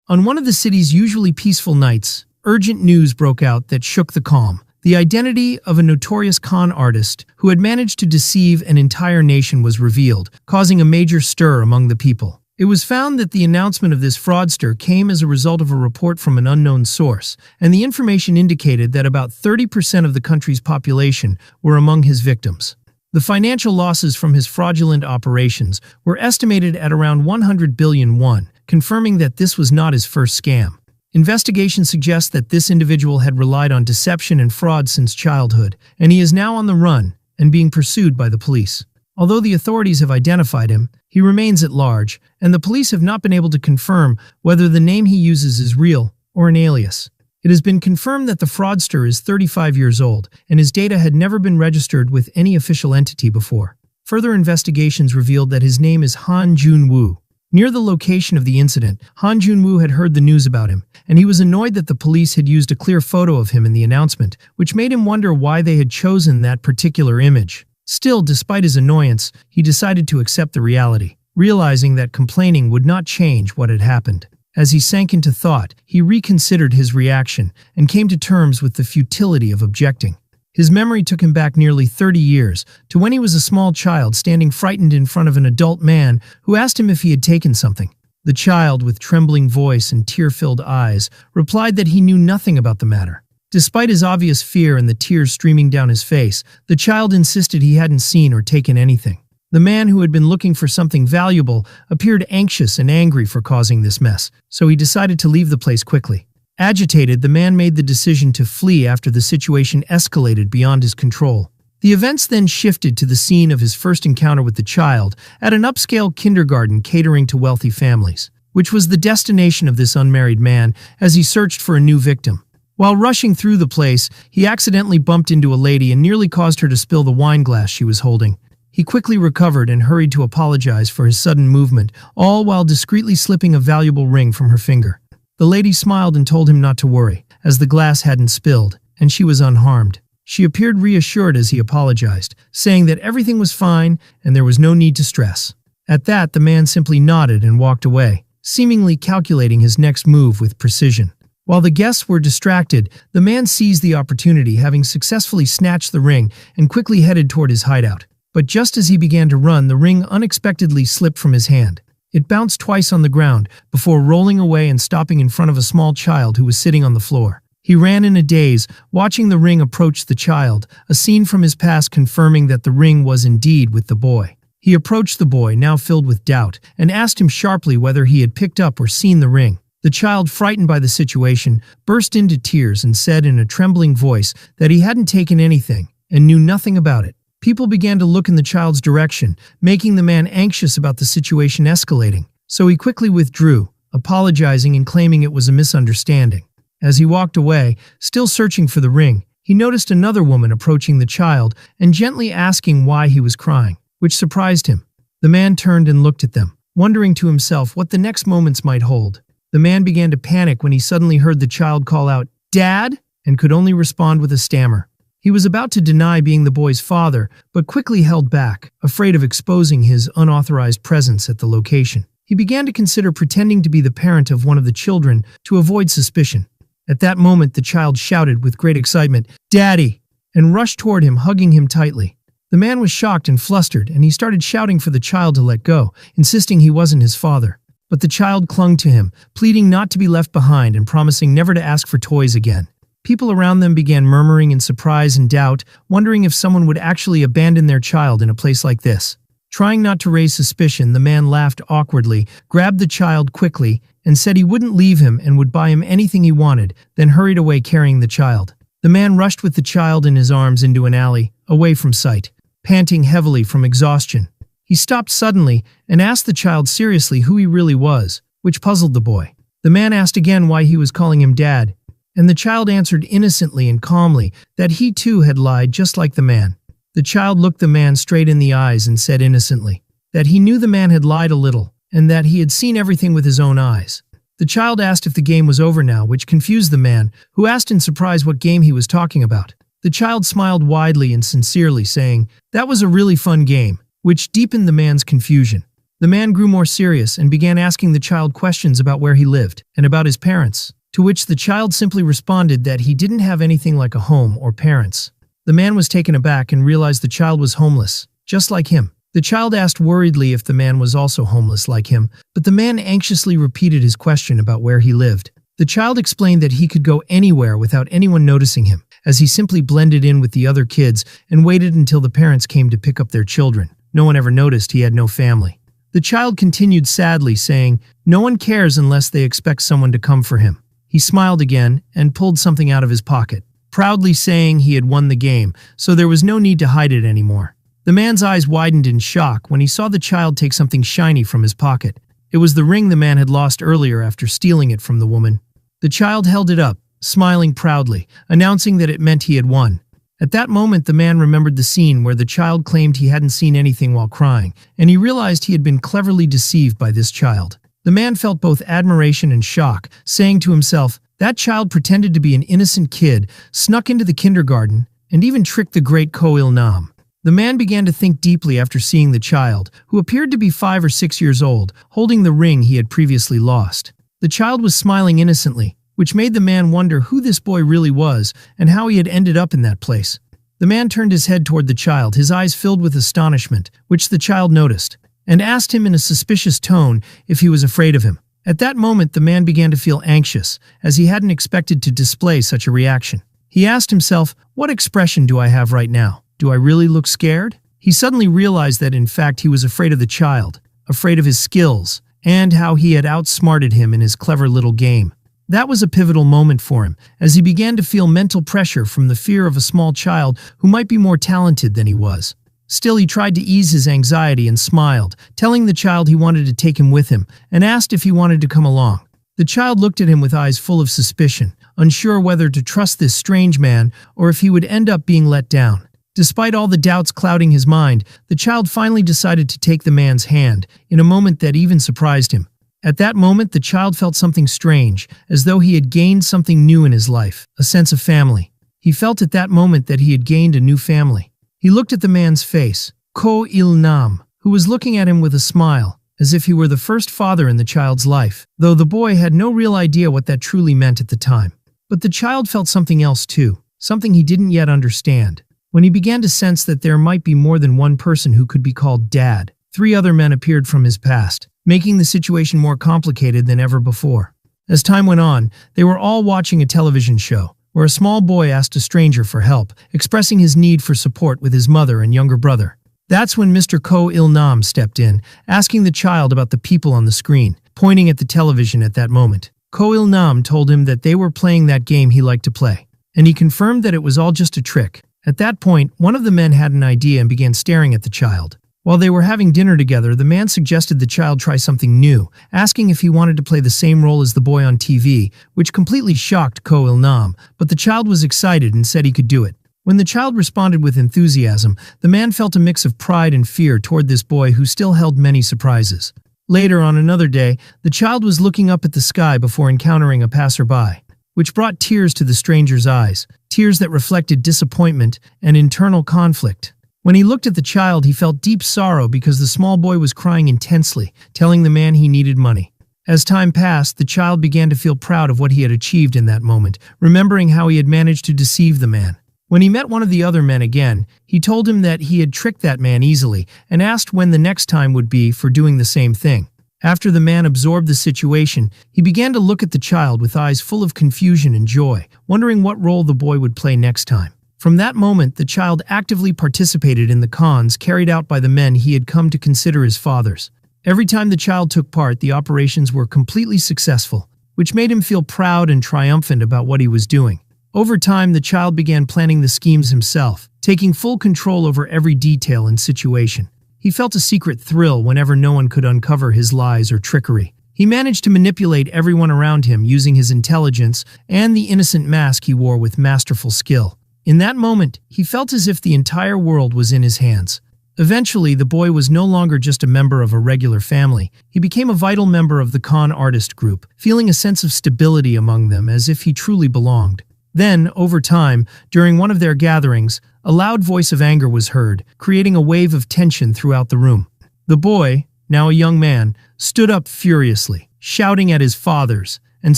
On one of the city's usually peaceful nights, urgent news broke out that shook the calm. The identity of a notorious con artist who had managed to deceive an entire nation was revealed, causing a major stir among the people. It was found that the announcement of this fraudster came as a result of a report from an unknown source, and the information indicated that about 30% of the country's population were among his victims. The financial losses from his fraudulent operations were estimated at around 100 billion won, confirming that this was not his first scam. Investigation suggests that this individual had relied on deception and fraud since childhood, and he is now on the run and being pursued by the police. Although the authorities have identified him, he remains at large, and the police have not been able to confirm whether the name he uses is real or an alias. It has been confirmed that the fraudster is 35 years old, and his data had never been registered with any official entity before. Further investigations revealed that his name is Han Jun-woo. Near the location of the incident, Han Jun-woo had heard the news about him, and he was annoyed that the police had used a clear photo of him in the announcement, which made him wonder why they had chosen that particular image. Still, despite his annoyance, he decided to accept the reality, realizing that complaining would not change what had happened. As he sank into thought, he reconsidered his reaction and came to terms with the futility of objecting. His memory took him back nearly 30 years, to when he was a small child standing frightened in front of an adult man who asked him if he had taken something. The child, with trembling voice and tear-filled eyes, replied that he knew nothing about the matter. Despite his obvious fear and the tears streaming down his face, the child insisted he hadn't seen or taken anything. The man, who had been looking for something valuable, appeared anxious and angry for causing this mess, so he decided to leave the place quickly. Agitated, the man made the decision to flee after the situation escalated beyond his control. The events then shifted to the scene of his first encounter with the child at an upscale kindergarten catering to wealthy families, which was the destination of this unmarried man as he searched for a new victim. While rushing through the place, he accidentally bumped into a lady and nearly caused her to spill the wine glass she was holding. He quickly recovered and hurried to apologize for his sudden movement, all while discreetly slipping a valuable ring from her finger. The lady smiled and told him not to worry, as the glass hadn't spilled, and she was unharmed. She appeared reassured as he apologized, saying that everything was fine and there was no need to stress. At that, the man simply nodded and walked away, seemingly calculating his next move with precision. While the guests were distracted, the man seized the opportunity, having successfully snatched the ring, and quickly headed toward his hideout. But just as he began to run, the ring unexpectedly slipped from his hand. It bounced twice on the ground, before rolling away and stopping in front of a small child who was sitting on the floor. He ran in a daze, watching the ring approach the child, a scene from his past confirming that the ring was indeed with the boy. He approached the boy, now filled with doubt, and asked him sharply whether he had picked up or seen the ring. The child, frightened by the situation, burst into tears and said in a trembling voice that he hadn't taken anything and knew nothing about it. People began to look in the child's direction, making the man anxious about the situation escalating, so he quickly withdrew, apologizing and claiming it was a misunderstanding. As he walked away, still searching for the ring, he noticed another woman approaching the child and gently asking why he was crying, which surprised him. The man turned and looked at them, wondering to himself what the next moments might hold. The man began to panic when he suddenly heard the child call out, "Dad?" and could only respond with a stammer. He was about to deny being the boy's father, but quickly held back, afraid of exposing his unauthorized presence at the location. He began to consider pretending to be the parent of one of the children to avoid suspicion. At that moment, the child shouted with great excitement, "Daddy!" and rushed toward him, hugging him tightly. The man was shocked and flustered, and he started shouting for the child to let go, insisting he wasn't his father. But the child clung to him, pleading not to be left behind and promising never to ask for toys again. People around them began murmuring in surprise and doubt, wondering if someone would actually abandon their child in a place like this. Trying not to raise suspicion, the man laughed awkwardly, grabbed the child quickly, and said he wouldn't leave him and would buy him anything he wanted, then hurried away carrying the child. The man rushed with the child in his arms into an alley, away from sight, panting heavily from exhaustion. He stopped suddenly and asked the child seriously who he really was, which puzzled the boy. The man asked again why he was calling him Dad, and the child answered innocently and calmly that he too had lied just like the man. The child looked the man straight in the eyes and said innocently that he knew the man had lied a little and that he had seen everything with his own eyes. The child asked if the game was over now, which confused the man, who asked in surprise what game he was talking about. The child smiled widely and sincerely, saying, "That was a really fun game," which deepened the man's confusion. The man grew more serious and began asking the child questions about where he lived and about his parents, to which the child simply responded that he didn't have anything like a home or parents. The man was taken aback and realized the child was homeless, just like him. The child asked worriedly if the man was also homeless like him, but the man anxiously repeated his question about where he lived. The child explained that he could go anywhere without anyone noticing him, as he simply blended in with the other kids and waited until the parents came to pick up their children. No one ever noticed he had no family. The child continued sadly, saying, "No one cares unless they expect someone to come for him." He smiled again and pulled something out of his pocket, proudly saying he had won the game, so there was no need to hide it anymore. The man's eyes widened in shock when he saw the child take something shiny from his pocket. It was the ring the man had lost earlier after stealing it from the woman. The child held it up, smiling proudly, announcing that it meant he had won. At that moment, the man remembered the scene where the child claimed he hadn't seen anything while crying, and he realized he had been cleverly deceived by this child. The man felt both admiration and shock, saying to himself, "That child pretended to be an innocent kid, snuck into the kindergarten, and even tricked the great Ko-il-nam." The man began to think deeply after seeing the child, who appeared to be 5 or 6 years old, holding the ring he had previously lost. The child was smiling innocently, which made the man wonder who this boy really was and how he had ended up in that place. The man turned his head toward the child, his eyes filled with astonishment, which the child noticed, and asked him in a suspicious tone if he was afraid of him. At that moment, the man began to feel anxious, as he hadn't expected to display such a reaction. He asked himself, "What expression do I have right now? Do I really look scared?" He suddenly realized that in fact he was afraid of the child, afraid of his skills, and how he had outsmarted him in his clever little game. That was a pivotal moment for him, as he began to feel mental pressure from the fear of a small child who might be more talented than he was. Still, he tried to ease his anxiety and smiled, telling the child he wanted to take him with him, and asked if he wanted to come along. The child looked at him with eyes full of suspicion, unsure whether to trust this strange man or if he would end up being let down. Despite all the doubts clouding his mind, the child finally decided to take the man's hand, in a moment that even surprised him. At that moment, the child felt something strange, as though he had gained something new in his life, a sense of family. He felt at that moment that he had gained a new family. He looked at the man's face, Ko-il-nam, who was looking at him with a smile, as if he were the first father in the child's life, though the boy had no real idea what that truly meant at the time. But the child felt something else too, something he didn't yet understand. When he began to sense that there might be more than one person who could be called Dad, 3 other men appeared from his past, making the situation more complicated than ever before. As time went on, they were all watching a television show, where a small boy asked a stranger for help, expressing his need for support with his mother and younger brother. That's when Mr. Ko-il-nam stepped in, asking the child about the people on the screen, pointing at the television at that moment. Ko-il-nam told him that they were playing that game he liked to play, and he confirmed that it was all just a trick. At that point, one of the men had an idea and began staring at the child. While they were having dinner together, the man suggested the child try something new, asking if he wanted to play the same role as the boy on TV, which completely shocked Ko-il-nam, but the child was excited and said he could do it. When the child responded with enthusiasm, the man felt a mix of pride and fear toward this boy who still held many surprises. Later, on another day, the child was looking up at the sky before encountering a passerby, which brought tears to the stranger's eyes, tears that reflected disappointment and internal conflict. When he looked at the child, he felt deep sorrow because the small boy was crying intensely, telling the man he needed money. As time passed, the child began to feel proud of what he had achieved in that moment, remembering how he had managed to deceive the man. When he met one of the other men again, he told him that he had tricked that man easily and asked when the next time would be for doing the same thing. After the man absorbed the situation, he began to look at the child with eyes full of confusion and joy, wondering what role the boy would play next time. From that moment, the child actively participated in the cons carried out by the men he had come to consider his fathers. Every time the child took part, the operations were completely successful, which made him feel proud and triumphant about what he was doing. Over time, the child began planning the schemes himself, taking full control over every detail and situation. He felt a secret thrill whenever no one could uncover his lies or trickery. He managed to manipulate everyone around him using his intelligence and the innocent mask he wore with masterful skill. In that moment, he felt as if the entire world was in his hands. Eventually, the boy was no longer just a member of a regular family. He became a vital member of the con artist group, feeling a sense of stability among them as if he truly belonged. Then, over time, during one of their gatherings, a loud voice of anger was heard, creating a wave of tension throughout the room. The boy, now a young man, stood up furiously, shouting at his fathers and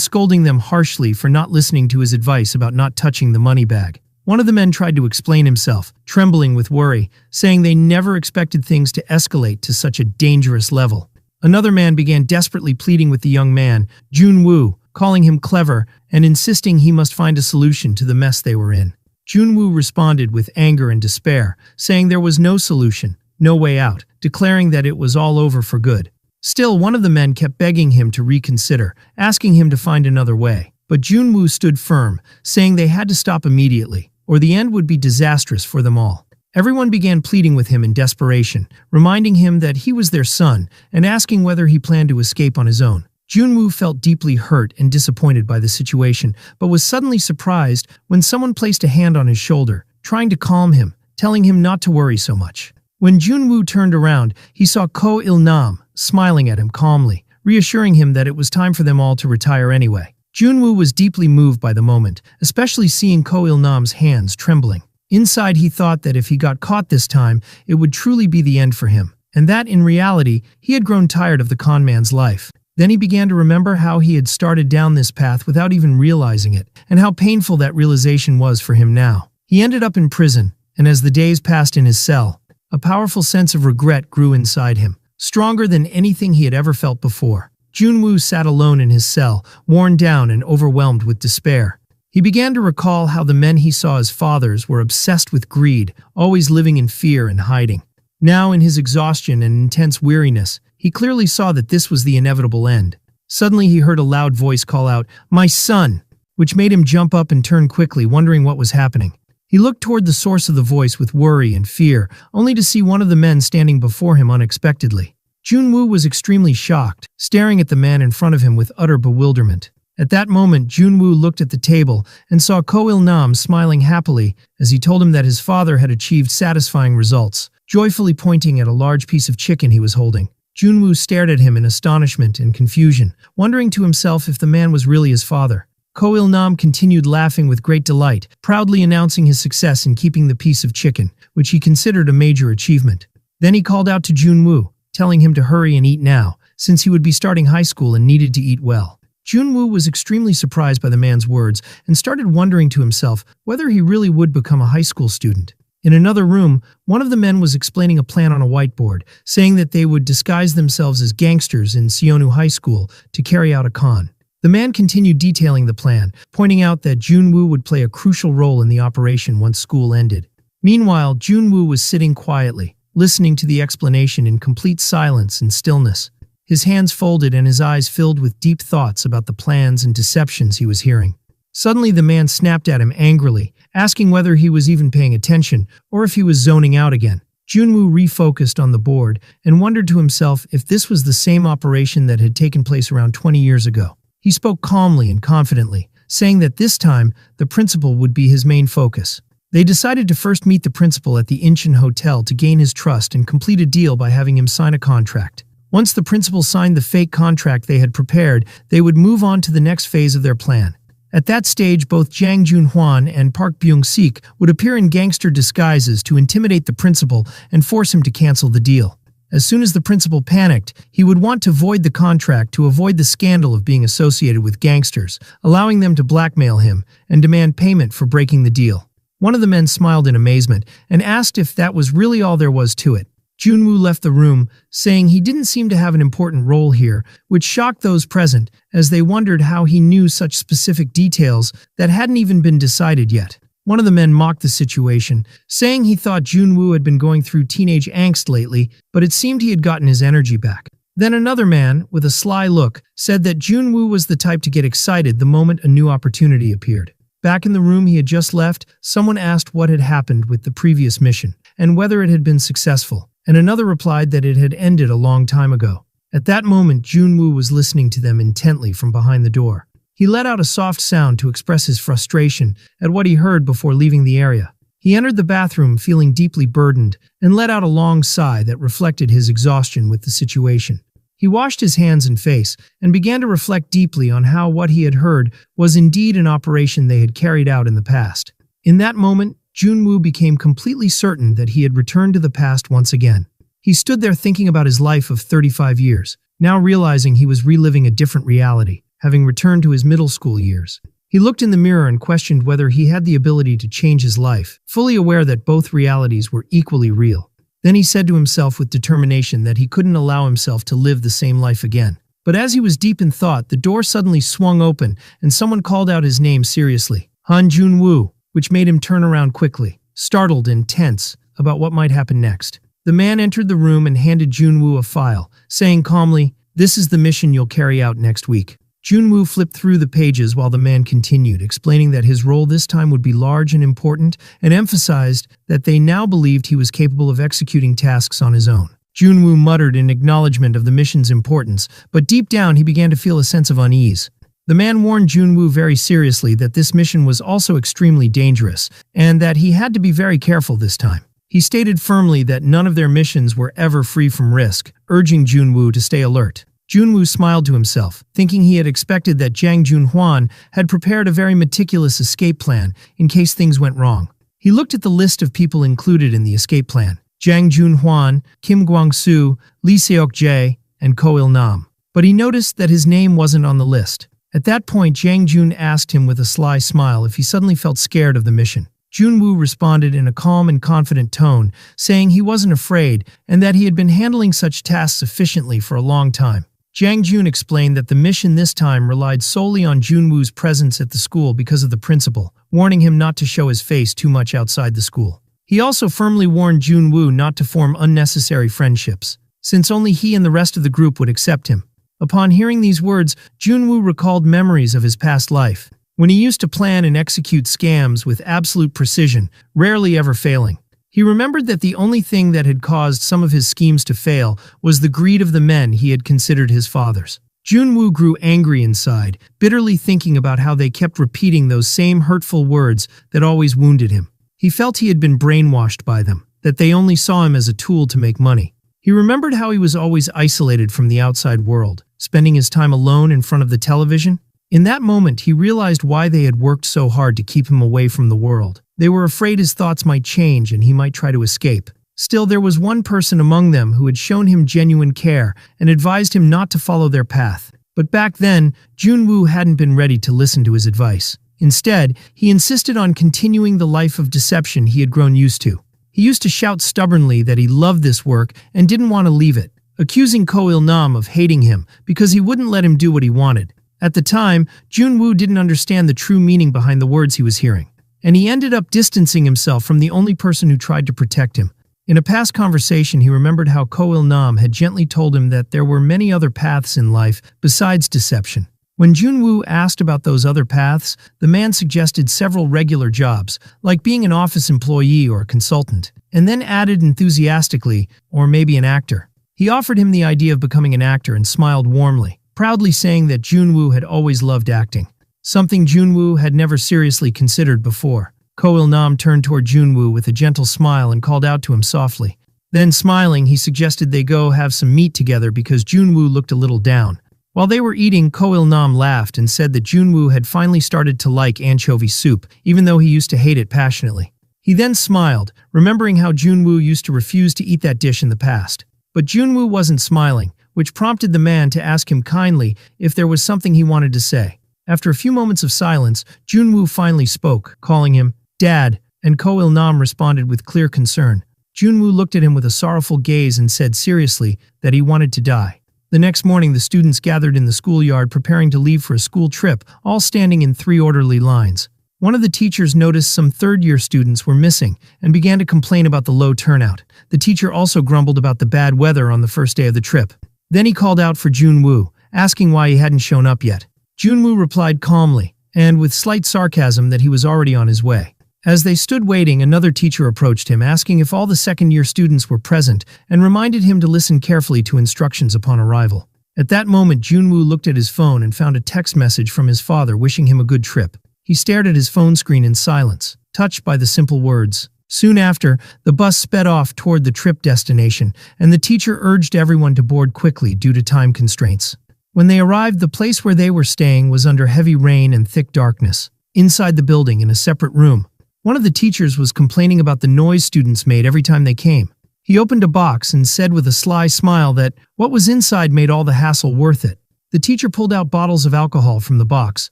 scolding them harshly for not listening to his advice about not touching the money bag. One of the men tried to explain himself, trembling with worry, saying they never expected things to escalate to such a dangerous level. Another man began desperately pleading with the young man, Junwoo, calling him clever and insisting he must find a solution to the mess they were in. Junwoo responded with anger and despair, saying there was no solution, no way out, declaring that it was all over for good. Still, one of the men kept begging him to reconsider, asking him to find another way. But Junwoo stood firm, saying they had to stop immediately, or the end would be disastrous for them all. Everyone began pleading with him in desperation, reminding him that he was their son and asking whether he planned to escape on his own. Junwoo felt deeply hurt and disappointed by the situation, but was suddenly surprised when someone placed a hand on his shoulder, trying to calm him, telling him not to worry so much. When Junwoo turned around, he saw Ko Il-nam smiling at him calmly, reassuring him that it was time for them all to retire anyway. Junwoo was deeply moved by the moment, especially seeing Ko Il-nam's hands trembling. Inside, he thought that if he got caught this time, it would truly be the end for him, and that, in reality, he had grown tired of the con man's life. Then he began to remember how he had started down this path without even realizing it, and how painful that realization was for him now. He ended up in prison, and as the days passed in his cell, a powerful sense of regret grew inside him, stronger than anything he had ever felt before. Junwoo sat alone in his cell, worn down and overwhelmed with despair. He began to recall how the men he saw as fathers were obsessed with greed, always living in fear and hiding. Now, in his exhaustion and intense weariness, he clearly saw that this was the inevitable end. Suddenly, he heard a loud voice call out, "My son!" which made him jump up and turn quickly, wondering what was happening. He looked toward the source of the voice with worry and fear, only to see one of the men standing before him unexpectedly. Junwoo was extremely shocked, staring at the man in front of him with utter bewilderment. At that moment, Junwoo looked at the table and saw Ko Il-nam smiling happily as he told him that his father had achieved satisfying results, joyfully pointing at a large piece of chicken he was holding. Junwoo stared at him in astonishment and confusion, wondering to himself if the man was really his father. Ko Il-nam continued laughing with great delight, proudly announcing his success in keeping the piece of chicken, which he considered a major achievement. Then he called out to Junwoo, telling him to hurry and eat now, since he would be starting high school and needed to eat well. Junwoo was extremely surprised by the man's words and started wondering to himself whether he really would become a high school student. In another room, one of the men was explaining a plan on a whiteboard, saying that they would disguise themselves as gangsters in Seonu High School to carry out a con. The man continued detailing the plan, pointing out that Junwoo would play a crucial role in the operation once school ended. Meanwhile, Junwoo was sitting quietly, listening to the explanation in complete silence and stillness. His hands folded and his eyes filled with deep thoughts about the plans and deceptions he was hearing. Suddenly, the man snapped at him angrily, asking whether he was even paying attention or if he was zoning out again. Junwoo refocused on the board and wondered to himself if this was the same operation that had taken place around 20 years ago. He spoke calmly and confidently, saying that this time, the principal would be his main focus. They decided to first meet the principal at the Incheon Hotel to gain his trust and complete a deal by having him sign a contract. Once the principal signed the fake contract they had prepared, they would move on to the next phase of their plan. At that stage, both Jang Jun-hwan and Park Byung-sik would appear in gangster disguises to intimidate the principal and force him to cancel the deal. As soon as the principal panicked, he would want to void the contract to avoid the scandal of being associated with gangsters, allowing them to blackmail him and demand payment for breaking the deal. One of the men smiled in amazement and asked if that was really all there was to it. Junwoo left the room, saying he didn't seem to have an important role here, which shocked those present as they wondered how he knew such specific details that hadn't even been decided yet. One of the men mocked the situation, saying he thought Junwoo had been going through teenage angst lately, but it seemed he had gotten his energy back. Then another man, with a sly look, said that Junwoo was the type to get excited the moment a new opportunity appeared. Back in the room he had just left, someone asked what had happened with the previous mission, and whether it had been successful, and another replied that it had ended a long time ago. At that moment, Junwoo was listening to them intently from behind the door. He let out a soft sound to express his frustration at what he heard before leaving the area. He entered the bathroom feeling deeply burdened and let out a long sigh that reflected his exhaustion with the situation. He washed his hands and face and began to reflect deeply on how what he had heard was indeed an operation they had carried out in the past. In that moment, Junwoo became completely certain that he had returned to the past once again. He stood there thinking about his life of 35 years, now realizing he was reliving a different reality, having returned to his middle school years. He looked in the mirror and questioned whether he had the ability to change his life, fully aware that both realities were equally real. Then he said to himself with determination that he couldn't allow himself to live the same life again. But as he was deep in thought, the door suddenly swung open and someone called out his name seriously, Han Jun-woo, which made him turn around quickly, startled and tense about what might happen next. The man entered the room and handed Jun-woo a file, saying calmly, "This is the mission you'll carry out next week." Jun-woo flipped through the pages while the man continued, explaining that his role this time would be large and important, and emphasized that they now believed he was capable of executing tasks on his own. Jun-woo muttered in acknowledgement of the mission's importance, but deep down he began to feel a sense of unease. The man warned Jun-woo very seriously that this mission was also extremely dangerous, and that he had to be very careful this time. He stated firmly that none of their missions were ever free from risk, urging Jun-woo to stay alert. Jun-woo smiled to himself, thinking he had expected that Jang Jun-hwan had prepared a very meticulous escape plan in case things went wrong. He looked at the list of people included in the escape plan: Jang Jun-hwan, Kim Kwang-soo, Lee Seok-jae, and Ko Il-nam. But he noticed that his name wasn't on the list. At that point, Jang Jun asked him with a sly smile if he suddenly felt scared of the mission. Jun-woo responded in a calm and confident tone, saying he wasn't afraid and that he had been handling such tasks efficiently for a long time. Jang Jun explained that the mission this time relied solely on Jun-woo's presence at the school because of the principal, warning him not to show his face too much outside the school. He also firmly warned Jun-woo not to form unnecessary friendships, since only he and the rest of the group would accept him. Upon hearing these words, Jun-woo recalled memories of his past life, when he used to plan and execute scams with absolute precision, rarely ever failing. He remembered that the only thing that had caused some of his schemes to fail was the greed of the men he had considered his fathers. Jun-woo grew angry inside, bitterly thinking about how they kept repeating those same hurtful words that always wounded him. He felt he had been brainwashed by them, that they only saw him as a tool to make money. He remembered how he was always isolated from the outside world, spending his time alone in front of the television. In that moment, he realized why they had worked so hard to keep him away from the world. They were afraid his thoughts might change and he might try to escape. Still, there was one person among them who had shown him genuine care and advised him not to follow their path. But back then, Jun-woo hadn't been ready to listen to his advice. Instead, he insisted on continuing the life of deception he had grown used to. He used to shout stubbornly that he loved this work and didn't want to leave it, accusing Ko Il-nam of hating him because he wouldn't let him do what he wanted. At the time, Jun-woo didn't understand the true meaning behind the words he was hearing, and he ended up distancing himself from the only person who tried to protect him. In a past conversation, he remembered how Ko Il-nam had gently told him that there were many other paths in life besides deception. When Jun-woo asked about those other paths, the man suggested several regular jobs, like being an office employee or a consultant, and then added enthusiastically, or maybe an actor. He offered him the idea of becoming an actor and smiled warmly, proudly saying that Jun-woo had always loved acting, something Jun-woo had never seriously considered before. Ko Il-nam turned toward Jun-woo with a gentle smile and called out to him softly. Then, smiling, he suggested they go have some meat together because Jun-woo looked a little down. While they were eating, Ko Il-nam laughed and said that Jun-woo had finally started to like anchovy soup, even though he used to hate it passionately. He then smiled, remembering how Jun-woo used to refuse to eat that dish in the past. But Jun-woo wasn't smiling, which prompted the man to ask him kindly if there was something he wanted to say. After a few moments of silence, Jun-woo finally spoke, calling him Dad, and Ko Il-nam responded with clear concern. Jun-woo looked at him with a sorrowful gaze and said seriously that he wanted to die. The next morning, the students gathered in the schoolyard preparing to leave for a school trip, all standing in 3 orderly lines. One of the teachers noticed some third-year students were missing and began to complain about the low turnout. The teacher also grumbled about the bad weather on the first day of the trip. Then he called out for Jun-woo, asking why he hadn't shown up yet. Jun-woo replied calmly, and with slight sarcasm, that he was already on his way. As they stood waiting, another teacher approached him, asking if all the second-year students were present, and reminded him to listen carefully to instructions upon arrival. At that moment, Jun-woo looked at his phone and found a text message from his father wishing him a good trip. He stared at his phone screen in silence, touched by the simple words. Soon after, the bus sped off toward the trip destination, and the teacher urged everyone to board quickly due to time constraints. When they arrived, the place where they were staying was under heavy rain and thick darkness. Inside the building, in a separate room, one of the teachers was complaining about the noise students made every time they came. He opened a box and said with a sly smile that what was inside made all the hassle worth it. The teacher pulled out bottles of alcohol from the box,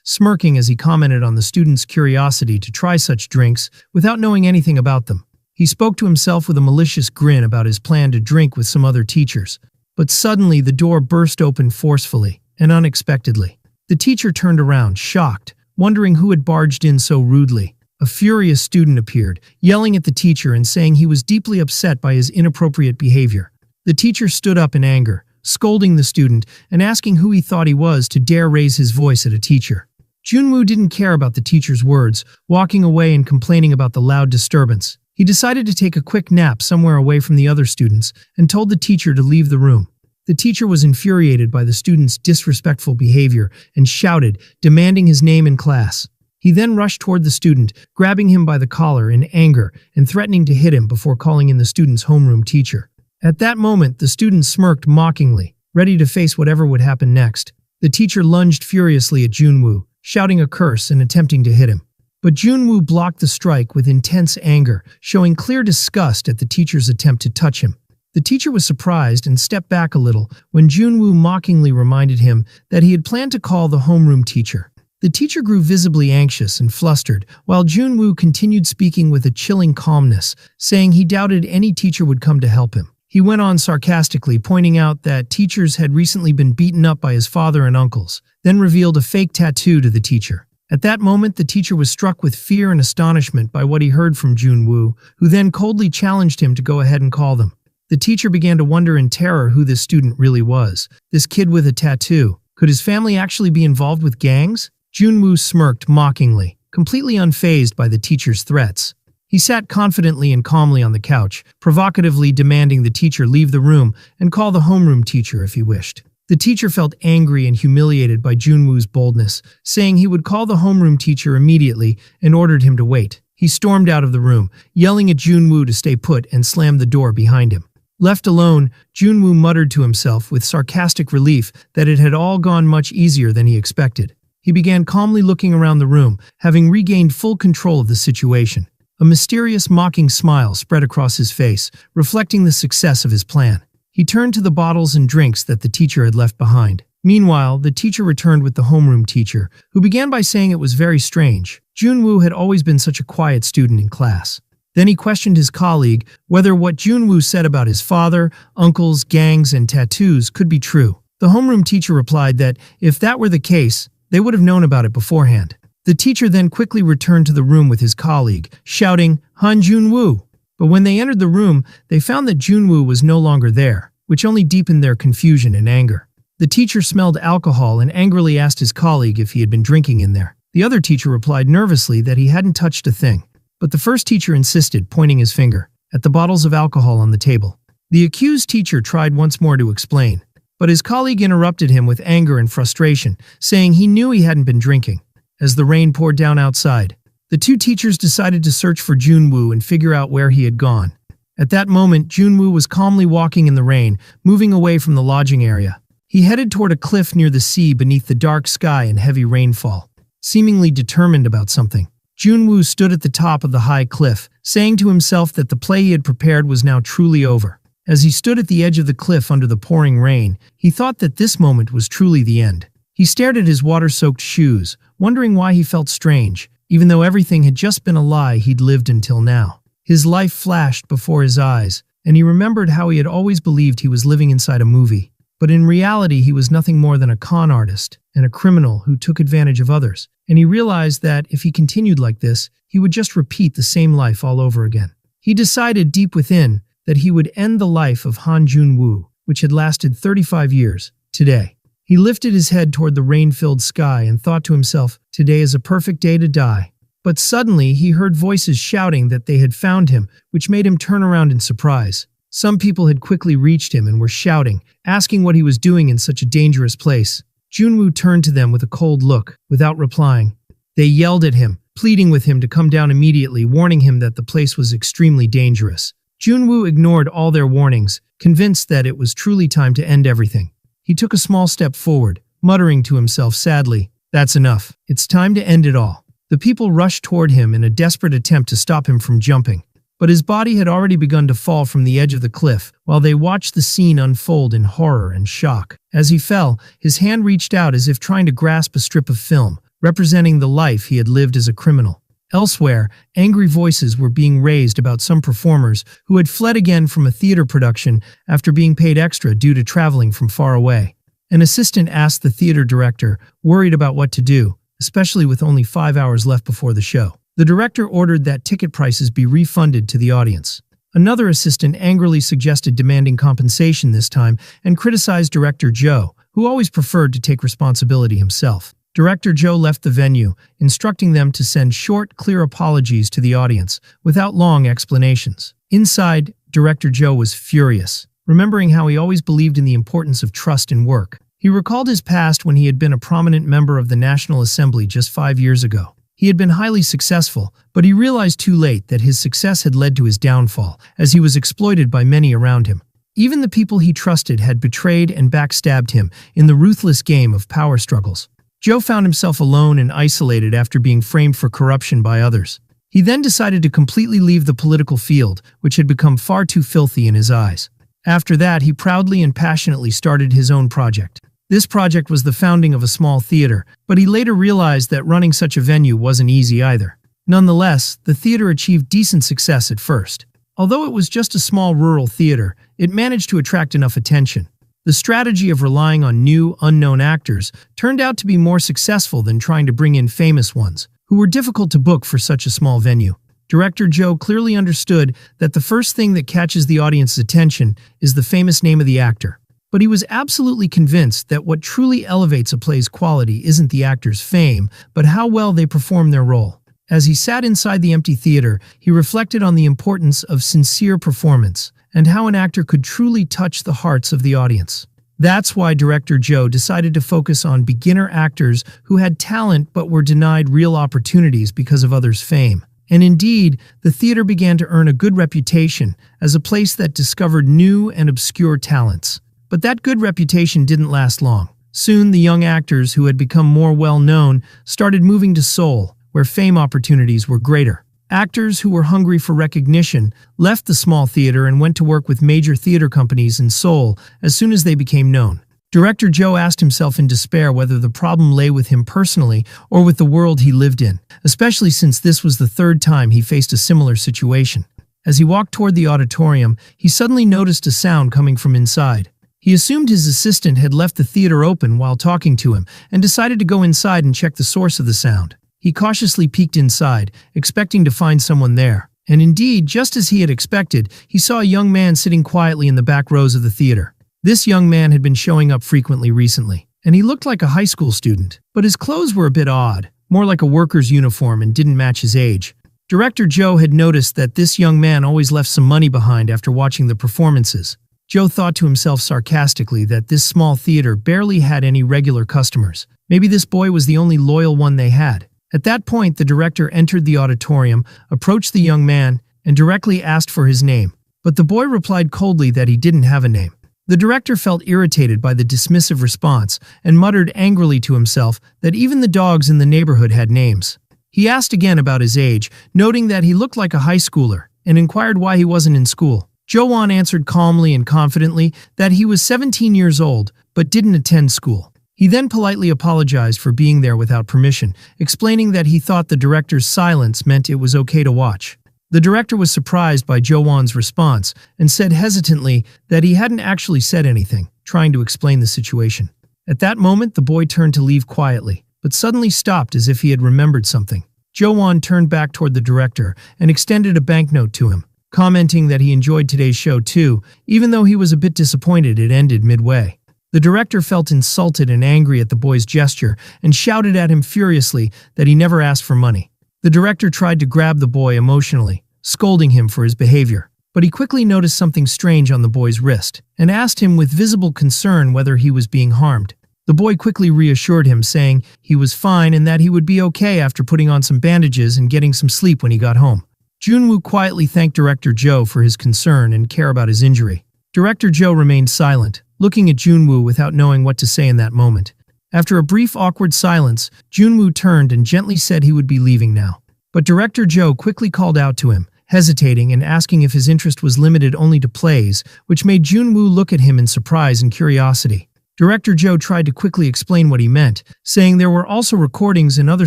smirking as he commented on the students' curiosity to try such drinks without knowing anything about them. He spoke to himself with a malicious grin about his plan to drink with some other teachers. But suddenly the door burst open forcefully and unexpectedly. The teacher turned around, shocked, wondering who had barged in so rudely. A furious student appeared, yelling at the teacher and saying he was deeply upset by his inappropriate behavior. The teacher stood up in anger, scolding the student and asking who he thought he was to dare raise his voice at a teacher. Junwoo didn't care about the teacher's words, walking away and complaining about the loud disturbance. He decided to take a quick nap somewhere away from the other students and told the teacher to leave the room. The teacher was infuriated by the student's disrespectful behavior and shouted, demanding his name in class. He then rushed toward the student, grabbing him by the collar in anger and threatening to hit him before calling in the student's homeroom teacher. At that moment, the student smirked mockingly, ready to face whatever would happen next. The teacher lunged furiously at Junwoo, shouting a curse and attempting to hit him. But Junwoo blocked the strike with intense anger, showing clear disgust at the teacher's attempt to touch him. The teacher was surprised and stepped back a little when Junwoo mockingly reminded him that he had planned to call the homeroom teacher. The teacher grew visibly anxious and flustered, while Junwoo continued speaking with a chilling calmness, saying he doubted any teacher would come to help him. He went on sarcastically, pointing out that teachers had recently been beaten up by his father and uncles, then revealed a fake tattoo to the teacher. At that moment, the teacher was struck with fear and astonishment by what he heard from Junwoo, who then coldly challenged him to go ahead and call them. The teacher began to wonder in terror who this student really was. This kid with a tattoo. Could his family actually be involved with gangs? Junwoo smirked mockingly, completely unfazed by the teacher's threats. He sat confidently and calmly on the couch, provocatively demanding the teacher leave the room and call the homeroom teacher if he wished. The teacher felt angry and humiliated by Junwoo's boldness, saying he would call the homeroom teacher immediately and ordered him to wait. He stormed out of the room, yelling at Junwoo to stay put and slammed the door behind him. Left alone, Junwoo muttered to himself with sarcastic relief that it had all gone much easier than he expected. He began calmly looking around the room, having regained full control of the situation. A mysterious, mocking smile spread across his face, reflecting the success of his plan. He turned to the bottles and drinks that the teacher had left behind. Meanwhile, the teacher returned with the homeroom teacher, who began by saying it was very strange. Junwoo had always been such a quiet student in class. Then he questioned his colleague whether what Junwoo said about his father, uncles, gangs, and tattoos could be true. The homeroom teacher replied that if that were the case, they would have known about it beforehand. The teacher then quickly returned to the room with his colleague, shouting, "Han Junwoo!" But when they entered the room, they found that Junwoo was no longer there, which only deepened their confusion and anger. The teacher smelled alcohol and angrily asked his colleague if he had been drinking in there. The other teacher replied nervously that he hadn't touched a thing. But the first teacher insisted, pointing his finger at the bottles of alcohol on the table. The accused teacher tried once more to explain, but his colleague interrupted him with anger and frustration, saying he knew he hadn't been drinking. As the rain poured down outside, the two teachers decided to search for Junwoo and figure out where he had gone. At that moment, Junwoo was calmly walking in the rain, moving away from the lodging area. He headed toward a cliff near the sea beneath the dark sky and heavy rainfall, seemingly determined about something. Junwoo stood at the top of the high cliff, saying to himself that the play he had prepared was now truly over. As he stood at the edge of the cliff under the pouring rain, he thought that this moment was truly the end. He stared at his water-soaked shoes, wondering why he felt strange, even though everything had just been a lie he'd lived until now. His life flashed before his eyes, and he remembered how he had always believed he was living inside a movie. But in reality, he was nothing more than a con artist and a criminal who took advantage of others. And he realized that if he continued like this, he would just repeat the same life all over again. He decided deep within that he would end the life of Han Junwoo, which had lasted 35 years, today. He lifted his head toward the rain-filled sky and thought to himself, today is a perfect day to die. But suddenly, he heard voices shouting that they had found him, which made him turn around in surprise. Some people had quickly reached him and were shouting, asking what he was doing in such a dangerous place. Junwoo turned to them with a cold look, without replying. They yelled at him, pleading with him to come down immediately, warning him that the place was extremely dangerous. Junwoo ignored all their warnings, convinced that it was truly time to end everything. He took a small step forward, muttering to himself sadly, "That's enough. It's time to end it all." The people rushed toward him in a desperate attempt to stop him from jumping. but his body had already begun to fall from the edge of the cliff while they watched the scene unfold in horror and shock. As he fell, his hand reached out as if trying to grasp a strip of film, representing the life he had lived as a criminal. Elsewhere, angry voices were being raised about some performers who had fled again from a theater production after being paid extra due to traveling from far away. An assistant asked the theater director, worried about what to do, especially with only 5 hours left before the show. The director ordered that ticket prices be refunded to the audience. Another assistant angrily suggested demanding compensation this time and criticized Director Joe, who always preferred to take responsibility himself. Director Joe left the venue, instructing them to send short, clear apologies to the audience, without long explanations. Inside, Director Joe was furious, remembering how he always believed in the importance of trust in work. He recalled his past when he had been a prominent member of the National Assembly just 5 years ago. He had been highly successful, but he realized too late that his success had led to his downfall, as he was exploited by many around him. Even the people he trusted had betrayed and backstabbed him in the ruthless game of power struggles. Joe found himself alone and isolated after being framed for corruption by others. He then decided to completely leave the political field, which had become far too filthy in his eyes. After that, he proudly and passionately started his own project. This project was the founding of a small theater, but he later realized that running such a venue wasn't easy either. Nonetheless, the theater achieved decent success at first. Although it was just a small rural theater, it managed to attract enough attention. The strategy of relying on new, unknown actors turned out to be more successful than trying to bring in famous ones, who were difficult to book for such a small venue. Director Joe clearly understood that the first thing that catches the audience's attention is the famous name of the actor. But he was absolutely convinced that what truly elevates a play's quality isn't the actor's fame, but how well they perform their role. As he sat inside the empty theater, he reflected on the importance of sincere performance and how an actor could truly touch the hearts of the audience. That's why Director Joe decided to focus on beginner actors who had talent but were denied real opportunities because of others' fame. And indeed, the theater began to earn a good reputation as a place that discovered new and obscure talents. But that good reputation didn't last long. Soon, the young actors who had become more well-known started moving to Seoul, where fame opportunities were greater. Actors who were hungry for recognition left the small theater and went to work with major theater companies in Seoul as soon as they became known. Director Joe asked himself in despair whether the problem lay with him personally or with the world he lived in, especially since this was the third time he faced a similar situation. As he walked toward the auditorium, he suddenly noticed a sound coming from inside. He assumed his assistant had left the theater open while talking to him and decided to go inside and check the source of the sound. He cautiously peeked inside, expecting to find someone there. And indeed, just as he had expected, he saw a young man sitting quietly in the back rows of the theater. This young man had been showing up frequently recently, and he looked like a high school student. But his clothes were a bit odd, more like a worker's uniform and didn't match his age. Director Joe had noticed that this young man always left some money behind after watching the performances. Joe thought to himself sarcastically that this small theater barely had any regular customers. Maybe this boy was the only loyal one they had. At that point, the director entered the auditorium, approached the young man, and directly asked for his name. But the boy replied coldly that he didn't have a name. The director felt irritated by the dismissive response and muttered angrily to himself that even the dogs in the neighborhood had names. He asked again about his age, noting that he looked like a high schooler, and inquired why he wasn't in school. Jo-won answered calmly and confidently that he was 17 years old, but didn't attend school. He then politely apologized for being there without permission, explaining that he thought the director's silence meant it was okay to watch. The director was surprised by Jo-won's response and said hesitantly that he hadn't actually said anything, trying to explain the situation. At that moment, the boy turned to leave quietly, but suddenly stopped as if he had remembered something. Jo-won turned back toward the director and extended a banknote to him, commenting that he enjoyed today's show too, even though he was a bit disappointed it ended midway. The director felt insulted and angry at the boy's gesture and shouted at him furiously that he never asked for money. The director tried to grab the boy emotionally, scolding him for his behavior, but he quickly noticed something strange on the boy's wrist and asked him with visible concern whether he was being harmed. The boy quickly reassured him, saying he was fine and that he would be okay after putting on some bandages and getting some sleep when he got home. Junwoo quietly thanked Director Joe for his concern and care about his injury. Director Joe remained silent, looking at Junwoo without knowing what to say in that moment. After a brief awkward silence, Junwoo turned and gently said he would be leaving now. But Director Joe quickly called out to him, hesitating and asking if his interest was limited only to plays, which made Junwoo look at him in surprise and curiosity. Director Joe tried to quickly explain what he meant, saying there were also recordings and other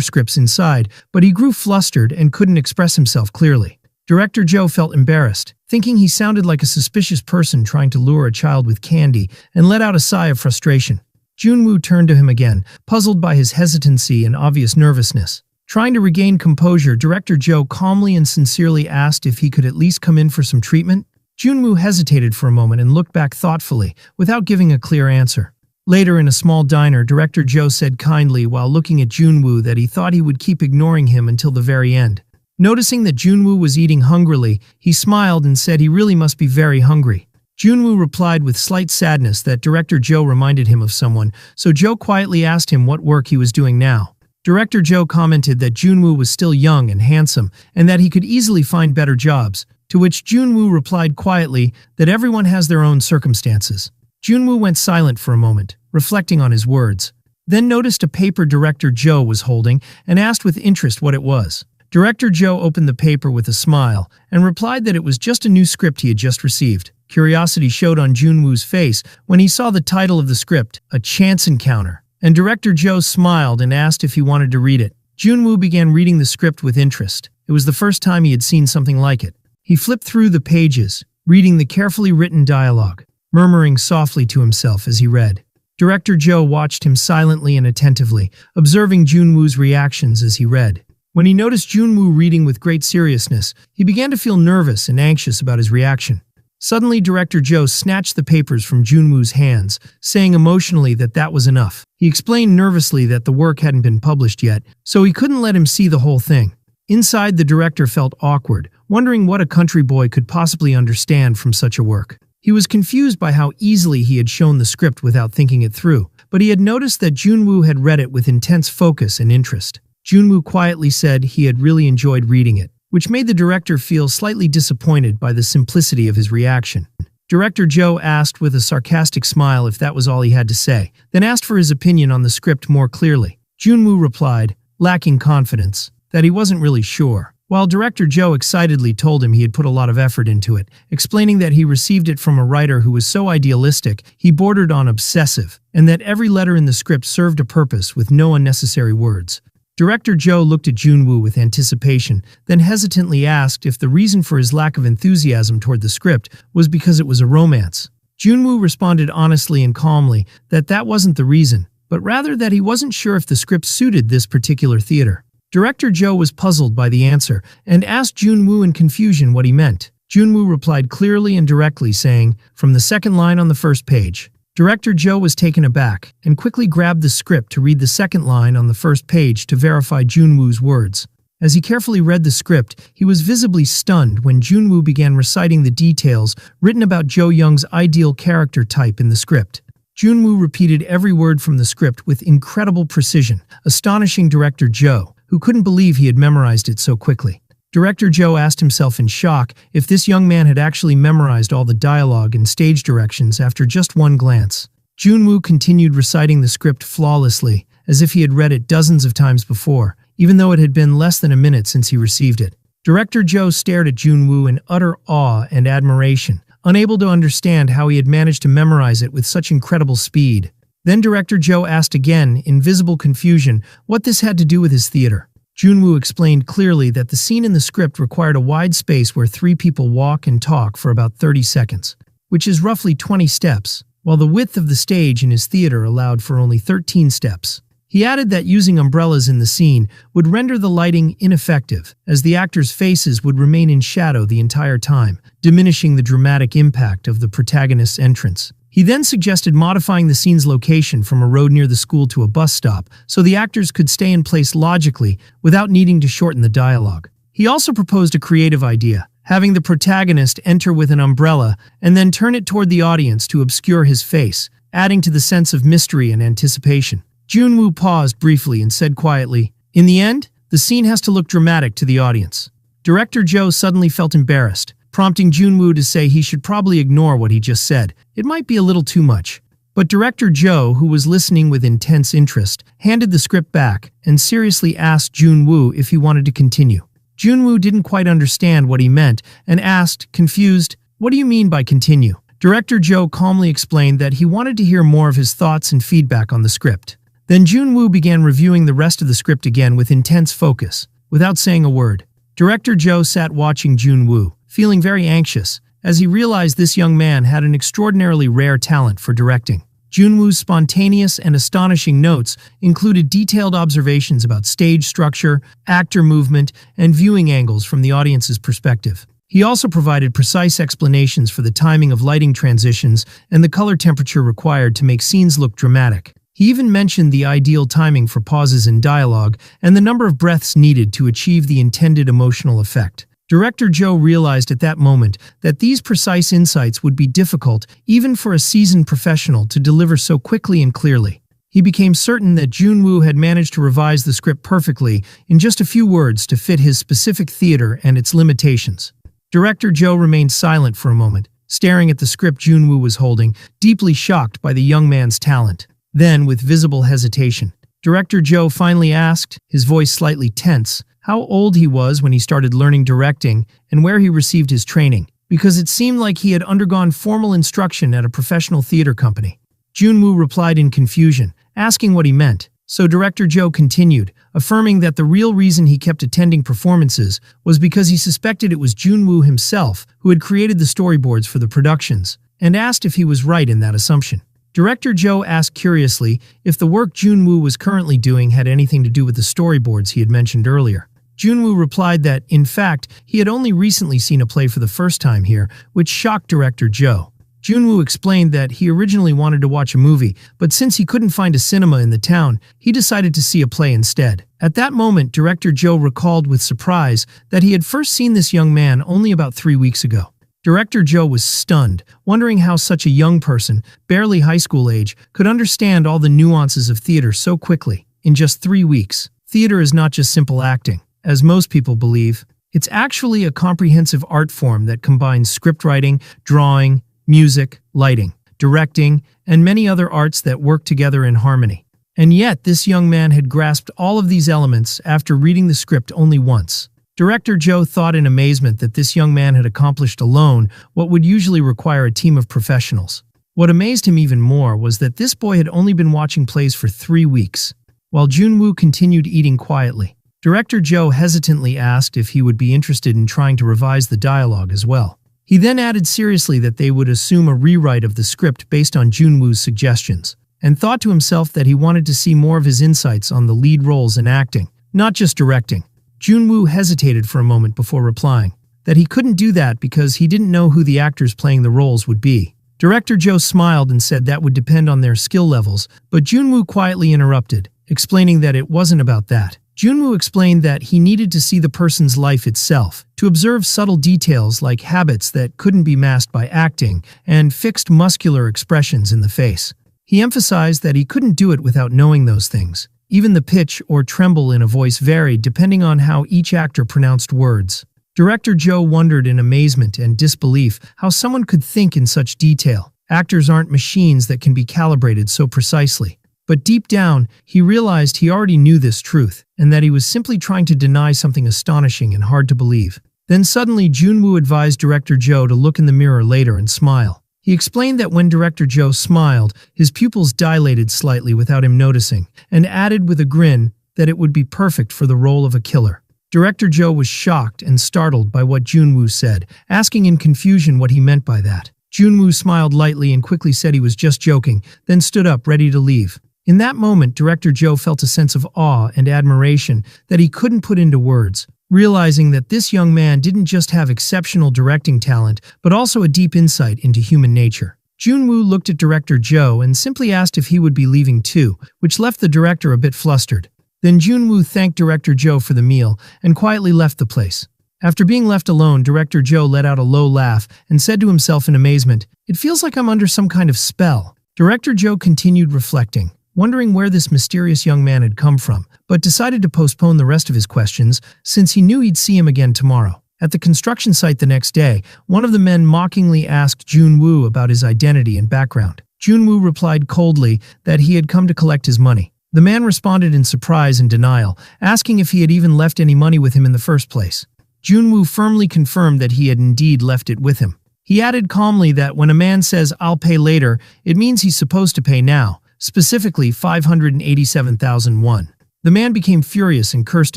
scripts inside, but he grew flustered and couldn't express himself clearly. Director Joe felt embarrassed, thinking he sounded like a suspicious person trying to lure a child with candy, and let out a sigh of frustration. Junwoo turned to him again, puzzled by his hesitancy and obvious nervousness. Trying to regain composure, Director Joe calmly and sincerely asked if he could at least come in for some treatment. Junwoo hesitated for a moment and looked back thoughtfully, without giving a clear answer. Later in a small diner, Director Joe said kindly while looking at Junwoo that he thought he would keep ignoring him until the very end. Noticing that Junwoo was eating hungrily, he smiled and said he really must be very hungry. Junwoo replied with slight sadness that Director Joe reminded him of someone, so Joe quietly asked him what work he was doing now. Director Joe commented that Junwoo was still young and handsome, and that he could easily find better jobs, to which Junwoo replied quietly that everyone has their own circumstances. Junwoo went silent for a moment, reflecting on his words, then noticed a paper Director Joe was holding and asked with interest what it was. Director Joe opened the paper with a smile and replied that it was just a new script he had just received. Curiosity showed on Junwoo's face when he saw the title of the script, A Chance Encounter, and Director Joe smiled and asked if he wanted to read it. Junwoo began reading the script with interest. It was the first time he had seen something like it. He flipped through the pages, reading the carefully written dialogue, murmuring softly to himself as he read. Director Joe watched him silently and attentively, observing Junwoo's reactions as he read. When he noticed Junwoo reading with great seriousness, he began to feel nervous and anxious about his reaction. Suddenly, Director Joe snatched the papers from Junwoo's hands, saying emotionally that that was enough. He explained nervously that the work hadn't been published yet, so he couldn't let him see the whole thing. Inside, the director felt awkward, wondering what a country boy could possibly understand from such a work. He was confused by how easily he had shown the script without thinking it through, but he had noticed that Junwoo had read it with intense focus and interest. Junwoo quietly said he had really enjoyed reading it, which made the director feel slightly disappointed by the simplicity of his reaction. Director Joe asked with a sarcastic smile if that was all he had to say, then asked for his opinion on the script more clearly. Junwoo replied, lacking confidence, that he wasn't really sure, while Director Joe excitedly told him he had put a lot of effort into it, explaining that he received it from a writer who was so idealistic he bordered on obsessive, and that every letter in the script served a purpose with no unnecessary words. Director Joe looked at Junwoo with anticipation, then hesitantly asked if the reason for his lack of enthusiasm toward the script was because it was a romance. Junwoo responded honestly and calmly that that wasn't the reason, but rather that he wasn't sure if the script suited this particular theater. Director Joe was puzzled by the answer and asked Junwoo in confusion what he meant. Junwoo replied clearly and directly, saying, from the second line on the first page. Director Joe was taken aback and quickly grabbed the script to read the second line on the first page to verify Junwoo's words. As he carefully read the script, he was visibly stunned when Junwoo began reciting the details written about Jo Young's ideal character type in the script. Junwoo repeated every word from the script with incredible precision, astonishing Director Joe, who couldn't believe he had memorized it so quickly. Director Joe asked himself in shock if this young man had actually memorized all the dialogue and stage directions after just one glance. Junwoo continued reciting the script flawlessly, as if he had read it dozens of times before, even though it had been less than a minute since he received it. Director Joe stared at Junwoo in utter awe and admiration, unable to understand how he had managed to memorize it with such incredible speed. Then Director Joe asked again, in visible confusion, what this had to do with his theater. Junwoo explained clearly that the scene in the script required a wide space where 3 people walk and talk for about 30 seconds, which is roughly 20 steps, while the width of the stage in his theater allowed for only 13 steps. He added that using umbrellas in the scene would render the lighting ineffective, as the actors' faces would remain in shadow the entire time, diminishing the dramatic impact of the protagonist's entrance. He then suggested modifying the scene's location from a road near the school to a bus stop so the actors could stay in place logically without needing to shorten the dialogue. He also proposed a creative idea, having the protagonist enter with an umbrella and then turn it toward the audience to obscure his face, adding to the sense of mystery and anticipation. Junwoo paused briefly and said quietly, in the end, the scene has to look dramatic to the audience. Director Joe suddenly felt embarrassed, prompting Junwoo to say he should probably ignore what he just said. It might be a little too much. But Director Joe, who was listening with intense interest, handed the script back and seriously asked Junwoo if he wanted to continue. Junwoo didn't quite understand what he meant and asked, confused, "What do you mean by continue?" Director Joe calmly explained that he wanted to hear more of his thoughts and feedback on the script. Then Junwoo began reviewing the rest of the script again with intense focus, without saying a word. Director Joe sat watching Junwoo, feeling very anxious, as he realized this young man had an extraordinarily rare talent for directing. Junwoo's spontaneous and astonishing notes included detailed observations about stage structure, actor movement, and viewing angles from the audience's perspective. He also provided precise explanations for the timing of lighting transitions and the color temperature required to make scenes look dramatic. He even mentioned the ideal timing for pauses in dialogue and the number of breaths needed to achieve the intended emotional effect. Director Joe realized at that moment that these precise insights would be difficult even for a seasoned professional to deliver so quickly and clearly. He became certain that Junwoo had managed to revise the script perfectly in just a few words to fit his specific theater and its limitations. Director Joe remained silent for a moment, staring at the script Junwoo was holding, deeply shocked by the young man's talent. Then, with visible hesitation, Director Joe finally asked, his voice slightly tense, how old he was when he started learning directing and where he received his training, because it seemed like he had undergone formal instruction at a professional theater company. Junwoo replied in confusion, asking what he meant. So Director Joe continued, affirming that the real reason he kept attending performances was because he suspected it was Junwoo himself who had created the storyboards for the productions, and asked if he was right in that assumption. Director Joe asked curiously if the work Junwoo was currently doing had anything to do with the storyboards he had mentioned earlier. Junwoo replied that, in fact, he had only recently seen a play for the first time here, which shocked Director Joe. Junwoo explained that he originally wanted to watch a movie, but since he couldn't find a cinema in the town, he decided to see a play instead. At that moment, Director Joe recalled with surprise that he had first seen this young man only about 3 weeks ago. Director Joe was stunned, wondering how such a young person, barely high school age, could understand all the nuances of theater so quickly, in just 3 weeks. Theater is not just simple acting, as most people believe. It's actually a comprehensive art form that combines scriptwriting, drawing, music, lighting, directing, and many other arts that work together in harmony. And yet, this young man had grasped all of these elements after reading the script only once. Director Joe thought in amazement that this young man had accomplished alone what would usually require a team of professionals. What amazed him even more was that this boy had only been watching plays for 3 weeks. While Junwoo continued eating quietly, Director Joe hesitantly asked if he would be interested in trying to revise the dialogue as well. He then added seriously that they would assume a rewrite of the script based on Junwoo's suggestions, and thought to himself that he wanted to see more of his insights on the lead roles in acting, not just directing. Junwoo hesitated for a moment before replying that he couldn't do that because he didn't know who the actors playing the roles would be. Director Joe smiled and said that would depend on their skill levels, but Junwoo quietly interrupted, explaining that it wasn't about that. Junwoo explained that he needed to see the person's life itself, to observe subtle details like habits that couldn't be masked by acting and fixed muscular expressions in the face. He emphasized that he couldn't do it without knowing those things. Even the pitch or tremble in a voice varied depending on how each actor pronounced words. Director Joe wondered in amazement and disbelief how someone could think in such detail. Actors aren't machines that can be calibrated so precisely. But deep down, he realized he already knew this truth, and that he was simply trying to deny something astonishing and hard to believe. Then suddenly, Junwoo advised Director Joe to look in the mirror later and smile. He explained that when Director Joe smiled, his pupils dilated slightly without him noticing, and added with a grin that it would be perfect for the role of a killer. Director Joe was shocked and startled by what Junwoo said, asking in confusion what he meant by that. Junwoo smiled lightly and quickly said he was just joking, then stood up ready to leave. In that moment, Director Joe felt a sense of awe and admiration that he couldn't put into words, realizing that this young man didn't just have exceptional directing talent, but also a deep insight into human nature. Junwoo looked at Director Joe and simply asked if he would be leaving too, which left the director a bit flustered. Then Junwoo thanked Director Joe for the meal and quietly left the place. After being left alone, Director Joe let out a low laugh and said to himself in amazement, "It feels like I'm under some kind of spell." Director Joe continued reflecting, wondering where this mysterious young man had come from, but decided to postpone the rest of his questions since he knew he'd see him again tomorrow. At the construction site the next day, one of the men mockingly asked Junwoo about his identity and background. Junwoo replied coldly that he had come to collect his money. The man responded in surprise and denial, asking if he had even left any money with him in the first place. Junwoo firmly confirmed that he had indeed left it with him. He added calmly that when a man says, "I'll pay later," it means he's supposed to pay now, specifically 587,000 won. The man became furious and cursed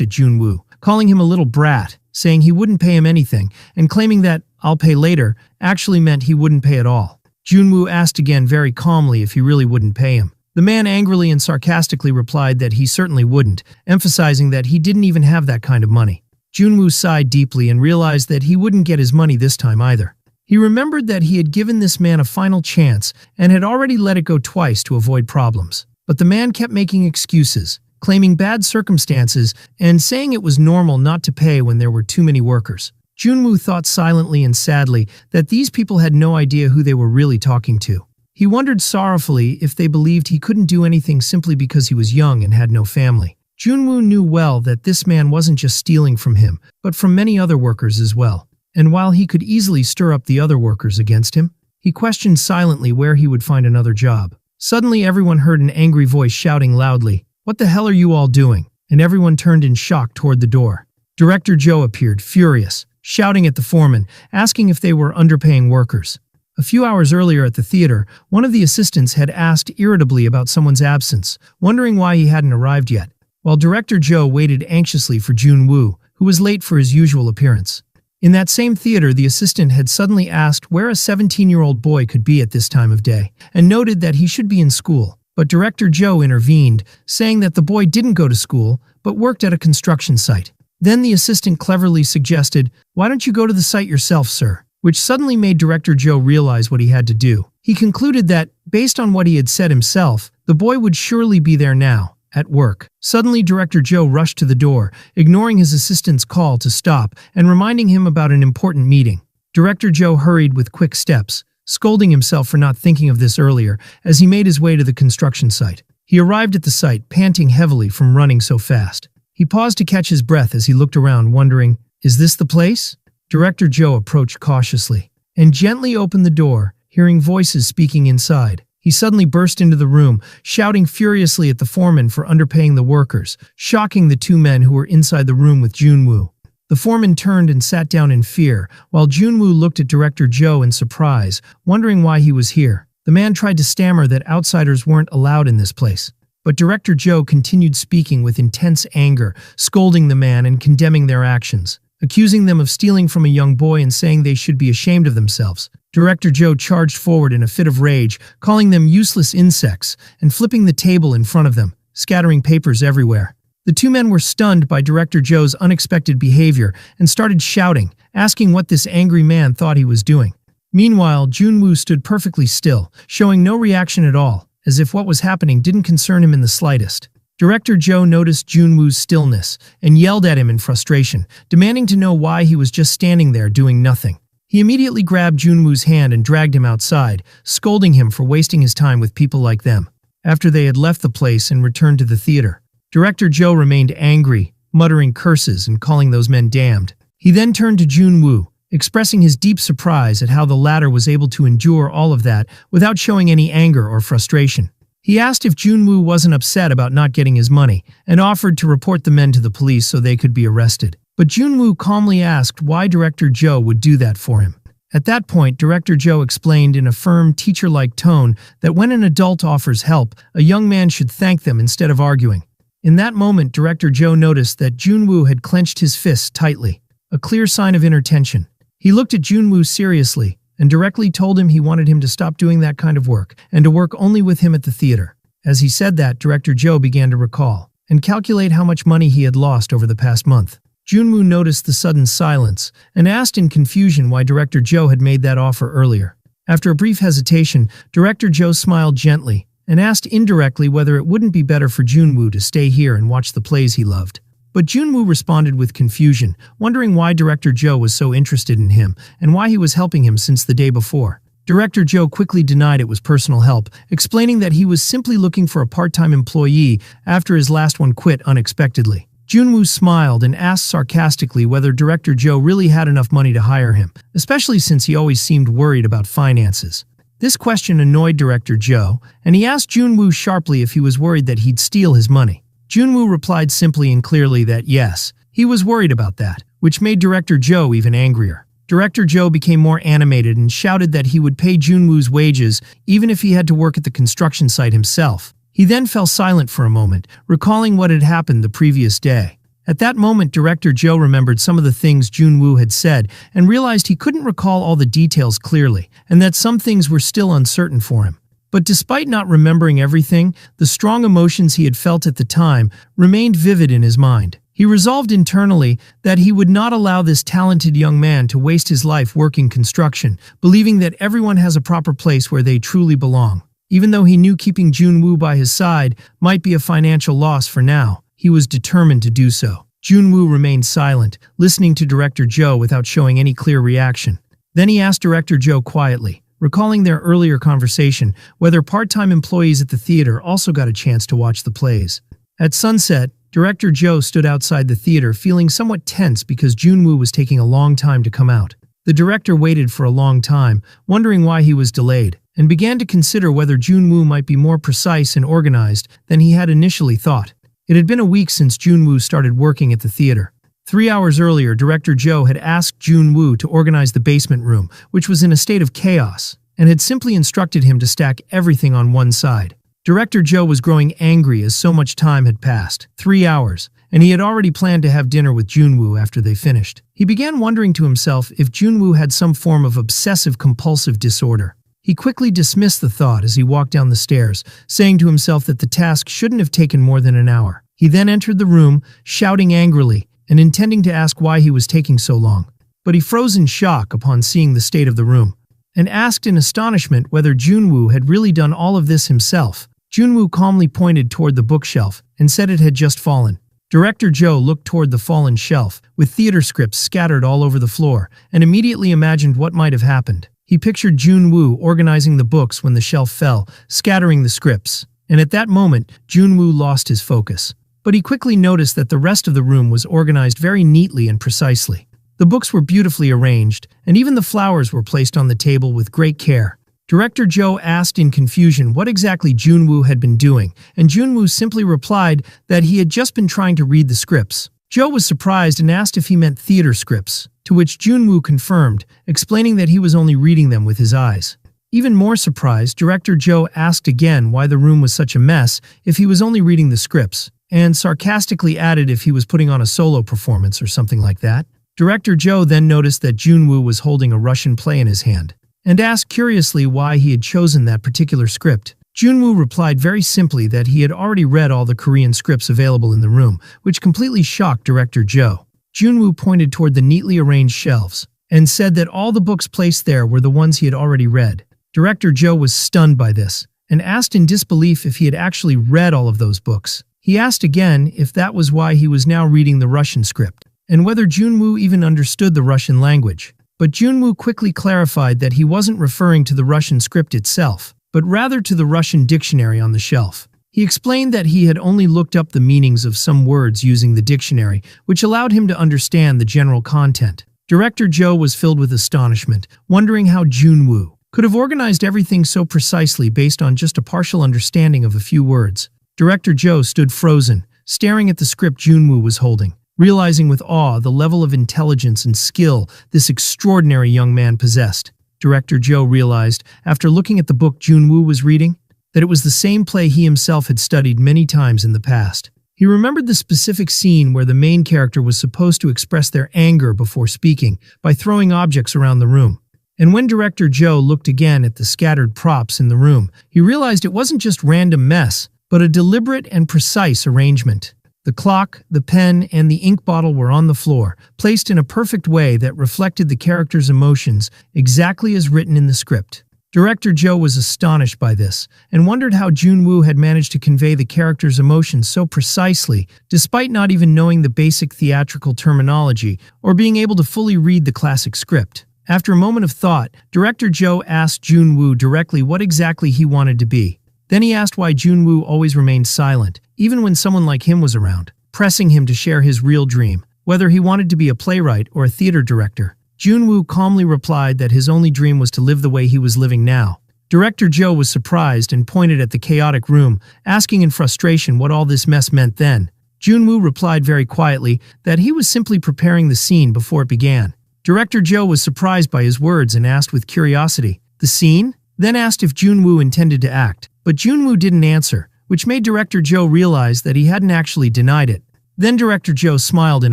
at Junwoo, calling him a little brat, saying he wouldn't pay him anything, and claiming that "I'll pay later" actually meant he wouldn't pay at all. Junwoo asked again very calmly if he really wouldn't pay him. The man angrily and sarcastically replied that he certainly wouldn't, emphasizing that he didn't even have that kind of money. Junwoo sighed deeply and realized that he wouldn't get his money this time either. He remembered that he had given this man a final chance and had already let it go twice to avoid problems. But the man kept making excuses, claiming bad circumstances and saying it was normal not to pay when there were too many workers. Junwoo thought silently and sadly that these people had no idea who they were really talking to. He wondered sorrowfully if they believed he couldn't do anything simply because he was young and had no family. Junwoo knew well that this man wasn't just stealing from him, but from many other workers as well. And while he could easily stir up the other workers against him, he questioned silently where he would find another job. Suddenly everyone heard an angry voice shouting loudly, "What the hell are you all doing?" And everyone turned in shock toward the door. Director Joe appeared, furious, shouting at the foreman, asking if they were underpaying workers. A few hours earlier at the theater, one of the assistants had asked irritably about someone's absence, wondering why he hadn't arrived yet, while Director Joe waited anxiously for Junwoo, who was late for his usual appearance. In that same theater, the assistant had suddenly asked where a 17-year-old boy could be at this time of day, and noted that he should be in school. But Director Joe intervened, saying that the boy didn't go to school, but worked at a construction site. Then the assistant cleverly suggested, "Why don't you go to the site yourself, sir?" Which suddenly made Director Joe realize what he had to do. He concluded that, based on what he had said himself, the boy would surely be there now, at work. Suddenly, Director Joe rushed to the door, ignoring his assistant's call to stop and reminding him about an important meeting. Director Joe hurried with quick steps, scolding himself for not thinking of this earlier as he made his way to the construction site. He arrived at the site, panting heavily from running so fast. He paused to catch his breath as he looked around, wondering, "Is this the place?" Director Joe approached cautiously and gently opened the door, hearing voices speaking inside. He suddenly burst into the room, shouting furiously at the foreman for underpaying the workers, shocking the two men who were inside the room with Junwoo. The foreman turned and sat down in fear, while Junwoo looked at Director Joe in surprise, wondering why he was here. The man tried to stammer that outsiders weren't allowed in this place. But Director Joe continued speaking with intense anger, scolding the man and condemning their actions, accusing them of stealing from a young boy and saying they should be ashamed of themselves. Director Joe charged forward in a fit of rage, calling them useless insects and flipping the table in front of them, scattering papers everywhere. The two men were stunned by Director Joe's unexpected behavior and started shouting, asking what this angry man thought he was doing. Meanwhile, Junwoo stood perfectly still, showing no reaction at all, as if what was happening didn't concern him in the slightest. Director Joe noticed Junwoo's stillness and yelled at him in frustration, demanding to know why he was just standing there doing nothing. He immediately grabbed Junwoo's hand and dragged him outside, scolding him for wasting his time with people like them. After they had left the place and returned to the theater, Director Joe remained angry, muttering curses and calling those men damned. He then turned to Junwoo, expressing his deep surprise at how the latter was able to endure all of that without showing any anger or frustration. He asked if Junwoo wasn't upset about not getting his money and offered to report the men to the police so they could be arrested. But Junwoo calmly asked why Director Joe would do that for him. At that point, Director Joe explained in a firm, teacher-like tone that when an adult offers help, a young man should thank them instead of arguing. In that moment, Director Joe noticed that Junwoo had clenched his fists tightly, a clear sign of inner tension. He looked at Junwoo seriously and directly told him he wanted him to stop doing that kind of work and to work only with him at the theater. As he said that, Director Joe began to recall and calculate how much money he had lost over the past month. Junwoo noticed the sudden silence and asked in confusion why Director Joe had made that offer earlier. After a brief hesitation, Director Joe smiled gently and asked indirectly whether it wouldn't be better for Junwoo to stay here and watch the plays he loved. But Junwoo responded with confusion, wondering why Director Joe was so interested in him and why he was helping him since the day before. Director Joe quickly denied it was personal help, explaining that he was simply looking for a part-time employee after his last one quit unexpectedly. Junwoo smiled and asked sarcastically whether Director Joe really had enough money to hire him, especially since he always seemed worried about finances. This question annoyed director Joe, and he asked Jun-woo sharply if he was worried that he'd steal his money. Jun-woo replied simply and clearly that yes, he was worried about that, which made director Joe even angrier. Director Joe became more animated and shouted that he would pay Jun-woo's wages even if he had to work at the construction site himself. He then fell silent for a moment, recalling what had happened the previous day. At that moment, director Joe remembered some of the things Jun-woo had said and realized he couldn't recall all the details clearly, and that some things were still uncertain for him. But despite not remembering everything, the strong emotions he had felt at the time remained vivid in his mind. He resolved internally that he would not allow this talented young man to waste his life working construction, believing that everyone has a proper place where they truly belong. Even though he knew keeping Jun-woo by his side might be a financial loss for now, he was determined to do so. Jun-woo remained silent, listening to director Joe without showing any clear reaction. Then he asked director Joe quietly, recalling their earlier conversation, whether part-time employees at the theater also got a chance to watch the plays. At sunset, director Joe stood outside the theater feeling somewhat tense because Jun-woo was taking a long time to come out. The director waited for a long time, wondering why he was delayed, and began to consider whether Jun-woo might be more precise and organized than he had initially thought. It had been a week since Jun-woo started working at the theater. 3 hours earlier, director Joe had asked Jun-woo to organize the basement room, which was in a state of chaos, and had simply instructed him to stack everything on one side. Director Joe was growing angry as so much time had passed, 3 hours, and he had already planned to have dinner with Jun-woo after they finished. He began wondering to himself if Jun-woo had some form of obsessive-compulsive disorder. He quickly dismissed the thought as he walked down the stairs, saying to himself that the task shouldn't have taken more than an hour. He then entered the room, shouting angrily, and intending to ask why he was taking so long. But he froze in shock upon seeing the state of the room, and asked in astonishment whether Jun-woo had really done all of this himself. Jun-woo calmly pointed toward the bookshelf and said it had just fallen. Director Joe looked toward the fallen shelf, with theater scripts scattered all over the floor, and immediately imagined what might have happened. He pictured Jun-woo organizing the books when the shelf fell, scattering the scripts, and at that moment, Jun-woo lost his focus. But he quickly noticed that the rest of the room was organized very neatly and precisely. The books were beautifully arranged, and even the flowers were placed on the table with great care. Director Joe asked in confusion what exactly Jun-woo had been doing, and Jun-woo simply replied that he had just been trying to read the scripts. Joe was surprised and asked if he meant theater scripts, to which Jun-woo confirmed, explaining that he was only reading them with his eyes. Even more surprised, Director Joe asked again why the room was such a mess if he was only reading the scripts, and sarcastically added if he was putting on a solo performance or something like that. Director Joe then noticed that Jun-woo was holding a Russian play in his hand, and asked curiously why he had chosen that particular script. Jun-woo replied very simply that he had already read all the Korean scripts available in the room, which completely shocked Director Joe. Jun-woo pointed toward the neatly arranged shelves, and said that all the books placed there were the ones he had already read. Director Joe was stunned by this, and asked in disbelief if he had actually read all of those books. He asked again if that was why he was now reading the Russian script, and whether Jun-woo even understood the Russian language. But Jun-woo quickly clarified that he wasn't referring to the Russian script itself, but rather to the Russian dictionary on the shelf. He explained that he had only looked up the meanings of some words using the dictionary, which allowed him to understand the general content. Director Joe was filled with astonishment, wondering how Jun-woo could have organized everything so precisely based on just a partial understanding of a few words. Director Joe stood frozen, staring at the script Jun-woo was holding, realizing with awe the level of intelligence and skill this extraordinary young man possessed. Director Joe realized, after looking at the book Jun-woo was reading, that it was the same play he himself had studied many times in the past. He remembered the specific scene where the main character was supposed to express their anger before speaking by throwing objects around the room. And when Director Joe looked again at the scattered props in the room, he realized it wasn't just random mess, but a deliberate and precise arrangement. The clock, the pen, and the ink bottle were on the floor, placed in a perfect way that reflected the character's emotions exactly as written in the script. Director Joe was astonished by this, and wondered how Jun-woo had managed to convey the character's emotions so precisely, despite not even knowing the basic theatrical terminology or being able to fully read the classic script. After a moment of thought, Director Joe asked Jun-woo directly what exactly he wanted to be. Then he asked why Jun-woo always remained silent, even when someone like him was around, pressing him to share his real dream, whether he wanted to be a playwright or a theater director. Jun-woo calmly replied that his only dream was to live the way he was living now. Director Joe was surprised and pointed at the chaotic room, asking in frustration what all this mess meant then. Junwoo replied very quietly that he was simply preparing the scene before it began. Director Joe was surprised by his words and asked with curiosity, "The scene?" Then asked if Junwoo intended to act. But Junwoo didn't answer, which made Director Joe realize that he hadn't actually denied it. Then Director Joe smiled in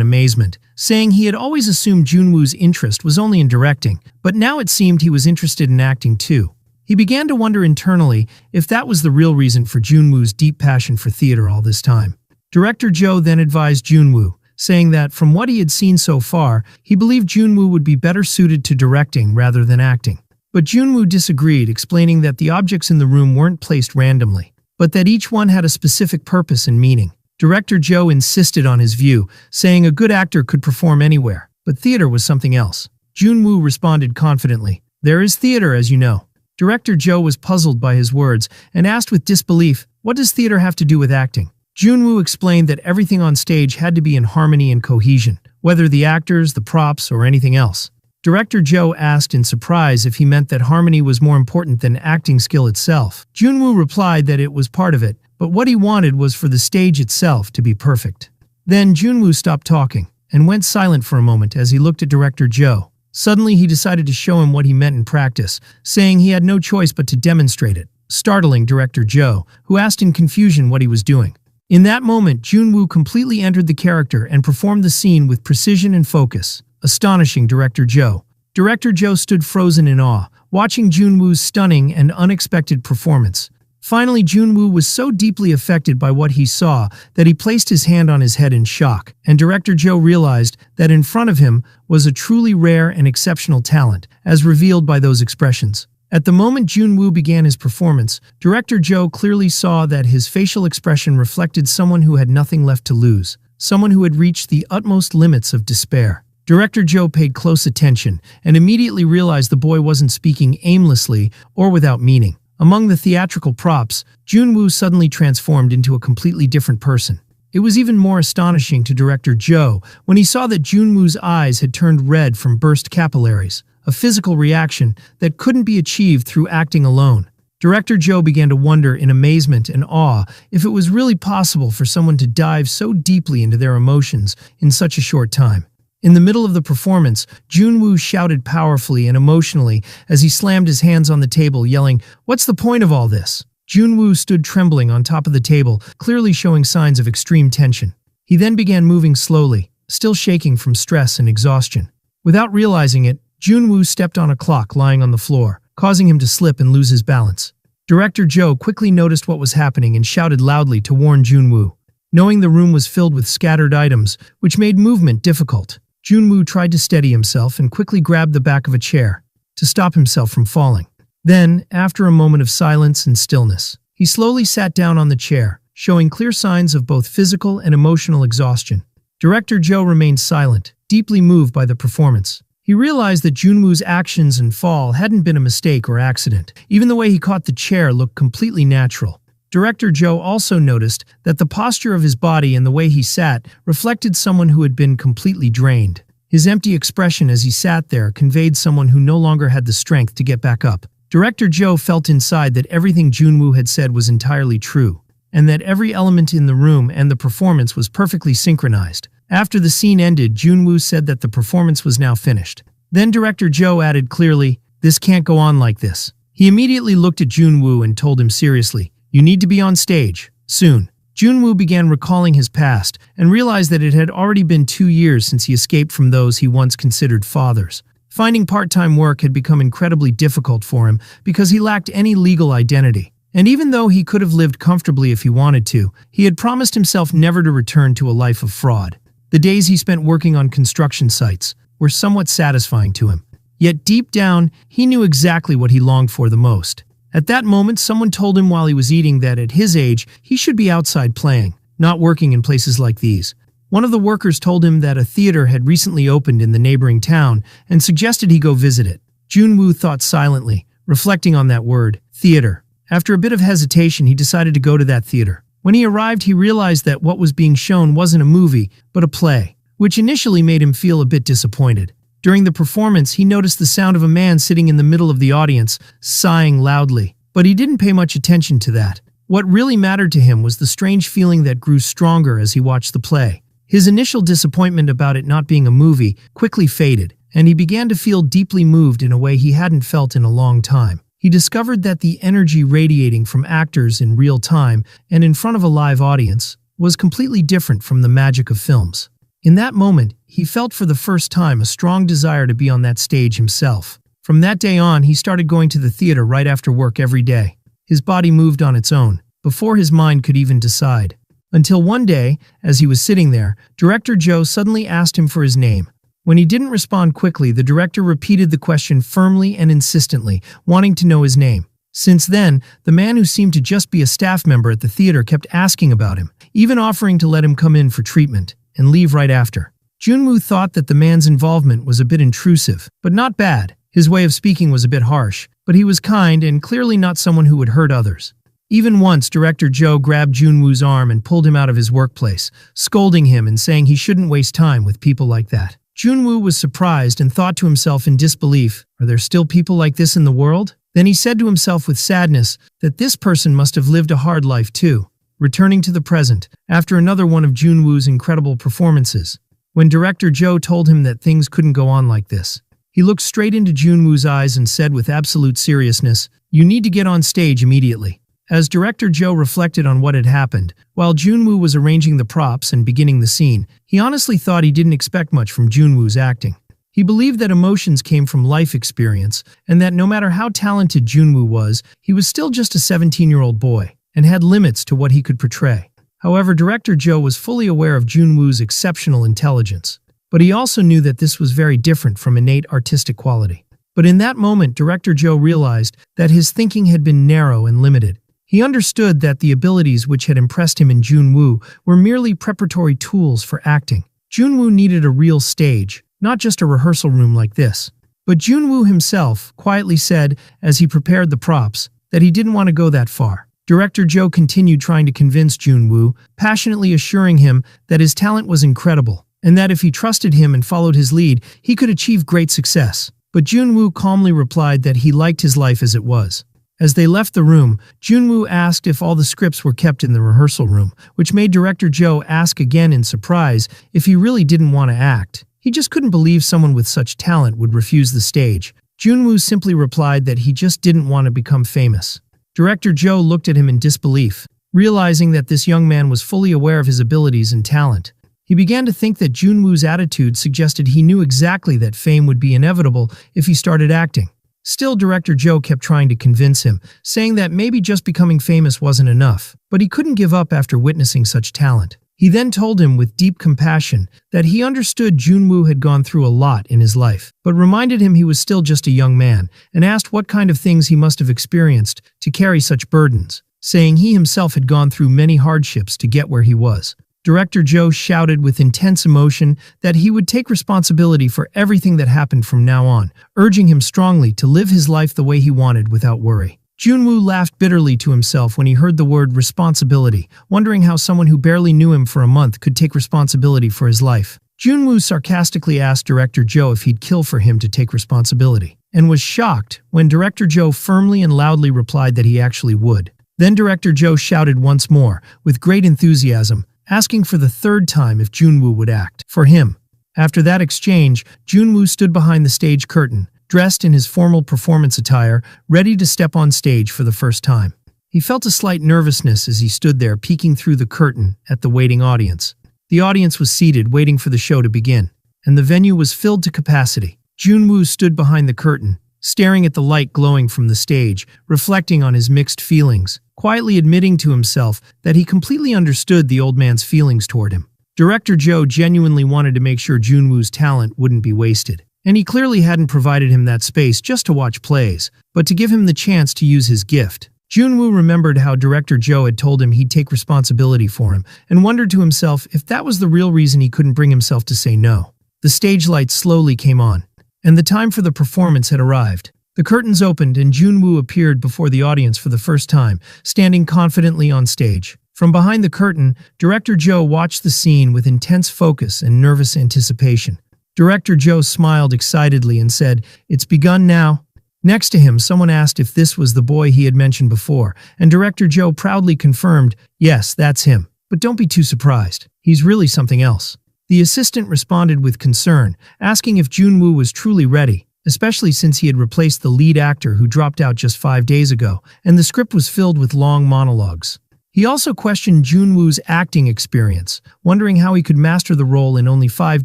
amazement, saying he had always assumed Junwoo's interest was only in directing, but now it seemed he was interested in acting too. He began to wonder internally if that was the real reason for Junwoo's deep passion for theater all this time. Director Joe then advised Junwoo, saying that from what he had seen so far, he believed Junwoo would be better suited to directing rather than acting. But Junwoo disagreed, explaining that the objects in the room weren't placed randomly, but that each one had a specific purpose and meaning. Director Joe insisted on his view, saying a good actor could perform anywhere, but theater was something else. Junwoo responded confidently, "There is theater, as you know." Director Joe was puzzled by his words and asked with disbelief, "What does theater have to do with acting?" Junwoo explained that everything on stage had to be in harmony and cohesion, whether the actors, the props, or anything else. Director Joe asked in surprise if he meant that harmony was more important than acting skill itself. Junwoo replied that it was part of it, but what he wanted was for the stage itself to be perfect. Then Junwoo stopped talking and went silent for a moment as he looked at Director Joe. Suddenly he decided to show him what he meant in practice, saying he had no choice but to demonstrate it, startling Director Joe, who asked in confusion what he was doing. In that moment, Junwoo completely entered the character and performed the scene with precision and focus, astonishing Director Joe. Director Joe stood frozen in awe, watching Junwoo's stunning and unexpected performance. Finally, Junwoo was so deeply affected by what he saw that he placed his hand on his head in shock, and Director Joe realized that in front of him was a truly rare and exceptional talent, as revealed by those expressions. At the moment Junwoo began his performance, Director Joe clearly saw that his facial expression reflected someone who had nothing left to lose, someone who had reached the utmost limits of despair. Director Joe paid close attention and immediately realized the boy wasn't speaking aimlessly or without meaning. Among the theatrical props, Junwoo suddenly transformed into a completely different person. It was even more astonishing to Director Joe when he saw that Junwoo's eyes had turned red from burst capillaries, a physical reaction that couldn't be achieved through acting alone. Director Joe began to wonder in amazement and awe if it was really possible for someone to dive so deeply into their emotions in such a short time. In the middle of the performance, Junwoo shouted powerfully and emotionally as he slammed his hands on the table, yelling, "What's the point of all this?" Junwoo stood trembling on top of the table, clearly showing signs of extreme tension. He then began moving slowly, still shaking from stress and exhaustion. Without realizing it, Junwoo stepped on a clock lying on the floor, causing him to slip and lose his balance. Director Joe quickly noticed what was happening and shouted loudly to warn Junwoo. Knowing the room was filled with scattered items, which made movement difficult, Junwoo tried to steady himself and quickly grabbed the back of a chair to stop himself from falling. Then, after a moment of silence and stillness, he slowly sat down on the chair, showing clear signs of both physical and emotional exhaustion. Director Joe remained silent, deeply moved by the performance. He realized that Junwoo's actions and fall hadn't been a mistake or accident. Even the way he caught the chair looked completely natural. Director Joe also noticed that the posture of his body and the way he sat reflected someone who had been completely drained. His empty expression as he sat there conveyed someone who no longer had the strength to get back up. Director Joe felt inside that everything Junwoo had said was entirely true, and that every element in the room and the performance was perfectly synchronized. After the scene ended, Junwoo said that the performance was now finished. Then Director Joe added clearly, "This can't go on like this." He immediately looked at Junwoo and told him seriously, "You need to be on stage, soon." Junwoo began recalling his past and realized that it had already been 2 years since he escaped from those he once considered fathers. Finding part-time work had become incredibly difficult for him because he lacked any legal identity. And even though he could have lived comfortably if he wanted to, he had promised himself never to return to a life of fraud. The days he spent working on construction sites were somewhat satisfying to him. Yet deep down, he knew exactly what he longed for the most. At that moment, someone told him while he was eating that at his age, he should be outside playing, not working in places like these. One of the workers told him that a theater had recently opened in the neighboring town and suggested he go visit it. Junwoo thought silently, reflecting on that word, theater. After a bit of hesitation, he decided to go to that theater. When he arrived, he realized that what was being shown wasn't a movie, but a play, which initially made him feel a bit disappointed. During the performance, he noticed the sound of a man sitting in the middle of the audience, sighing loudly. But he didn't pay much attention to that. What really mattered to him was the strange feeling that grew stronger as he watched the play. His initial disappointment about it not being a movie quickly faded, and he began to feel deeply moved in a way he hadn't felt in a long time. He discovered that the energy radiating from actors in real time and in front of a live audience was completely different from the magic of films. In that moment, he felt for the first time a strong desire to be on that stage himself. From that day on, he started going to the theater right after work every day. His body moved on its own, before his mind could even decide. Until one day, as he was sitting there, Director Joe suddenly asked him for his name. When he didn't respond quickly, the director repeated the question firmly and insistently, wanting to know his name. Since then, the man who seemed to just be a staff member at the theater kept asking about him, even offering to let him come in for treatment and leave right after. Junwoo thought that the man's involvement was a bit intrusive, but not bad. His way of speaking was a bit harsh, but he was kind and clearly not someone who would hurt others. Even once, Director Joe grabbed Junwoo's arm and pulled him out of his workplace, scolding him and saying he shouldn't waste time with people like that. Junwoo was surprised and thought to himself in disbelief, are there still people like this in the world? Then he said to himself with sadness that this person must have lived a hard life too. Returning to the present, after another one of Junwoo's incredible performances, when Director Joe told him that things couldn't go on like this, he looked straight into Junwoo's eyes and said with absolute seriousness, "You need to get on stage immediately." As Director Joe reflected on what had happened, while Junwoo was arranging the props and beginning the scene, he honestly thought he didn't expect much from Junwoo's acting. He believed that emotions came from life experience, and that no matter how talented Junwoo was, he was still just a 17-year-old boy, and had limits to what he could portray. However, Director Joe was fully aware of Junwoo's exceptional intelligence, but he also knew that this was very different from innate artistic quality. But in that moment, Director Joe realized that his thinking had been narrow and limited. He understood that the abilities which had impressed him in Junwoo were merely preparatory tools for acting. Junwoo needed a real stage, not just a rehearsal room like this. But Junwoo himself quietly said, as he prepared the props, that he didn't want to go that far. Director Joe continued trying to convince Junwoo, passionately assuring him that his talent was incredible, and that if he trusted him and followed his lead, he could achieve great success. But Junwoo calmly replied that he liked his life as it was. As they left the room, Junwoo asked if all the scripts were kept in the rehearsal room, which made Director Joe ask again in surprise if he really didn't want to act. He just couldn't believe someone with such talent would refuse the stage. Junwoo simply replied that he just didn't want to become famous. Director Joe looked at him in disbelief, realizing that this young man was fully aware of his abilities and talent. He began to think that Junwoo's attitude suggested he knew exactly that fame would be inevitable if he started acting. Still, Director Joe kept trying to convince him, saying that maybe just becoming famous wasn't enough, but he couldn't give up after witnessing such talent. He then told him with deep compassion that he understood Junwoo had gone through a lot in his life, but reminded him he was still just a young man, and asked what kind of things he must have experienced to carry such burdens, saying he himself had gone through many hardships to get where he was. Director Joe shouted with intense emotion that he would take responsibility for everything that happened from now on, urging him strongly to live his life the way he wanted without worry. Junwoo laughed bitterly to himself when he heard the word responsibility, wondering how someone who barely knew him for a month could take responsibility for his life. Junwoo sarcastically asked Director Joe if he'd kill for him to take responsibility, and was shocked when Director Joe firmly and loudly replied that he actually would. Then Director Joe shouted once more, with great enthusiasm, asking for the third time if Junwoo would act for him. After that exchange, Junwoo stood behind the stage curtain, dressed in his formal performance attire, ready to step on stage for the first time. He felt a slight nervousness as he stood there peeking through the curtain at the waiting audience. The audience was seated, waiting for the show to begin, and the venue was filled to capacity. Junwoo stood behind the curtain, staring at the light glowing from the stage, reflecting on his mixed feelings, quietly admitting to himself that he completely understood the old man's feelings toward him. Director Joe genuinely wanted to make sure Junwoo's talent wouldn't be wasted, and he clearly hadn't provided him that space just to watch plays, but to give him the chance to use his gift. Junwoo remembered how Director Joe had told him he'd take responsibility for him, and wondered to himself if that was the real reason he couldn't bring himself to say no. The stage lights slowly came on, and the time for the performance had arrived. The curtains opened and Junwoo appeared before the audience for the first time, standing confidently on stage. From behind the curtain, Director Joe watched the scene with intense focus and nervous anticipation. Director Joe smiled excitedly and said, "It's begun now." Next to him, someone asked if this was the boy he had mentioned before, and Director Joe proudly confirmed, "Yes, that's him. But don't be too surprised. He's really something else." The assistant responded with concern, asking if Junwoo was truly ready, especially since he had replaced the lead actor who dropped out just 5 days ago, and the script was filled with long monologues. He also questioned Junwoo's acting experience, wondering how he could master the role in only 5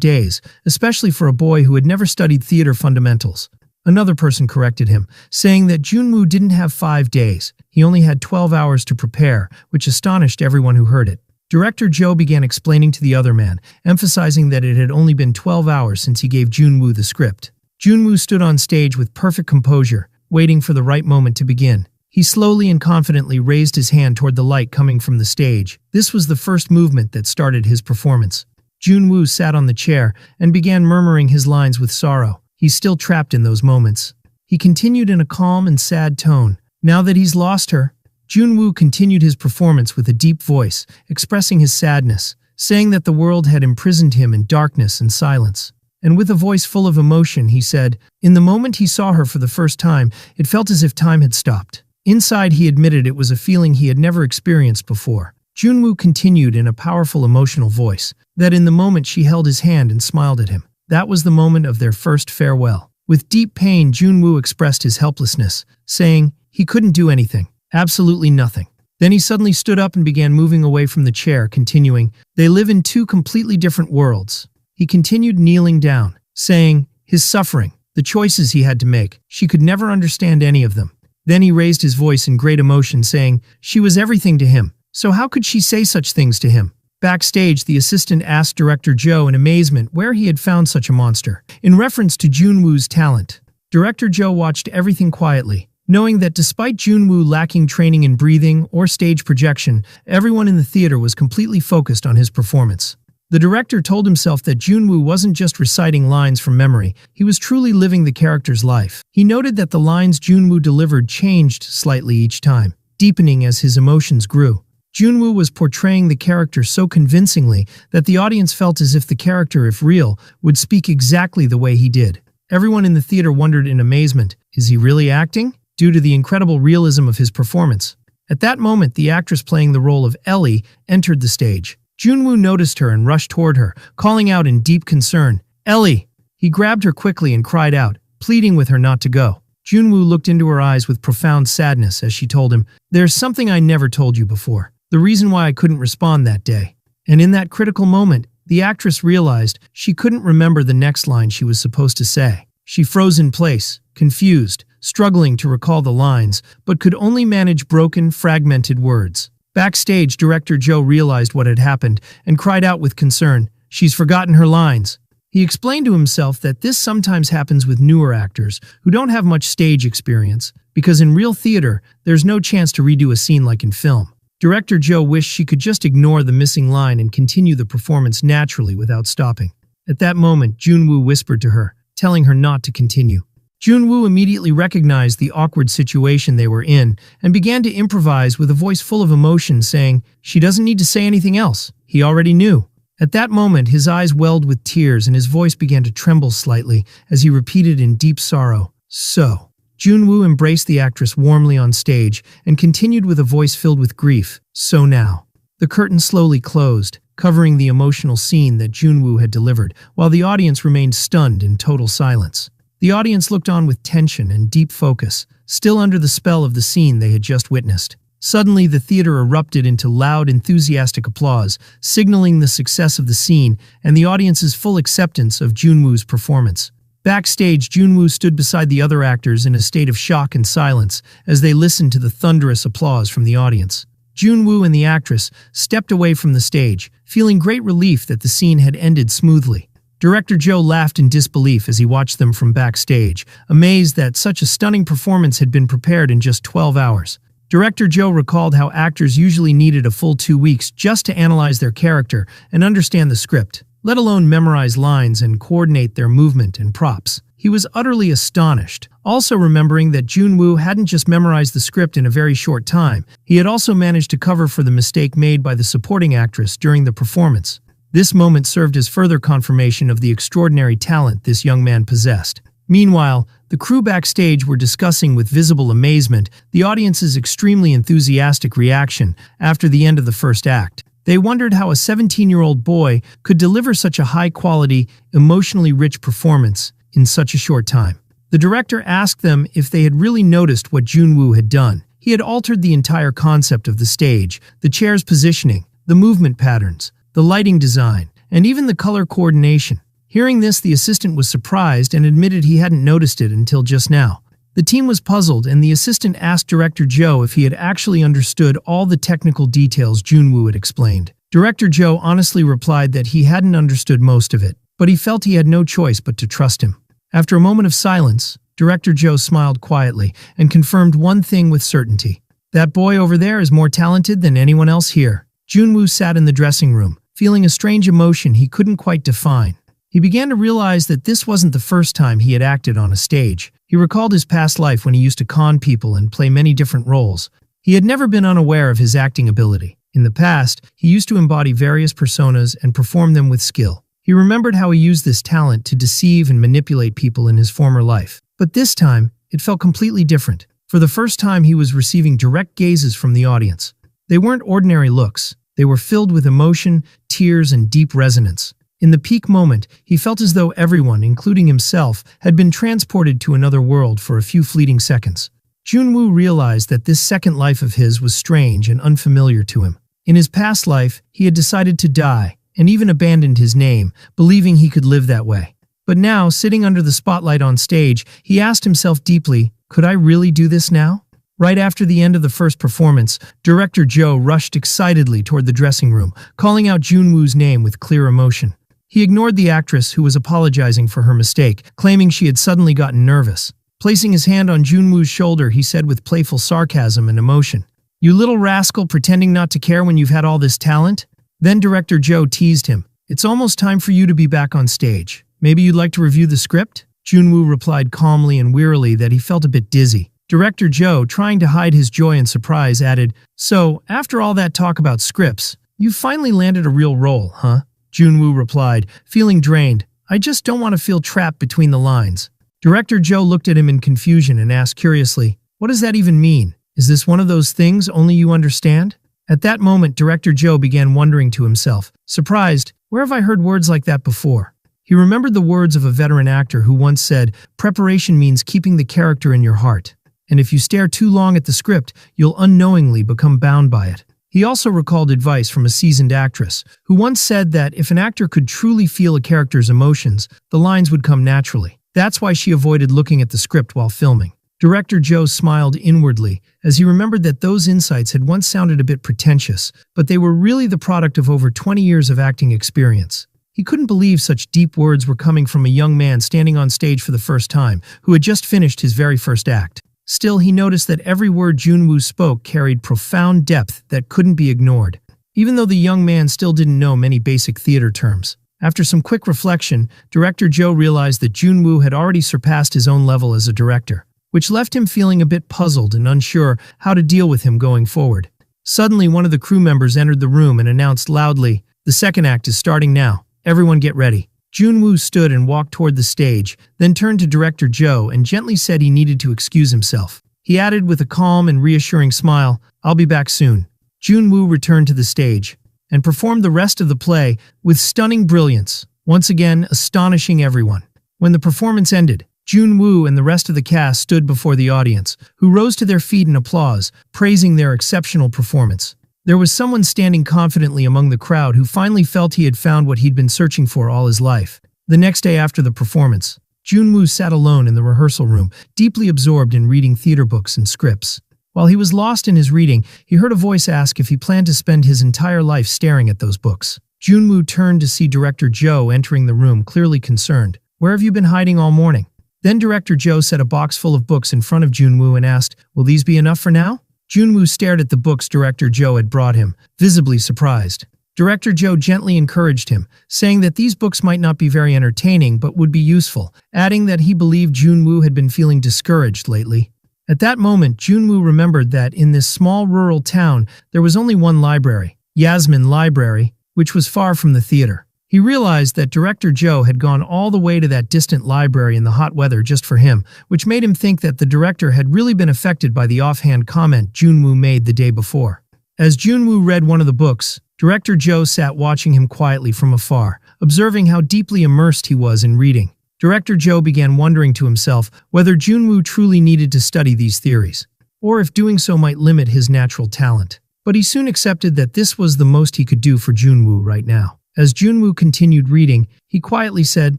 days, especially for a boy who had never studied theater fundamentals. Another person corrected him, saying that Junwoo didn't have 5 days. He only had 12 hours to prepare, which astonished everyone who heard it. Director Joe began explaining to the other man, emphasizing that it had only been 12 hours since he gave Junwoo the script. Junwoo stood on stage with perfect composure, waiting for the right moment to begin. He slowly and confidently raised his hand toward the light coming from the stage. This was the first movement that started his performance. Junwoo sat on the chair and began murmuring his lines with sorrow. He's still trapped in those moments. He continued in a calm and sad tone. Now that he's lost her, Junwoo continued his performance with a deep voice, expressing his sadness, saying that the world had imprisoned him in darkness and silence. And with a voice full of emotion, he said, in the moment he saw her for the first time, it felt as if time had stopped. Inside, he admitted it was a feeling he had never experienced before. Junwoo continued in a powerful emotional voice, that in the moment she held his hand and smiled at him. That was the moment of their first farewell. With deep pain, Junwoo expressed his helplessness, saying he couldn't do anything, absolutely nothing. Then he suddenly stood up and began moving away from the chair, continuing, "They live in 2 completely different worlds." He continued kneeling down, saying, his suffering, the choices he had to make, she could never understand any of them. Then he raised his voice in great emotion, saying, she was everything to him, so how could she say such things to him? Backstage, the assistant asked Director Joe in amazement where he had found such a monster, in reference to Junwoo's talent. Director Joe watched everything quietly, knowing that despite Junwoo lacking training in breathing or stage projection, everyone in the theater was completely focused on his performance. The director told himself that Junwoo wasn't just reciting lines from memory, he was truly living the character's life. He noted that the lines Junwoo delivered changed slightly each time, deepening as his emotions grew. Junwoo was portraying the character so convincingly that the audience felt as if the character, if real, would speak exactly the way he did. Everyone in the theater wondered in amazement, is he really acting? Due to the incredible realism of his performance. At that moment, the actress playing the role of Ellie entered the stage. Junwoo noticed her and rushed toward her, calling out in deep concern, "Ellie!" He grabbed her quickly and cried out, pleading with her not to go. Junwoo looked into her eyes with profound sadness as she told him, "There's something I never told you before. The reason why I couldn't respond that day." And in that critical moment, the actress realized she couldn't remember the next line she was supposed to say. She froze in place, confused, struggling to recall the lines, but could only manage broken, fragmented words. Backstage, Director Joe realized what had happened and cried out with concern, "She's forgotten her lines." He explained to himself that this sometimes happens with newer actors who don't have much stage experience, because in real theater, there's no chance to redo a scene like in film. Director Joe wished she could just ignore the missing line and continue the performance naturally without stopping. At that moment, Junwoo whispered to her, telling her not to continue. Junwoo immediately recognized the awkward situation they were in and began to improvise with a voice full of emotion, saying, "She doesn't need to say anything else. He already knew." At that moment, his eyes welled with tears and his voice began to tremble slightly as he repeated in deep sorrow, "So." Junwoo embraced the actress warmly on stage and continued with a voice filled with grief, "So now." The curtain slowly closed, covering the emotional scene that Junwoo had delivered, while the audience remained stunned in total silence. The audience looked on with tension and deep focus, still under the spell of the scene they had just witnessed. Suddenly, the theater erupted into loud, enthusiastic applause, signaling the success of the scene and the audience's full acceptance of Junwoo's performance. Backstage, Junwoo stood beside the other actors in a state of shock and silence as they listened to the thunderous applause from the audience. Junwoo and the actress stepped away from the stage, feeling great relief that the scene had ended smoothly. Director Joe laughed in disbelief as he watched them from backstage, amazed that such a stunning performance had been prepared in just 12 hours. Director Joe recalled how actors usually needed a full 2 weeks just to analyze their character and understand the script, let alone memorize lines and coordinate their movement and props. He was utterly astonished, also remembering that Junwoo hadn't just memorized the script in a very short time, he had also managed to cover for the mistake made by the supporting actress during the performance. This moment served as further confirmation of the extraordinary talent this young man possessed. Meanwhile, the crew backstage were discussing with visible amazement the audience's extremely enthusiastic reaction after the end of the first act. They wondered how a 17-year-old boy could deliver such a high-quality, emotionally rich performance in such a short time. The director asked them if they had really noticed what Junwoo had done. He had altered the entire concept of the stage, the chair's positioning, the movement patterns, the lighting design, and even the color coordination. Hearing this, the assistant was surprised and admitted he hadn't noticed it until just now. The team was puzzled, and the assistant asked Director Joe if he had actually understood all the technical details Junwoo had explained. Director Joe honestly replied that he hadn't understood most of it, but he felt he had no choice but to trust him. After a moment of silence, Director Joe smiled quietly and confirmed one thing with certainty. That boy over there is more talented than anyone else here. Junwoo sat in the dressing room, feeling a strange emotion he couldn't quite define. He began to realize that this wasn't the first time he had acted on a stage. He recalled his past life when he used to con people and play many different roles. He had never been unaware of his acting ability. In the past, he used to embody various personas and perform them with skill. He remembered how he used this talent to deceive and manipulate people in his former life. But this time, it felt completely different. For the first time, he was receiving direct gazes from the audience. They weren't ordinary looks. They were filled with emotion, tears, and deep resonance. In the peak moment, he felt as though everyone, including himself, had been transported to another world for a few fleeting seconds. Junwoo realized that this second life of his was strange and unfamiliar to him. In his past life, he had decided to die, and even abandoned his name, believing he could live that way. But now, sitting under the spotlight on stage, he asked himself deeply, could I really do this now? Right after the end of the first performance, Director Joe rushed excitedly toward the dressing room, calling out Junwoo's name with clear emotion. He ignored the actress who was apologizing for her mistake, claiming she had suddenly gotten nervous. Placing his hand on Junwoo's shoulder, he said with playful sarcasm and emotion, "You little rascal pretending not to care when you've had all this talent?" Then Director Joe teased him, "It's almost time for you to be back on stage. Maybe you'd like to review the script?" Junwoo replied calmly and wearily that he felt a bit dizzy. Director Joe, trying to hide his joy and surprise, added, "So, after all that talk about scripts, you've finally landed a real role, huh?" Junwoo replied, feeling drained, "I just don't want to feel trapped between the lines." Director Joe looked at him in confusion and asked curiously, "What does that even mean? Is this one of those things only you understand?" At that moment, Director Joe began wondering to himself, surprised, where have I heard words like that before? He remembered the words of a veteran actor who once said, "Preparation means keeping the character in your heart. And if you stare too long at the script, you'll unknowingly become bound by it." He also recalled advice from a seasoned actress, who once said that if an actor could truly feel a character's emotions, the lines would come naturally. That's why she avoided looking at the script while filming. Director Joe smiled inwardly as he remembered that those insights had once sounded a bit pretentious, but they were really the product of over 20 years of acting experience. He couldn't believe such deep words were coming from a young man standing on stage for the first time, who had just finished his very first act. Still, he noticed that every word Junwoo spoke carried profound depth that couldn't be ignored, even though the young man still didn't know many basic theater terms. After some quick reflection, Director Joe realized that Junwoo had already surpassed his own level as a director, which left him feeling a bit puzzled and unsure how to deal with him going forward. Suddenly, one of the crew members entered the room and announced loudly, "The second act is starting now. Everyone get ready." Junwoo stood and walked toward the stage, then turned to Director Joe and gently said he needed to excuse himself. He added with a calm and reassuring smile, "I'll be back soon." Junwoo returned to the stage and performed the rest of the play with stunning brilliance, once again astonishing everyone. When the performance ended, Junwoo and the rest of the cast stood before the audience, who rose to their feet in applause, praising their exceptional performance. There was someone standing confidently among the crowd who finally felt he had found what he'd been searching for all his life. The next day after the performance, Junwoo sat alone in the rehearsal room, deeply absorbed in reading theater books and scripts. While he was lost in his reading, he heard a voice ask if he planned to spend his entire life staring at those books. Junwoo turned to see Director Joe entering the room, clearly concerned. "Where have you been hiding all morning?" Then Director Joe set a box full of books in front of Junwoo and asked, "Will these be enough for now?" Junwoo stared at the books Director Joe had brought him, visibly surprised. Director Joe gently encouraged him, saying that these books might not be very entertaining but would be useful, adding that he believed Junwoo had been feeling discouraged lately. At that moment, Junwoo remembered that in this small rural town there was only one library, Yasmin Library, which was far from the theater. He realized that Director Joe had gone all the way to that distant library in the hot weather just for him, which made him think that the director had really been affected by the offhand comment Junwoo made the day before. As Junwoo read one of the books, Director Joe sat watching him quietly from afar, observing how deeply immersed he was in reading. Director Joe began wondering to himself whether Junwoo truly needed to study these theories, or if doing so might limit his natural talent. But he soon accepted that this was the most he could do for Junwoo right now. As Junwoo continued reading, he quietly said,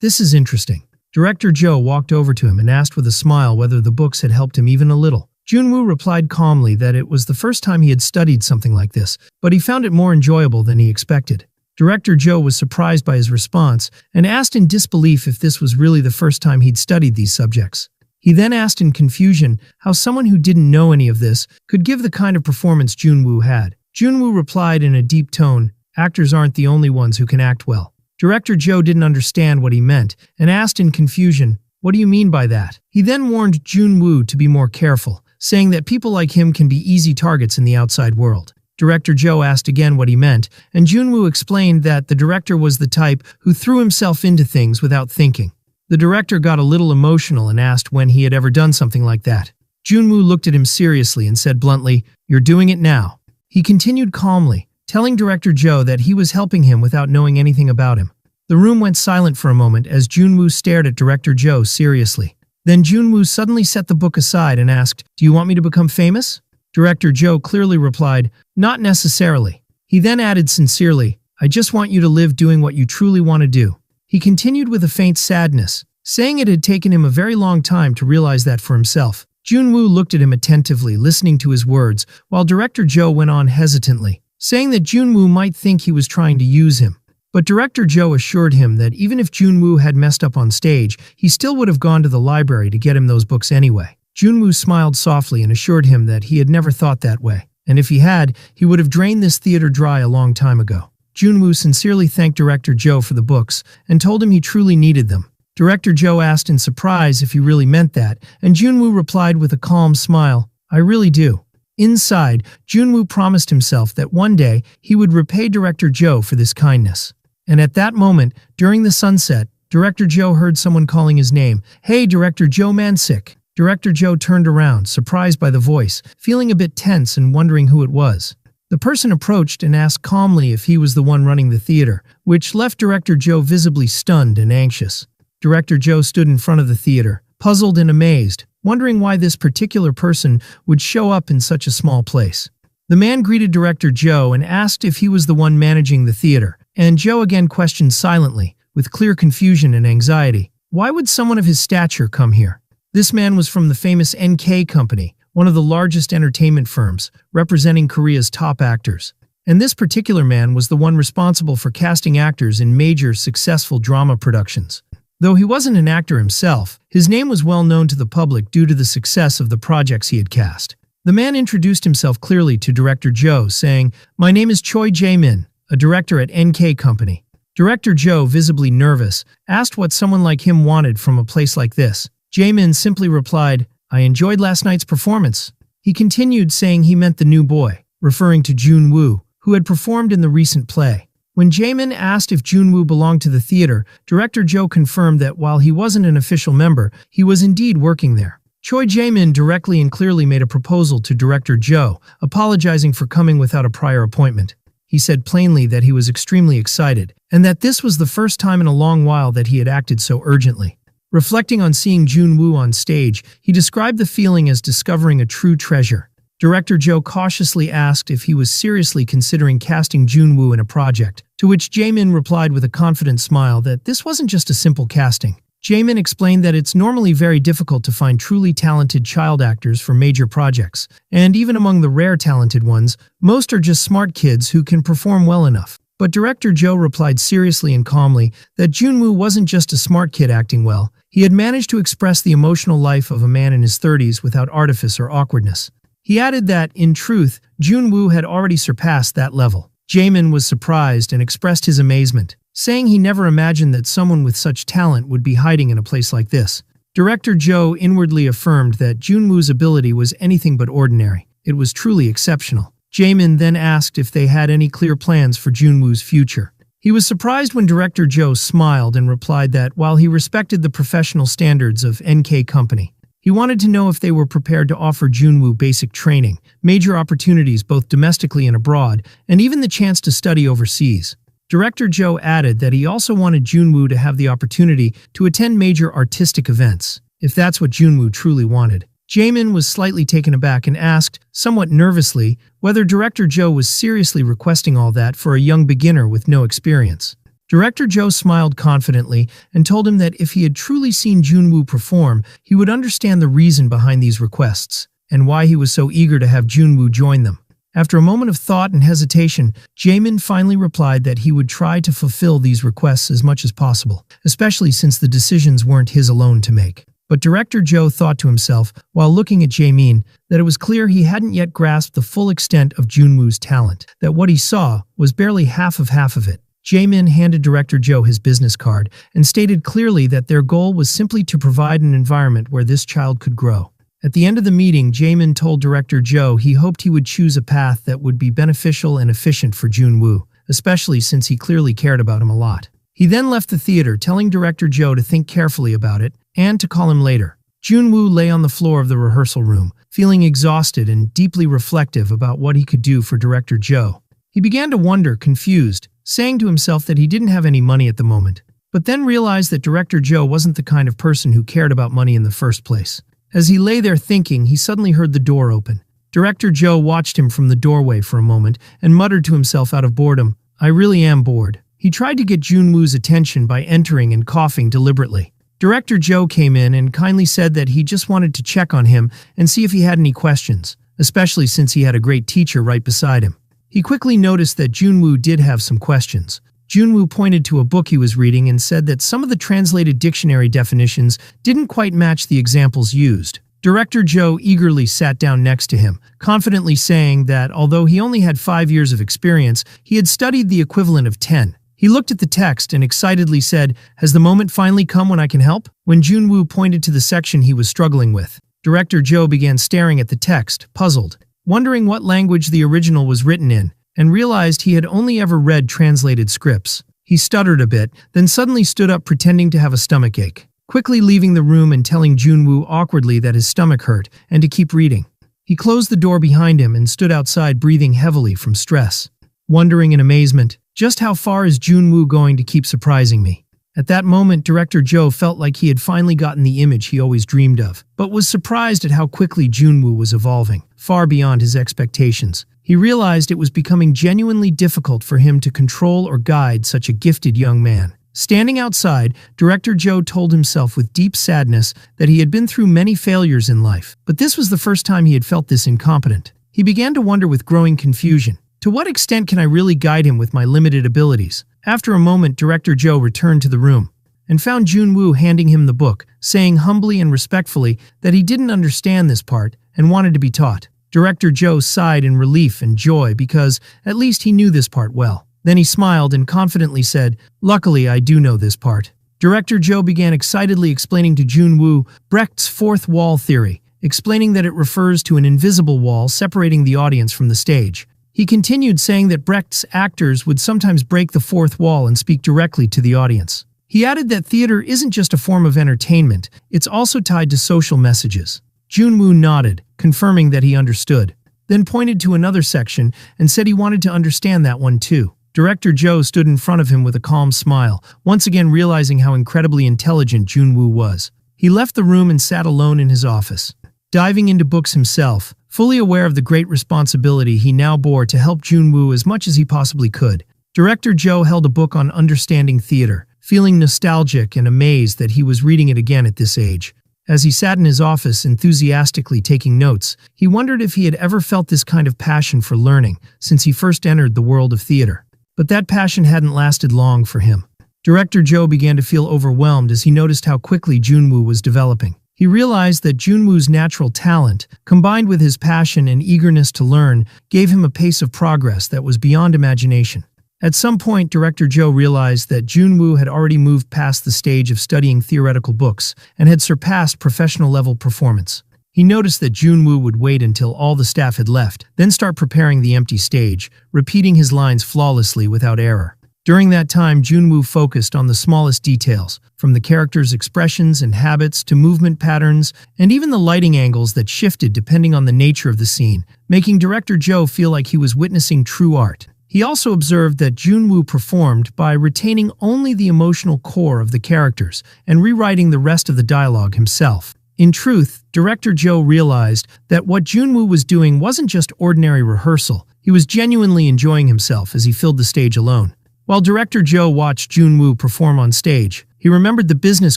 "This is interesting." Director Joe walked over to him and asked with a smile whether the books had helped him even a little. Junwoo replied calmly that it was the first time he had studied something like this, but he found it more enjoyable than he expected. Director Joe was surprised by his response and asked in disbelief if this was really the first time he'd studied these subjects. He then asked in confusion how someone who didn't know any of this could give the kind of performance Junwoo had. Junwoo replied in a deep tone, "Actors aren't the only ones who can act well." Director Joe didn't understand what he meant and asked in confusion, "What do you mean by that?" He then warned Junwoo to be more careful, saying that people like him can be easy targets in the outside world. Director Joe asked again what he meant, and Junwoo explained that the director was the type who threw himself into things without thinking. The director got a little emotional and asked when he had ever done something like that. Junwoo looked at him seriously and said bluntly, "You're doing it now." He continued calmly, telling Director Joe that he was helping him without knowing anything about him. The room went silent for a moment as Junwoo stared at Director Joe seriously. Then Junwoo suddenly set the book aside and asked, "Do you want me to become famous?" Director Joe clearly replied, "Not necessarily." He then added sincerely, "I just want you to live doing what you truly want to do." He continued with a faint sadness, saying it had taken him a very long time to realize that for himself. Junwoo looked at him attentively, listening to his words, while Director Joe went on hesitantly, saying that Junwoo might think he was trying to use him. But Director Joe assured him that even if Junwoo had messed up on stage, he still would have gone to the library to get him those books anyway. Junwoo smiled softly and assured him that he had never thought that way, and if he had, he would have drained this theater dry a long time ago. Junwoo sincerely thanked Director Joe for the books and told him he truly needed them. Director Joe asked in surprise if he really meant that, and Junwoo replied with a calm smile, "I really do." Inside, Junwoo promised himself that one day he would repay Director Joe for this kindness. And at that moment, during the sunset, Director Joe heard someone calling his name. "Hey, Director Joe Mansick." Director Joe turned around, surprised by the voice, feeling a bit tense and wondering who it was. The person approached and asked calmly if he was the one running the theater, which left Director Joe visibly stunned and anxious. Director Joe stood in front of the theater, puzzled and amazed, wondering why this particular person would show up in such a small place. The man greeted Director Joe and asked if he was the one managing the theater, and Joe again questioned silently, with clear confusion and anxiety. Why would someone of his stature come here? This man was from the famous NK Company, one of the largest entertainment firms, representing Korea's top actors. And this particular man was the one responsible for casting actors in major, successful drama productions. Though he wasn't an actor himself, his name was well known to the public due to the success of the projects he had cast. The man introduced himself clearly to Director Joe, saying, "My name is Choi Jae-min, a director at NK Company." Director Joe, visibly nervous, asked what someone like him wanted from a place like this. Jae-min simply replied, "I enjoyed last night's performance." He continued saying he meant the new boy, referring to Junwoo, who had performed in the recent play. When Jae-min asked if Junwoo belonged to the theater, Director Joe confirmed that while he wasn't an official member, he was indeed working there. Choi Jae-min directly and clearly made a proposal to Director Joe, apologizing for coming without a prior appointment. He said plainly that he was extremely excited, and that this was the first time in a long while that he had acted so urgently. Reflecting on seeing Junwoo on stage, he described the feeling as discovering a true treasure. Director Joe cautiously asked if he was seriously considering casting Junwoo in a project, to which Jae-min replied with a confident smile that this wasn't just a simple casting. Jae-min explained that it's normally very difficult to find truly talented child actors for major projects, and even among the rare talented ones, most are just smart kids who can perform well enough. But Director Joe replied seriously and calmly that Junwoo wasn't just a smart kid acting well, he had managed to express the emotional life of a man in his 30s without artifice or awkwardness. He added that, in truth, Junwoo had already surpassed that level. Jae-min was surprised and expressed his amazement, saying he never imagined that someone with such talent would be hiding in a place like this. Director Joe inwardly affirmed that Junwoo's ability was anything but ordinary. It was truly exceptional. Jae-min then asked if they had any clear plans for Junwoo's future. He was surprised when Director Joe smiled and replied that while he respected the professional standards of NK Company, he wanted to know if they were prepared to offer Junwoo basic training, major opportunities both domestically and abroad, and even the chance to study overseas. Director Joe added that he also wanted Junwoo to have the opportunity to attend major artistic events, if that's what Junwoo truly wanted. Jaemin was slightly taken aback and asked, somewhat nervously, whether Director Joe was seriously requesting all that for a young beginner with no experience. Director Joe smiled confidently and told him that if he had truly seen Junwoo perform, he would understand the reason behind these requests, and why he was so eager to have Junwoo join them. After a moment of thought and hesitation, Jaemin finally replied that he would try to fulfill these requests as much as possible, especially since the decisions weren't his alone to make. But Director Joe thought to himself, while looking at Jaemin, that it was clear he hadn't yet grasped the full extent of Junwoo's talent, that what he saw was barely half of it. Jaemin handed Director Joe his business card and stated clearly that their goal was simply to provide an environment where this child could grow. At the end of the meeting, Jaemin told Director Joe he hoped he would choose a path that would be beneficial and efficient for Junwoo, especially since he clearly cared about him a lot. He then left the theater, telling Director Joe to think carefully about it and to call him later. Junwoo lay on the floor of the rehearsal room, feeling exhausted and deeply reflective about what he could do for Director Joe. He began to wonder, confused, saying to himself that he didn't have any money at the moment, but then realized that Director Joe wasn't the kind of person who cared about money in the first place. As he lay there thinking, he suddenly heard the door open. Director Joe watched him from the doorway for a moment and muttered to himself out of boredom, "I really am bored." He tried to get Junwoo's attention by entering and coughing deliberately. Director Joe came in and kindly said that he just wanted to check on him and see if he had any questions, especially since he had a great teacher right beside him. He quickly noticed that Junwoo did have some questions. Junwoo pointed to a book he was reading and said that some of the translated dictionary definitions didn't quite match the examples used. Director Joe eagerly sat down next to him, confidently saying that although he only had 5 years of experience, he had studied the equivalent of 10. He looked at the text and excitedly said, "Has the moment finally come when I can help?" When Junwoo pointed to the section he was struggling with, Director Joe began staring at the text, puzzled, wondering what language the original was written in, and realized he had only ever read translated scripts. He stuttered a bit, then suddenly stood up pretending to have a stomachache, quickly leaving the room and telling Junwoo awkwardly that his stomach hurt and to keep reading. He closed the door behind him and stood outside breathing heavily from stress, wondering in amazement, just how far is Junwoo going to keep surprising me? At that moment, Director Joe felt like he had finally gotten the image he always dreamed of, but was surprised at how quickly Junwoo was evolving, far beyond his expectations. He realized it was becoming genuinely difficult for him to control or guide such a gifted young man. Standing outside, Director Joe told himself with deep sadness that he had been through many failures in life, but this was the first time he had felt this incompetent. He began to wonder with growing confusion, to what extent can I really guide him with my limited abilities? After a moment, Director Joe returned to the room and found Junwoo handing him the book, saying humbly and respectfully that he didn't understand this part and wanted to be taught. Director Joe sighed in relief and joy because at least he knew this part well. Then he smiled and confidently said, "Luckily, I do know this part." Director Joe began excitedly explaining to Junwoo Brecht's fourth wall theory, explaining that it refers to an invisible wall separating the audience from the stage. He continued saying that Brecht's actors would sometimes break the fourth wall and speak directly to the audience. He added that theater isn't just a form of entertainment, it's also tied to social messages. Junwoo nodded, confirming that he understood, then pointed to another section and said he wanted to understand that one too. Director Joe stood in front of him with a calm smile, once again realizing how incredibly intelligent Junwoo was. He left the room and sat alone in his office, diving into books himself, fully aware of the great responsibility he now bore to help Junwoo as much as he possibly could. Director Joe held a book on understanding theater, feeling nostalgic and amazed that he was reading it again at this age. As he sat in his office enthusiastically taking notes, he wondered if he had ever felt this kind of passion for learning since he first entered the world of theater. But that passion hadn't lasted long for him. Director Joe began to feel overwhelmed as he noticed how quickly Junwoo was developing. He realized that Junwoo's natural talent, combined with his passion and eagerness to learn, gave him a pace of progress that was beyond imagination. At some point, Director Joe realized that Junwoo had already moved past the stage of studying theoretical books and had surpassed professional-level performance. He noticed that Junwoo would wait until all the staff had left, then start preparing the empty stage, repeating his lines flawlessly without error. During that time, Junwoo focused on the smallest details, from the characters' expressions and habits to movement patterns, and even the lighting angles that shifted depending on the nature of the scene, making director Joe feel like he was witnessing true art. He also observed that Junwoo performed by retaining only the emotional core of the characters and rewriting the rest of the dialogue himself. In truth, director Joe realized that what Junwoo was doing wasn't just ordinary rehearsal. He was genuinely enjoying himself as he filled the stage alone. While director Joe watched Junwoo perform on stage, he remembered the business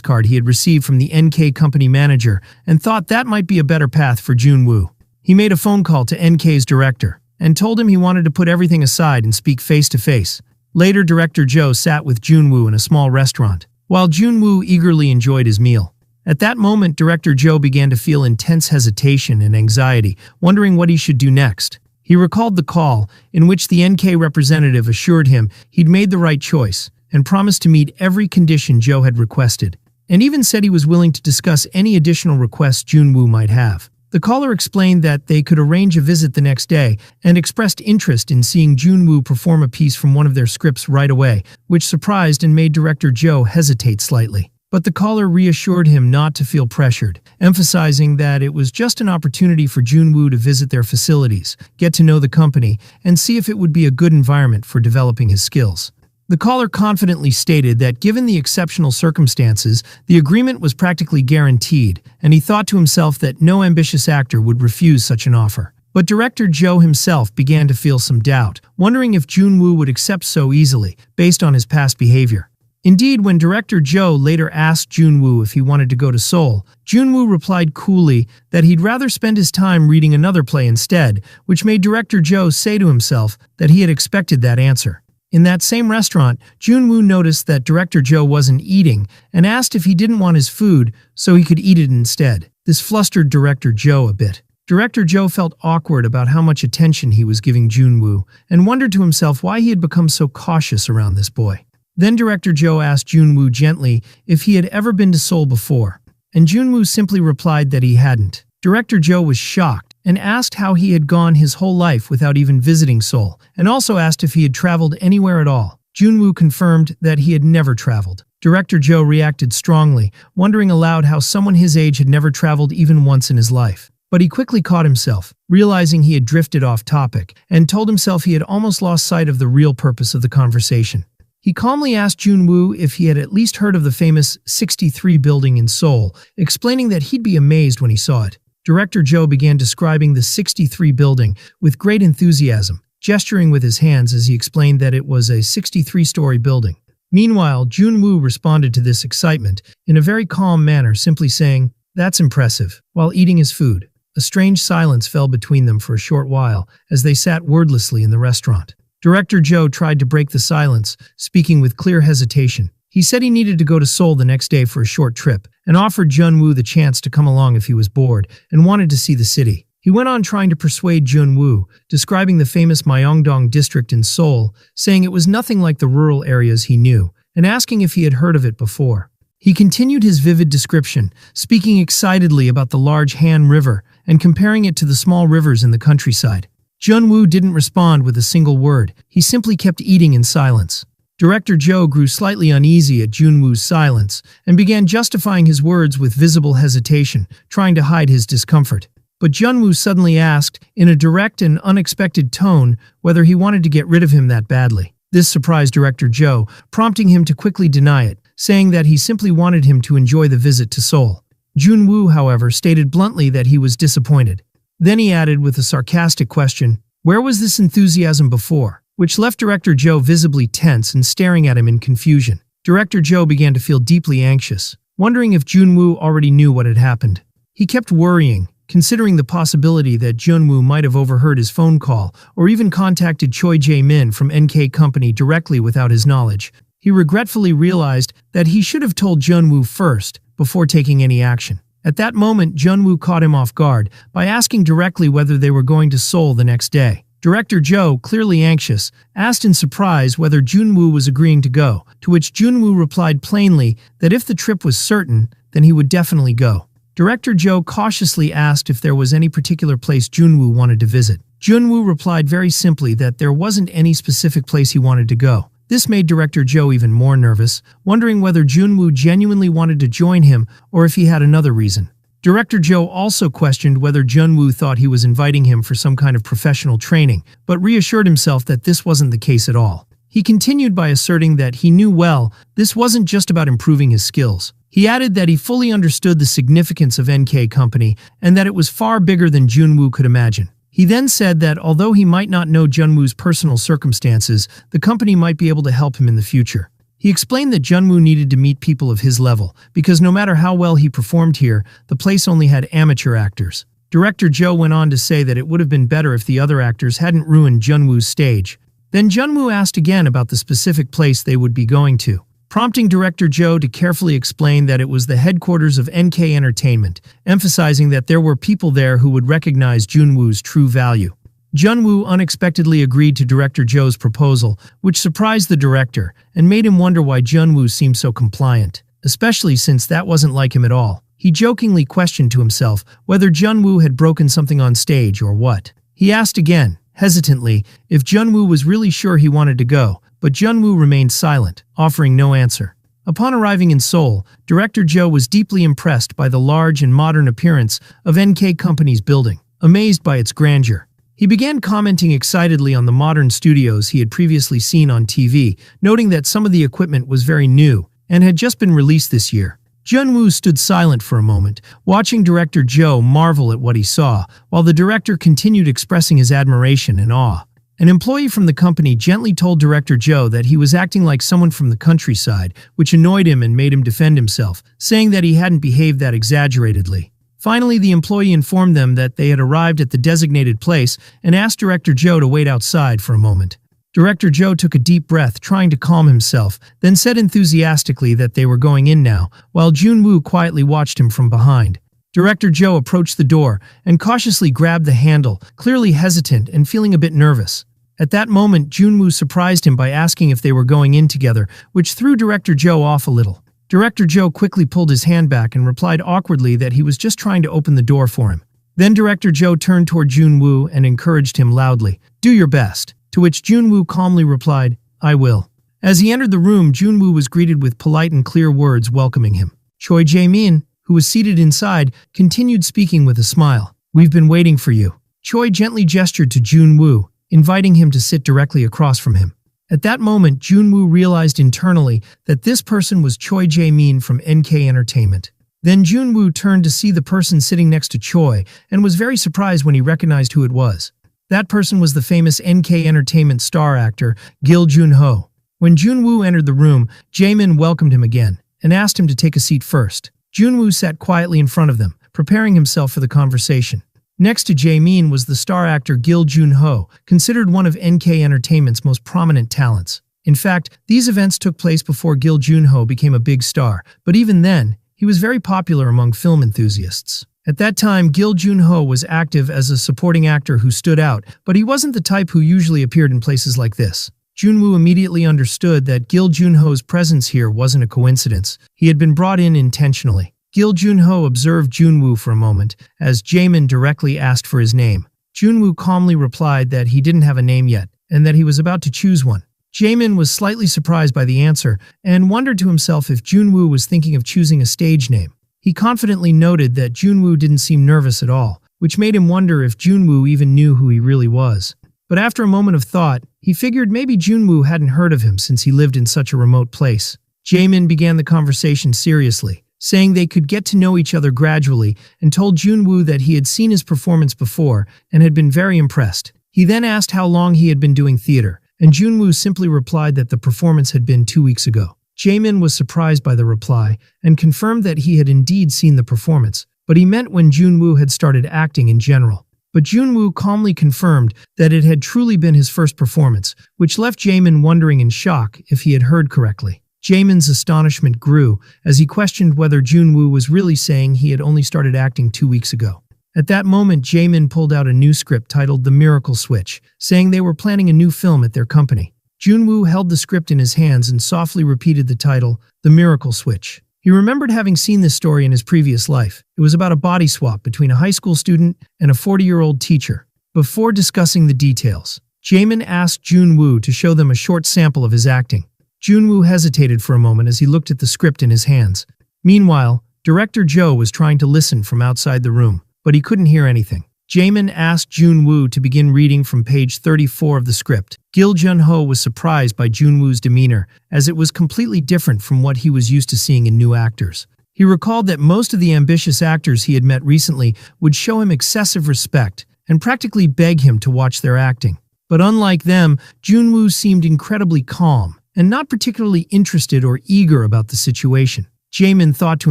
card he had received from the NK company manager and thought that might be a better path for Junwoo. He made a phone call to NK's director and told him he wanted to put everything aside and speak face-to-face. Later, director Joe sat with Junwoo in a small restaurant, while Junwoo eagerly enjoyed his meal. At that moment, director Joe began to feel intense hesitation and anxiety, wondering what he should do next. He recalled the call, in which the NK representative assured him he'd made the right choice and promised to meet every condition Joe had requested, and even said he was willing to discuss any additional requests Junwoo might have. The caller explained that they could arrange a visit the next day and expressed interest in seeing Junwoo perform a piece from one of their scripts right away, which surprised and made director Joe hesitate slightly. But the caller reassured him not to feel pressured, emphasizing that it was just an opportunity for Junwoo to visit their facilities, get to know the company, and see if it would be a good environment for developing his skills. The caller confidently stated that given the exceptional circumstances, the agreement was practically guaranteed, and he thought to himself that no ambitious actor would refuse such an offer. But director Joe himself began to feel some doubt, wondering if Junwoo would accept so easily, based on his past behavior. Indeed, when director Joe later asked Junwoo if he wanted to go to Seoul, Junwoo replied coolly that he'd rather spend his time reading another play instead, which made director Joe say to himself that he had expected that answer. In that same restaurant, Junwoo noticed that director Joe wasn't eating and asked if he didn't want his food so he could eat it instead. This flustered director Joe a bit. Director Joe felt awkward about how much attention he was giving Junwoo and wondered to himself why he had become so cautious around this boy. Then director Joe asked Junwoo gently if he had ever been to Seoul before, and Junwoo simply replied that he hadn't. Director Joe was shocked and asked how he had gone his whole life without even visiting Seoul, and also asked if he had traveled anywhere at all. Junwoo confirmed that he had never traveled. Director Joe reacted strongly, wondering aloud how someone his age had never traveled even once in his life. But he quickly caught himself, realizing he had drifted off topic, and told himself he had almost lost sight of the real purpose of the conversation. He calmly asked Junwoo if he had at least heard of the famous 63 building in Seoul, explaining that he'd be amazed when he saw it. Director Joe began describing the 63 building with great enthusiasm, gesturing with his hands as he explained that it was a 63-story building. Meanwhile, Junwoo responded to this excitement in a very calm manner, simply saying, "That's impressive," while eating his food. A strange silence fell between them for a short while as they sat wordlessly in the restaurant. Director Joe tried to break the silence, speaking with clear hesitation. He said he needed to go to Seoul the next day for a short trip, and offered Junwoo the chance to come along if he was bored and wanted to see the city. He went on trying to persuade Junwoo, describing the famous Myeongdong district in Seoul, saying it was nothing like the rural areas he knew, and asking if he had heard of it before. He continued his vivid description, speaking excitedly about the large Han River and comparing it to the small rivers in the countryside. Junwoo didn't respond with a single word. He simply kept eating in silence. Director Joe grew slightly uneasy at Junwoo's silence and began justifying his words with visible hesitation, trying to hide his discomfort. But Junwoo suddenly asked, in a direct and unexpected tone, whether he wanted to get rid of him that badly. This surprised Director Joe, prompting him to quickly deny it, saying that he simply wanted him to enjoy the visit to Seoul. Junwoo, however, stated bluntly that he was disappointed. Then he added with a sarcastic question, "Where was this enthusiasm before?" which left Director Joe visibly tense and staring at him in confusion. Director Joe began to feel deeply anxious, wondering if Junwoo already knew what had happened. He kept worrying, considering the possibility that Junwoo might have overheard his phone call or even contacted Choi Jae-min from NK Company directly without his knowledge. He regretfully realized that he should have told Junwoo first before taking any action. At that moment, Junwoo caught him off guard by asking directly whether they were going to Seoul the next day. Director Joe, clearly anxious, asked in surprise whether Junwoo was agreeing to go, to which Junwoo replied plainly that if the trip was certain, then he would definitely go. Director Joe cautiously asked if there was any particular place Junwoo wanted to visit. Junwoo replied very simply that there wasn't any specific place he wanted to go. This made director Joe even more nervous, wondering whether Junwoo genuinely wanted to join him or if he had another reason. Director Joe also questioned whether Junwoo thought he was inviting him for some kind of professional training, but reassured himself that this wasn't the case at all. He continued by asserting that he knew well this wasn't just about improving his skills. He added that he fully understood the significance of NK Company and that it was far bigger than Junwoo could imagine. He then said that although he might not know Junwoo's personal circumstances, the company might be able to help him in the future. He explained that Junwoo needed to meet people of his level, because no matter how well he performed here, the place only had amateur actors. Director Joe went on to say that it would have been better if the other actors hadn't ruined Junwoo's stage. Then Junwoo asked again about the specific place they would be going to, prompting Director Joe to carefully explain that it was the headquarters of NK Entertainment, emphasizing that there were people there who would recognize Junwoo's true value. Junwoo unexpectedly agreed to Director Joe's proposal, which surprised the director and made him wonder why Junwoo seemed so compliant, especially since that wasn't like him at all. He jokingly questioned to himself whether Junwoo had broken something on stage or what. He asked again, hesitantly, if Junwoo was really sure he wanted to go, but Junwoo remained silent, offering no answer. Upon arriving in Seoul, Director Joe was deeply impressed by the large and modern appearance of NK Company's building, amazed by its grandeur. He began commenting excitedly on the modern studios he had previously seen on TV, noting that some of the equipment was very new and had just been released this year. Junwoo stood silent for a moment, watching Director Joe marvel at what he saw, while the director continued expressing his admiration and awe. An employee from the company gently told Director Joe that he was acting like someone from the countryside, which annoyed him and made him defend himself, saying that he hadn't behaved that exaggeratedly. Finally, the employee informed them that they had arrived at the designated place and asked Director Joe to wait outside for a moment. Director Joe took a deep breath, trying to calm himself, then said enthusiastically that they were going in now, while Junwoo quietly watched him from behind. Director Joe approached the door and cautiously grabbed the handle, clearly hesitant and feeling a bit nervous. At that moment, Junwoo surprised him by asking if they were going in together, which threw Director Joe off a little. Director Joe quickly pulled his hand back and replied awkwardly that he was just trying to open the door for him. Then Director Joe turned toward Junwoo and encouraged him loudly, "Do your best," to which Junwoo calmly replied, "I will." As he entered the room, Junwoo was greeted with polite and clear words welcoming him. Choi Jae-min, who was seated inside, continued speaking with a smile. "We've been waiting for you." Choi gently gestured to Junwoo, inviting him to sit directly across from him. At that moment, Junwoo realized internally that this person was Choi Jae-min from NK Entertainment. Then Junwoo turned to see the person sitting next to Choi and was very surprised when he recognized who it was. That person was the famous NK Entertainment star actor, Gil Junho. When Junwoo entered the room, Jae-min welcomed him again and asked him to take a seat first. Junwoo sat quietly in front of them, preparing himself for the conversation. Next to Jae-min was the star actor Gil Junho, considered one of NK Entertainment's most prominent talents. In fact, these events took place before Gil Junho became a big star, but even then, he was very popular among film enthusiasts. At that time, Gil Junho was active as a supporting actor who stood out, but he wasn't the type who usually appeared in places like this. Junwoo immediately understood that Gil Junho's presence here wasn't a coincidence. He had been brought in intentionally. Gil Junho observed Junwoo for a moment, as Jae-min directly asked for his name. Junwoo calmly replied that he didn't have a name yet, and that he was about to choose one. Jae-min was slightly surprised by the answer, and wondered to himself if Junwoo was thinking of choosing a stage name. He confidently noted that Junwoo didn't seem nervous at all, which made him wonder if Junwoo even knew who he really was. But after a moment of thought, he figured maybe Junwoo hadn't heard of him since he lived in such a remote place. Jae-min began the conversation seriously, saying they could get to know each other gradually, and told Junwoo that he had seen his performance before and had been very impressed. He then asked how long he had been doing theater, and Junwoo simply replied that the performance had been 2 weeks ago. Jae-min was surprised by the reply and confirmed that he had indeed seen the performance, but he meant when Junwoo had started acting in general. But Junwoo calmly confirmed that it had truly been his first performance, which left Jae-min wondering in shock if he had heard correctly. Jae-min's astonishment grew as he questioned whether Junwoo was really saying he had only started acting 2 weeks ago. At that moment, Jae-min pulled out a new script titled The Miracle Switch, saying they were planning a new film at their company. Junwoo held the script in his hands and softly repeated the title, The Miracle Switch. He remembered having seen this story in his previous life. It was about a body swap between a high school student and a 40-year-old teacher. Before discussing the details, Jaemin asked Junwoo to show them a short sample of his acting. Junwoo hesitated for a moment as he looked at the script in his hands. Meanwhile, Director Jo was trying to listen from outside the room, but he couldn't hear anything. Jaemin asked Junwoo to begin reading from page 34 of the script. Gil Junho was surprised by Junwoo's demeanor, as it was completely different from what he was used to seeing in new actors. He recalled that most of the ambitious actors he had met recently would show him excessive respect and practically beg him to watch their acting. But unlike them, Junwoo seemed incredibly calm and not particularly interested or eager about the situation. Jaemin thought to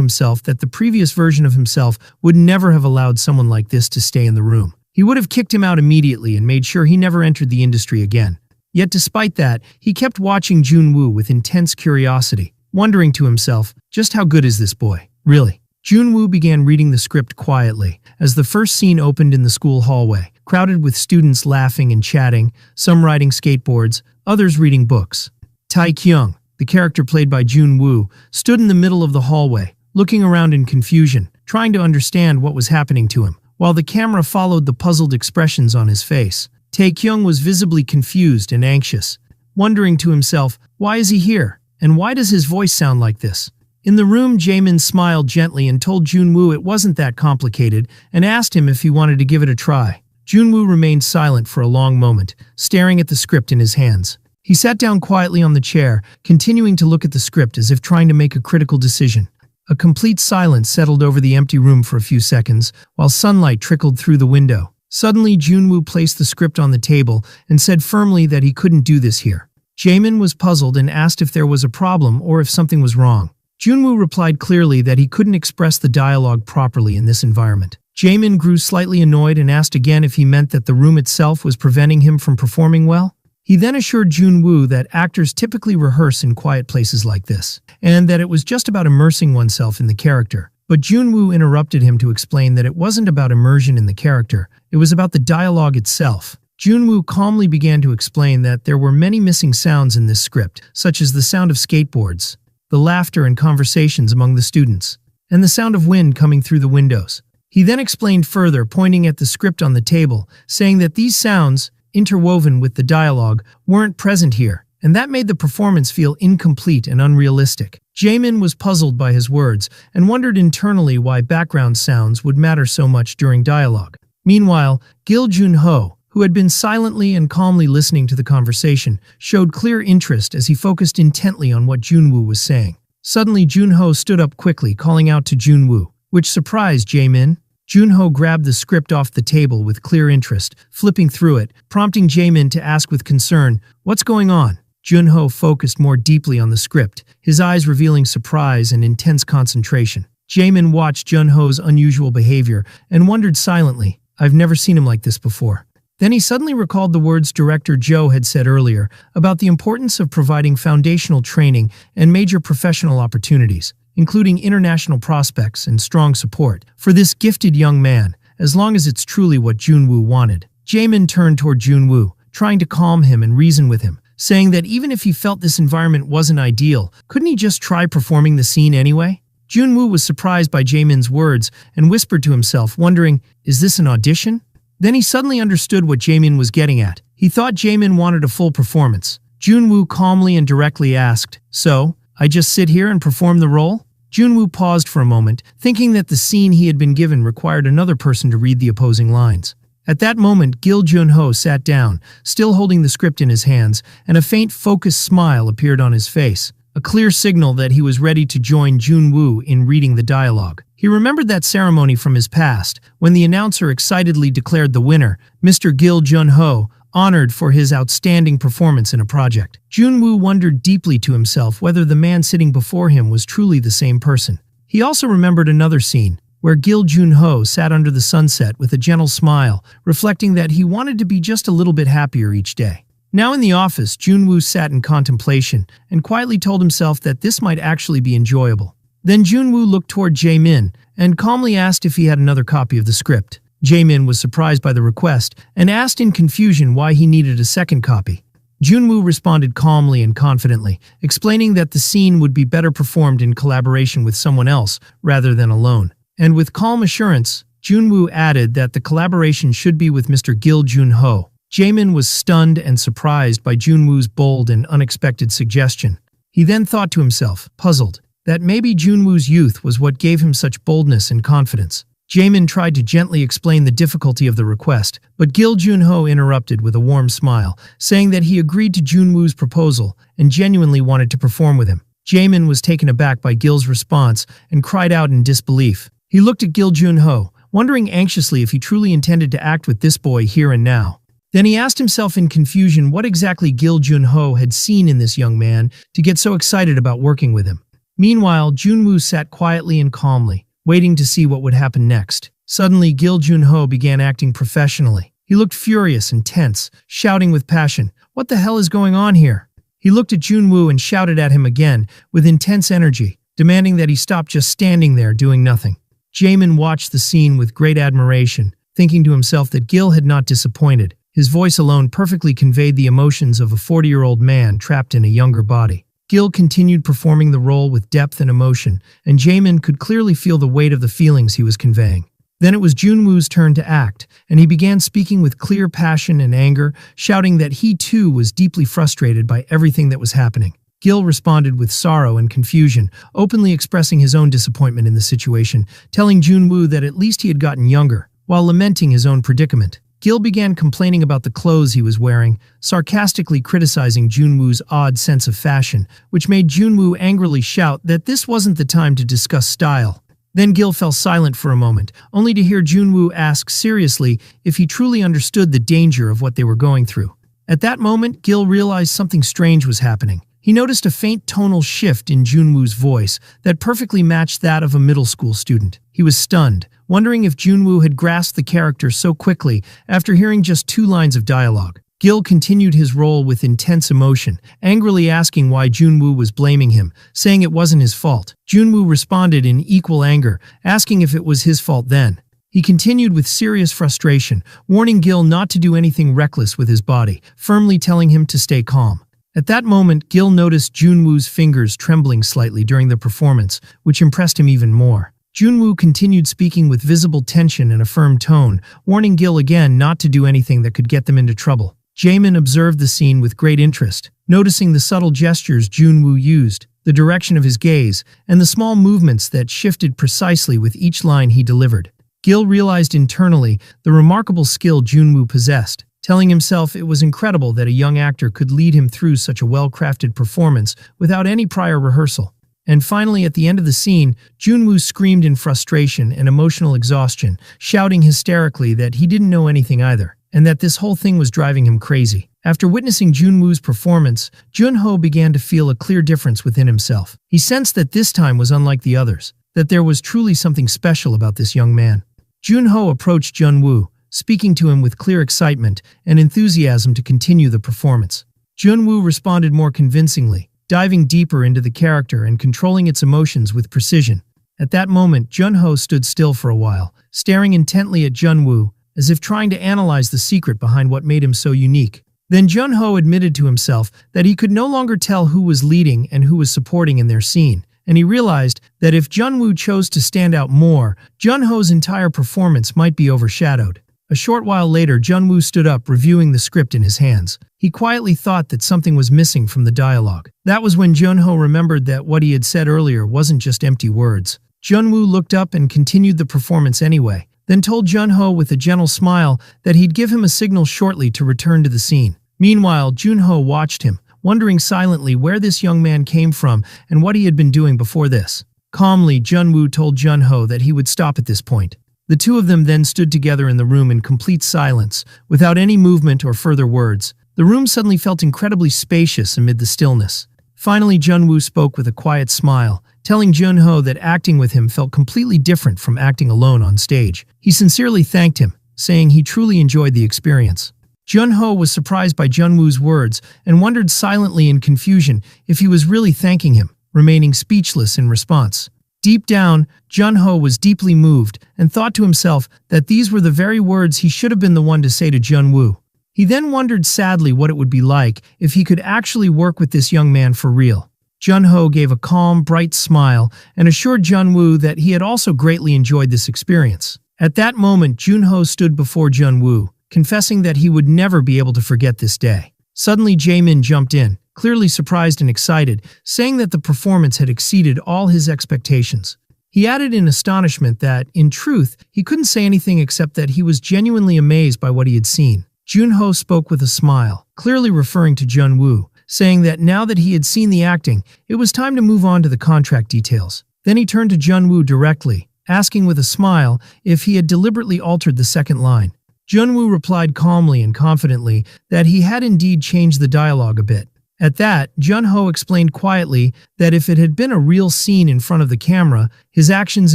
himself that the previous version of himself would never have allowed someone like this to stay in the room. He would have kicked him out immediately and made sure he never entered the industry again. Yet despite that, he kept watching Junwoo with intense curiosity, wondering to himself, just how good is this boy, really? Junwoo began reading the script quietly, as the first scene opened in the school hallway, crowded with students laughing and chatting, some riding skateboards, others reading books. Tae-kyung, the character played by Junwoo, stood in the middle of the hallway, looking around in confusion, trying to understand what was happening to him, while the camera followed the puzzled expressions on his face. Tae-kyung was visibly confused and anxious, wondering to himself, why is he here, and why does his voice sound like this? In the room, Jaemin smiled gently and told Junwoo it wasn't that complicated and asked him if he wanted to give it a try. Junwoo remained silent for a long moment, staring at the script in his hands. He sat down quietly on the chair, continuing to look at the script as if trying to make a critical decision. A complete silence settled over the empty room for a few seconds, while sunlight trickled through the window. Suddenly, Junwoo placed the script on the table and said firmly that he couldn't do this here. Jaemin was puzzled and asked if there was a problem or if something was wrong. Junwoo replied clearly that he couldn't express the dialogue properly in this environment. Jaemin grew slightly annoyed and asked again if he meant that the room itself was preventing him from performing well. He then assured Junwoo that actors typically rehearse in quiet places like this, and that it was just about immersing oneself in the character. But Junwoo interrupted him to explain that it wasn't about immersion in the character, it was about the dialogue itself. Junwoo calmly began to explain that there were many missing sounds in this script, such as the sound of skateboards, the laughter and conversations among the students, and the sound of wind coming through the windows. He then explained further, pointing at the script on the table, saying that these sounds, interwoven with the dialogue, weren't present here, and that made the performance feel incomplete and unrealistic. Jaemin was puzzled by his words and wondered internally why background sounds would matter so much during dialogue. Meanwhile, Gil Junho, who had been silently and calmly listening to the conversation, showed clear interest as he focused intently on what Junwoo was saying. Suddenly, Junho stood up quickly, calling out to Junwoo, which surprised Jaemin. Junho grabbed the script off the table with clear interest, flipping through it, prompting Jaemin to ask with concern, "What's going on?" Junho focused more deeply on the script, his eyes revealing surprise and intense concentration. Jaemin watched Junho's unusual behavior and wondered silently, "I've never seen him like this before." Then he suddenly recalled the words Director Jo had said earlier about the importance of providing foundational training and major professional opportunities, including international prospects and strong support, for this gifted young man, as long as it's truly what Junwoo wanted. Jaemin turned toward Junwoo, trying to calm him and reason with him, saying that even if he felt this environment wasn't ideal, couldn't he just try performing the scene anyway? Junwoo was surprised by Jaemin's words and whispered to himself, wondering, is this an audition? Then he suddenly understood what Jaemin was getting at. He thought Jaemin wanted a full performance. Junwoo calmly and directly asked, "So, I just sit here and perform the role?" Junwoo paused for a moment, thinking that the scene he had been given required another person to read the opposing lines. At that moment, Gil Junho sat down, still holding the script in his hands, and a faint, focused smile appeared on his face, a clear signal that he was ready to join Junwoo in reading the dialogue. He remembered that ceremony from his past, when the announcer excitedly declared the winner, Mr. Gil Junho, honored for his outstanding performance in a project. Junwoo wondered deeply to himself whether the man sitting before him was truly the same person. He also remembered another scene, where Gil Junho sat under the sunset with a gentle smile, reflecting that he wanted to be just a little bit happier each day. Now in the office, Junwoo sat in contemplation and quietly told himself that this might actually be enjoyable. Then Junwoo looked toward Jaemin and calmly asked if he had another copy of the script. Jaemin was surprised by the request and asked in confusion why he needed a second copy. Junwoo responded calmly and confidently, explaining that the scene would be better performed in collaboration with someone else rather than alone. And with calm assurance, Junwoo added that the collaboration should be with Mr. Gil Junho. Jaemin was stunned and surprised by Junwoo's bold and unexpected suggestion. He then thought to himself, puzzled, that maybe Junwoo's youth was what gave him such boldness and confidence. Jaemin tried to gently explain the difficulty of the request, but Gil Junho interrupted with a warm smile, saying that he agreed to Junwoo's proposal and genuinely wanted to perform with him. Jaemin was taken aback by Gil's response and cried out in disbelief. He looked at Gil Junho, wondering anxiously if he truly intended to act with this boy here and now. Then he asked himself in confusion what exactly Gil Junho had seen in this young man to get so excited about working with him. Meanwhile, Junwoo sat quietly and calmly, waiting to see what would happen next. Suddenly, Gil Junho began acting professionally. He looked furious and tense, shouting with passion, "What the hell is going on here?" He looked at Junwoo and shouted at him again, with intense energy, demanding that he stop just standing there doing nothing. Jaemin watched the scene with great admiration, thinking to himself that Gil had not disappointed. His voice alone perfectly conveyed the emotions of a 40-year-old man trapped in a younger body. Gil continued performing the role with depth and emotion, and Jaemin could clearly feel the weight of the feelings he was conveying. Then it was Junwoo's turn to act, and he began speaking with clear passion and anger, shouting that he too was deeply frustrated by everything that was happening. Gil responded with sorrow and confusion, openly expressing his own disappointment in the situation, telling Junwoo that at least he had gotten younger, while lamenting his own predicament. Gil began complaining about the clothes he was wearing, sarcastically criticizing Junwoo's odd sense of fashion, which made Junwoo angrily shout that this wasn't the time to discuss style. Then Gil fell silent for a moment, only to hear Junwoo ask seriously if he truly understood the danger of what they were going through. At that moment, Gil realized something strange was happening. He noticed a faint tonal shift in Junwoo's voice that perfectly matched that of a middle school student. He was stunned, wondering if Junwoo had grasped the character so quickly after hearing just 2 lines of dialogue. Gil continued his role with intense emotion, angrily asking why Junwoo was blaming him, saying it wasn't his fault. Junwoo responded in equal anger, asking if it was his fault then. He continued with serious frustration, warning Gil not to do anything reckless with his body, firmly telling him to stay calm. At that moment, Gil noticed Junwoo's fingers trembling slightly during the performance, which impressed him even more. Junwoo continued speaking with visible tension and a firm tone, warning Gil again not to do anything that could get them into trouble. Jaemin observed the scene with great interest, noticing the subtle gestures Junwoo used, the direction of his gaze, and the small movements that shifted precisely with each line he delivered. Gil realized internally the remarkable skill Junwoo possessed, telling himself it was incredible that a young actor could lead him through such a well-crafted performance without any prior rehearsal. And finally, at the end of the scene, Junwoo screamed in frustration and emotional exhaustion, shouting hysterically that he didn't know anything either, and that this whole thing was driving him crazy. After witnessing Junwoo's performance, Junho began to feel a clear difference within himself. He sensed that this time was unlike the others, that there was truly something special about this young man. Junho approached Junwoo, speaking to him with clear excitement and enthusiasm to continue the performance. Junwoo responded more convincingly, diving deeper into the character and controlling its emotions with precision. At that moment, Junho stood still for a while, staring intently at Junwoo, as if trying to analyze the secret behind what made him so unique. Then Junho admitted to himself that he could no longer tell who was leading and who was supporting in their scene, and he realized that if Junwoo chose to stand out more, Junho's entire performance might be overshadowed. A short while later, Junwoo stood up, reviewing the script in his hands. He quietly thought that something was missing from the dialogue. That was when Junho remembered that what he had said earlier wasn't just empty words. Junwoo looked up and continued the performance anyway, then told Junho with a gentle smile that he'd give him a signal shortly to return to the scene. Meanwhile, Junho watched him, wondering silently where this young man came from and what he had been doing before this. Calmly, Junwoo told Junho that he would stop at this point. The two of them then stood together in the room in complete silence, without any movement or further words. The room suddenly felt incredibly spacious amid the stillness. Finally, Junwoo spoke with a quiet smile, telling Junho that acting with him felt completely different from acting alone on stage. He sincerely thanked him, saying he truly enjoyed the experience. Junho was surprised by Junwoo's words and wondered silently in confusion if he was really thanking him, remaining speechless in response. Deep down, Junho was deeply moved and thought to himself that these were the very words he should have been the one to say to Junwoo. He then wondered sadly what it would be like if he could actually work with this young man for real. Junho gave a calm, bright smile and assured Junwoo that he had also greatly enjoyed this experience. At that moment, Junho stood before Junwoo, confessing that he would never be able to forget this day. Suddenly, Jae-min jumped in, clearly surprised and excited, saying that the performance had exceeded all his expectations. He added in astonishment that, in truth, he couldn't say anything except that he was genuinely amazed by what he had seen. Junho spoke with a smile, clearly referring to Jun-woo, saying that now that he had seen the acting, it was time to move on to the contract details. Then he turned to Jun-woo directly, asking with a smile if he had deliberately altered the second line. Jun-woo replied calmly and confidently that he had indeed changed the dialogue a bit. At that, Jun-ho explained quietly that if it had been a real scene in front of the camera, his actions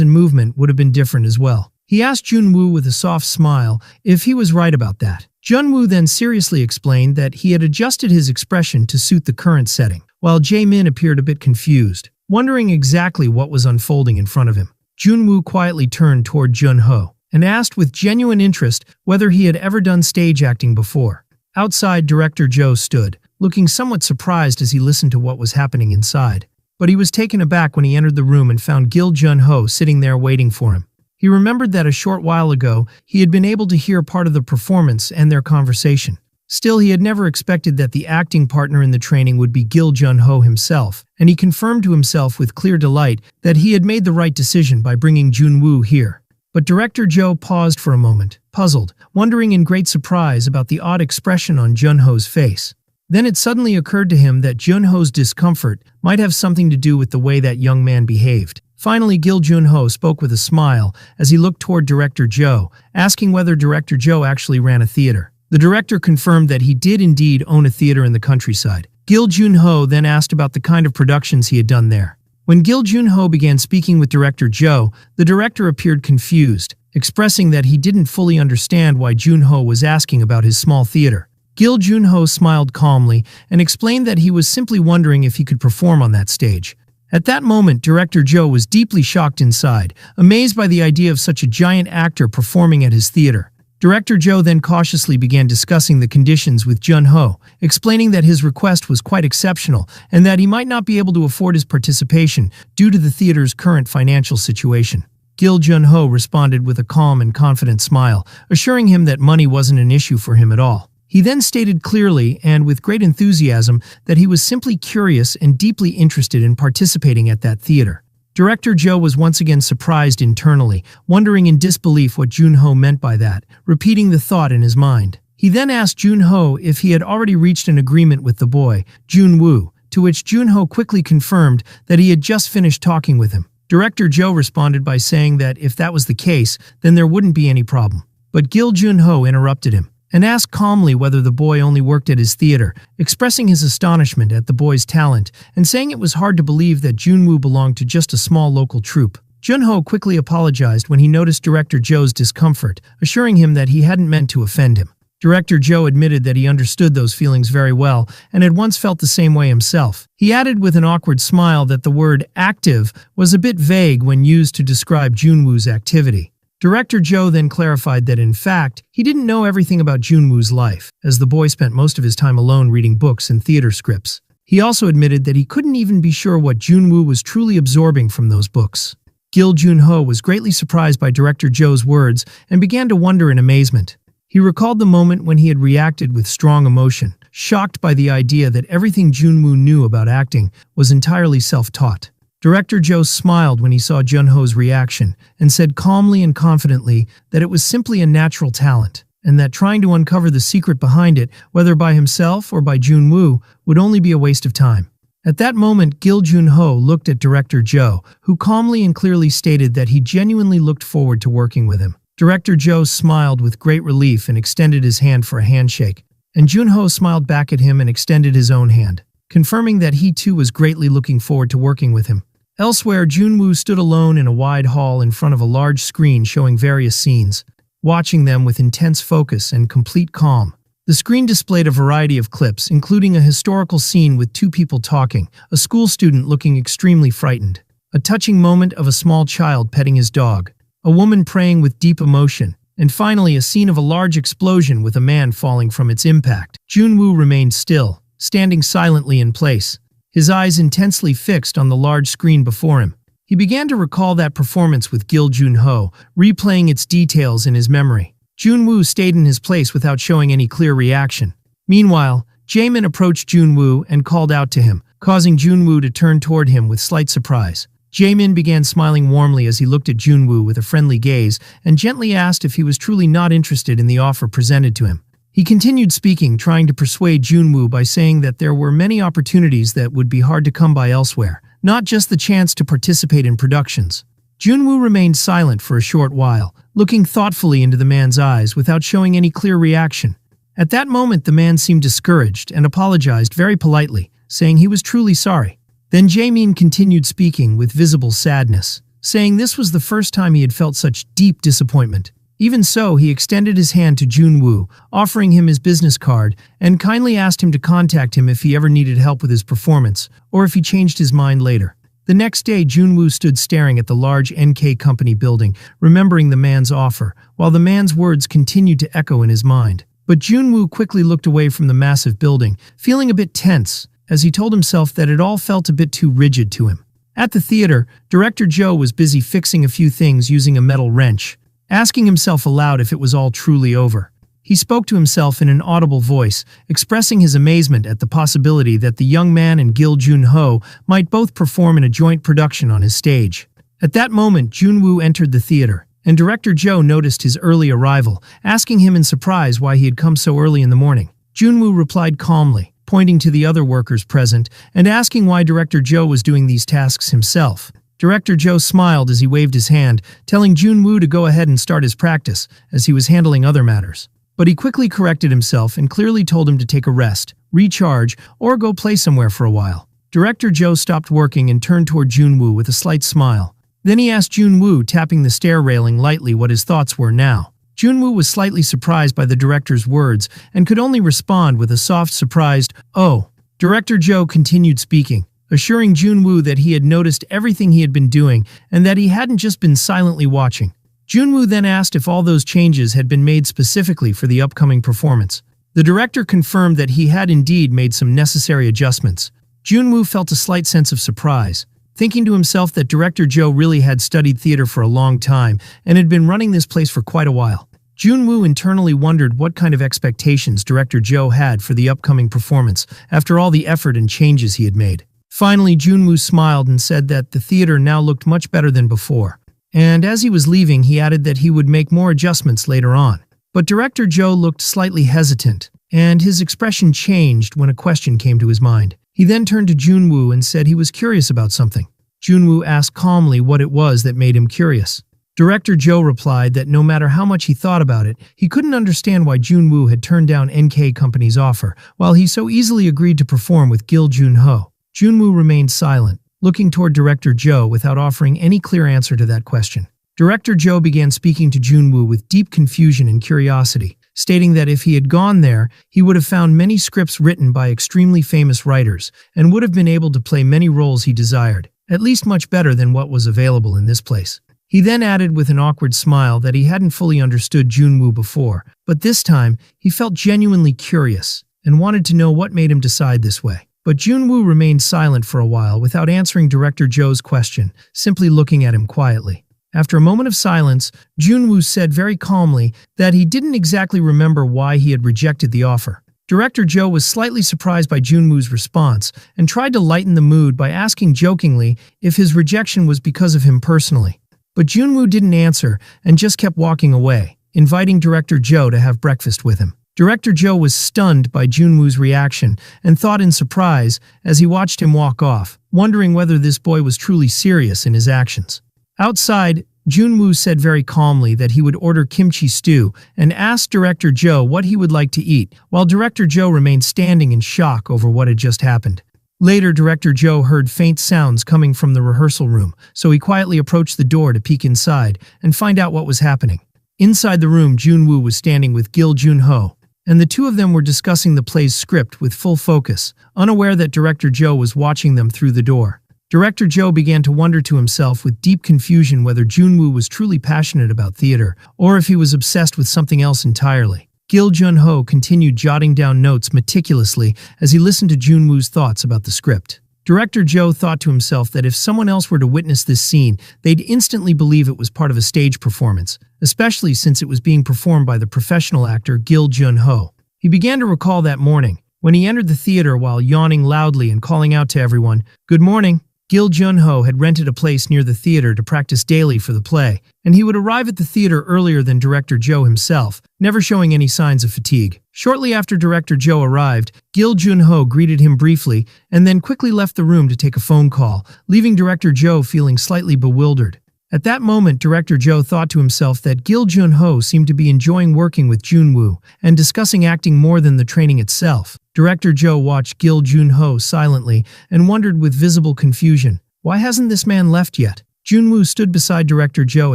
and movement would have been different as well. He asked Jun-woo with a soft smile if he was right about that. Jun-woo then seriously explained that he had adjusted his expression to suit the current setting, while Jae-min appeared a bit confused, wondering exactly what was unfolding in front of him. Jun-woo quietly turned toward Jun-ho and asked with genuine interest whether he had ever done stage acting before. Outside, Director Jo stood, looking somewhat surprised as he listened to what was happening inside. But he was taken aback when he entered the room and found Gil Jun-ho sitting there waiting for him. He remembered that a short while ago he had been able to hear part of the performance and their conversation. Still, he had never expected that the acting partner in the training would be Gil Jun-ho himself, and he confirmed to himself with clear delight that he had made the right decision by bringing Jun-woo here. But Director Jo paused for a moment, puzzled, wondering in great surprise about the odd expression on Jun-ho's face. Then it suddenly occurred to him that Jun-ho's discomfort might have something to do with the way that young man behaved. Finally, Gil Jun-ho spoke with a smile as he looked toward Director Jo, asking whether Director Jo actually ran a theater. The director confirmed that he did indeed own a theater in the countryside. Gil Jun-ho then asked about the kind of productions he had done there. When Gil Jun-ho began speaking with Director Jo, the director appeared confused, expressing that he didn't fully understand why Jun-ho was asking about his small theater. Gil Jun-ho smiled calmly and explained that he was simply wondering if he could perform on that stage. At that moment, Director Jo was deeply shocked inside, amazed by the idea of such a giant actor performing at his theater. Director Jo then cautiously began discussing the conditions with Jun-ho, explaining that his request was quite exceptional and that he might not be able to afford his participation due to the theater's current financial situation. Gil Jun-ho responded with a calm and confident smile, assuring him that money wasn't an issue for him at all. He then stated clearly and with great enthusiasm that he was simply curious and deeply interested in participating at that theater. Director Jo was once again surprised internally, wondering in disbelief what Jun-ho meant by that, repeating the thought in his mind. He then asked Jun-ho if he had already reached an agreement with the boy, Jun-woo, to which Jun-ho quickly confirmed that he had just finished talking with him. Director Jo responded by saying that if that was the case, then there wouldn't be any problem. But Gil Jun-ho interrupted him and asked calmly whether the boy only worked at his theater, expressing his astonishment at the boy's talent and saying it was hard to believe that Jun-woo belonged to just a small local troupe. Jun-ho quickly apologized when he noticed Director Jo's discomfort, assuring him that he hadn't meant to offend him. Director Jo admitted that he understood those feelings very well and had once felt the same way himself. He added with an awkward smile that the word active was a bit vague when used to describe Jun-woo's activity. Director Jo then clarified that in fact, he didn't know everything about Jun-woo's life, as the boy spent most of his time alone reading books and theater scripts. He also admitted that he couldn't even be sure what Jun-woo was truly absorbing from those books. Gil Jun-ho was greatly surprised by Director Jo's words and began to wonder in amazement. He recalled the moment when he had reacted with strong emotion, shocked by the idea that everything Jun-woo knew about acting was entirely self-taught. Director Jo smiled when he saw Jun-ho's reaction and said calmly and confidently that it was simply a natural talent, and that trying to uncover the secret behind it, whether by himself or by Jun-woo, would only be a waste of time. At that moment, Gil Jun-ho looked at Director Jo, who calmly and clearly stated that he genuinely looked forward to working with him. Director Jo smiled with great relief and extended his hand for a handshake, and Jun-ho smiled back at him and extended his own hand, confirming that he too was greatly looking forward to working with him. Elsewhere, Jun-woo stood alone in a wide hall in front of a large screen showing various scenes, watching them with intense focus and complete calm. The screen displayed a variety of clips, including a historical scene with two people talking, a school student looking extremely frightened, a touching moment of a small child petting his dog, a woman praying with deep emotion, and finally a scene of a large explosion with a man falling from its impact. Jun-woo remained still, standing silently in place, his eyes intensely fixed on the large screen before him. He began to recall that performance with Gil Jun-ho, replaying its details in his memory. Junwoo stayed in his place without showing any clear reaction. Meanwhile, Jaemin approached Junwoo and called out to him, causing Junwoo to turn toward him with slight surprise. Jaemin began smiling warmly as he looked at Junwoo with a friendly gaze and gently asked if he was truly not interested in the offer presented to him. He continued speaking, trying to persuade Junwoo by saying that there were many opportunities that would be hard to come by elsewhere, not just the chance to participate in productions. Junwoo remained silent for a short while, looking thoughtfully into the man's eyes without showing any clear reaction. At that moment, the man seemed discouraged and apologized very politely, saying he was truly sorry. Then Jaemin continued speaking with visible sadness, saying this was the first time he had felt such deep disappointment. Even so, he extended his hand to Junwoo, offering him his business card, and kindly asked him to contact him if he ever needed help with his performance, or if he changed his mind later. The next day, Junwoo stood staring at the large NK Company building, remembering the man's offer, while the man's words continued to echo in his mind. But Junwoo quickly looked away from the massive building, feeling a bit tense, as he told himself that it all felt a bit too rigid to him. At the theater, Director Joe was busy fixing a few things using a metal wrench, asking himself aloud if it was all truly over. He spoke to himself in an audible voice, expressing his amazement at the possibility that the young man and Gil Jun-ho might both perform in a joint production on his stage. At that moment, Junwoo entered the theater, and Director Joe noticed his early arrival, asking him in surprise why he had come so early in the morning. Junwoo replied calmly, pointing to the other workers present and asking why Director Joe was doing these tasks himself. Director Joe smiled as he waved his hand, telling Junwoo to go ahead and start his practice, as he was handling other matters. But he quickly corrected himself and clearly told him to take a rest, recharge, or go play somewhere for a while. Director Joe stopped working and turned toward Junwoo with a slight smile. Then he asked Junwoo, tapping the stair railing lightly, what his thoughts were now. Junwoo was slightly surprised by the director's words and could only respond with a soft, surprised, "Oh." Director Joe continued speaking, assuring Junwoo that he had noticed everything he had been doing and that he hadn't just been silently watching. Junwoo then asked if all those changes had been made specifically for the upcoming performance. The director confirmed that he had indeed made some necessary adjustments. Junwoo felt a slight sense of surprise, thinking to himself that Director Joe really had studied theater for a long time and had been running this place for quite a while. Junwoo internally wondered what kind of expectations Director Joe had for the upcoming performance after all the effort and changes he had made. Finally, Junwoo smiled and said that the theater now looked much better than before. And as he was leaving, he added that he would make more adjustments later on. But Director Joe looked slightly hesitant, and his expression changed when a question came to his mind. He then turned to Junwoo and said he was curious about something. Junwoo asked calmly what it was that made him curious. Director Joe replied that no matter how much he thought about it, he couldn't understand why Junwoo had turned down NK Company's offer, while he so easily agreed to perform with Gil Jun-ho. Junwoo remained silent, looking toward Director Joe without offering any clear answer to that question. Director Joe began speaking to Junwoo with deep confusion and curiosity, stating that if he had gone there, he would have found many scripts written by extremely famous writers and would have been able to play many roles he desired, at least much better than what was available in this place. He then added with an awkward smile that he hadn't fully understood Junwoo before, but this time he felt genuinely curious and wanted to know what made him decide this way. But Junwoo remained silent for a while without answering Director Joe's question, simply looking at him quietly. After a moment of silence, Junwoo said very calmly that he didn't exactly remember why he had rejected the offer. Director Joe was slightly surprised by Junwoo's response and tried to lighten the mood by asking jokingly if his rejection was because of him personally. But Junwoo didn't answer and just kept walking away, inviting Director Joe to have breakfast with him. Director Joe was stunned by Junwoo's reaction and thought in surprise as he watched him walk off, wondering whether this boy was truly serious in his actions. Outside, Junwoo said very calmly that he would order kimchi stew and asked Director Joe what he would like to eat, while Director Joe remained standing in shock over what had just happened. Later, Director Joe heard faint sounds coming from the rehearsal room, so he quietly approached the door to peek inside and find out what was happening. Inside the room, Junwoo was standing with Gil Jun-ho, and the two of them were discussing the play's script with full focus, unaware that Director Joe was watching them through the door. Director Joe began to wonder to himself with deep confusion whether Junwoo was truly passionate about theater, or if he was obsessed with something else entirely. Gil Jun-ho continued jotting down notes meticulously as he listened to Junwoo's thoughts about the script. Director Joe thought to himself that if someone else were to witness this scene, they'd instantly believe it was part of a stage performance, especially since it was being performed by the professional actor Gil Jun-ho. He began to recall that morning, when he entered the theater while yawning loudly and calling out to everyone, "Good morning." Gil Jun-ho had rented a place near the theater to practice daily for the play, and he would arrive at the theater earlier than Director Joe himself, never showing any signs of fatigue. Shortly after Director Joe arrived, Gil Jun-ho greeted him briefly and then quickly left the room to take a phone call, leaving Director Joe feeling slightly bewildered. At that moment, Director Joe thought to himself that Gil Jun-ho seemed to be enjoying working with Jun-woo and discussing acting more than the training itself. Director Joe watched Gil Jun-ho silently and wondered with visible confusion, why hasn't this man left yet? Jun-woo stood beside Director Joe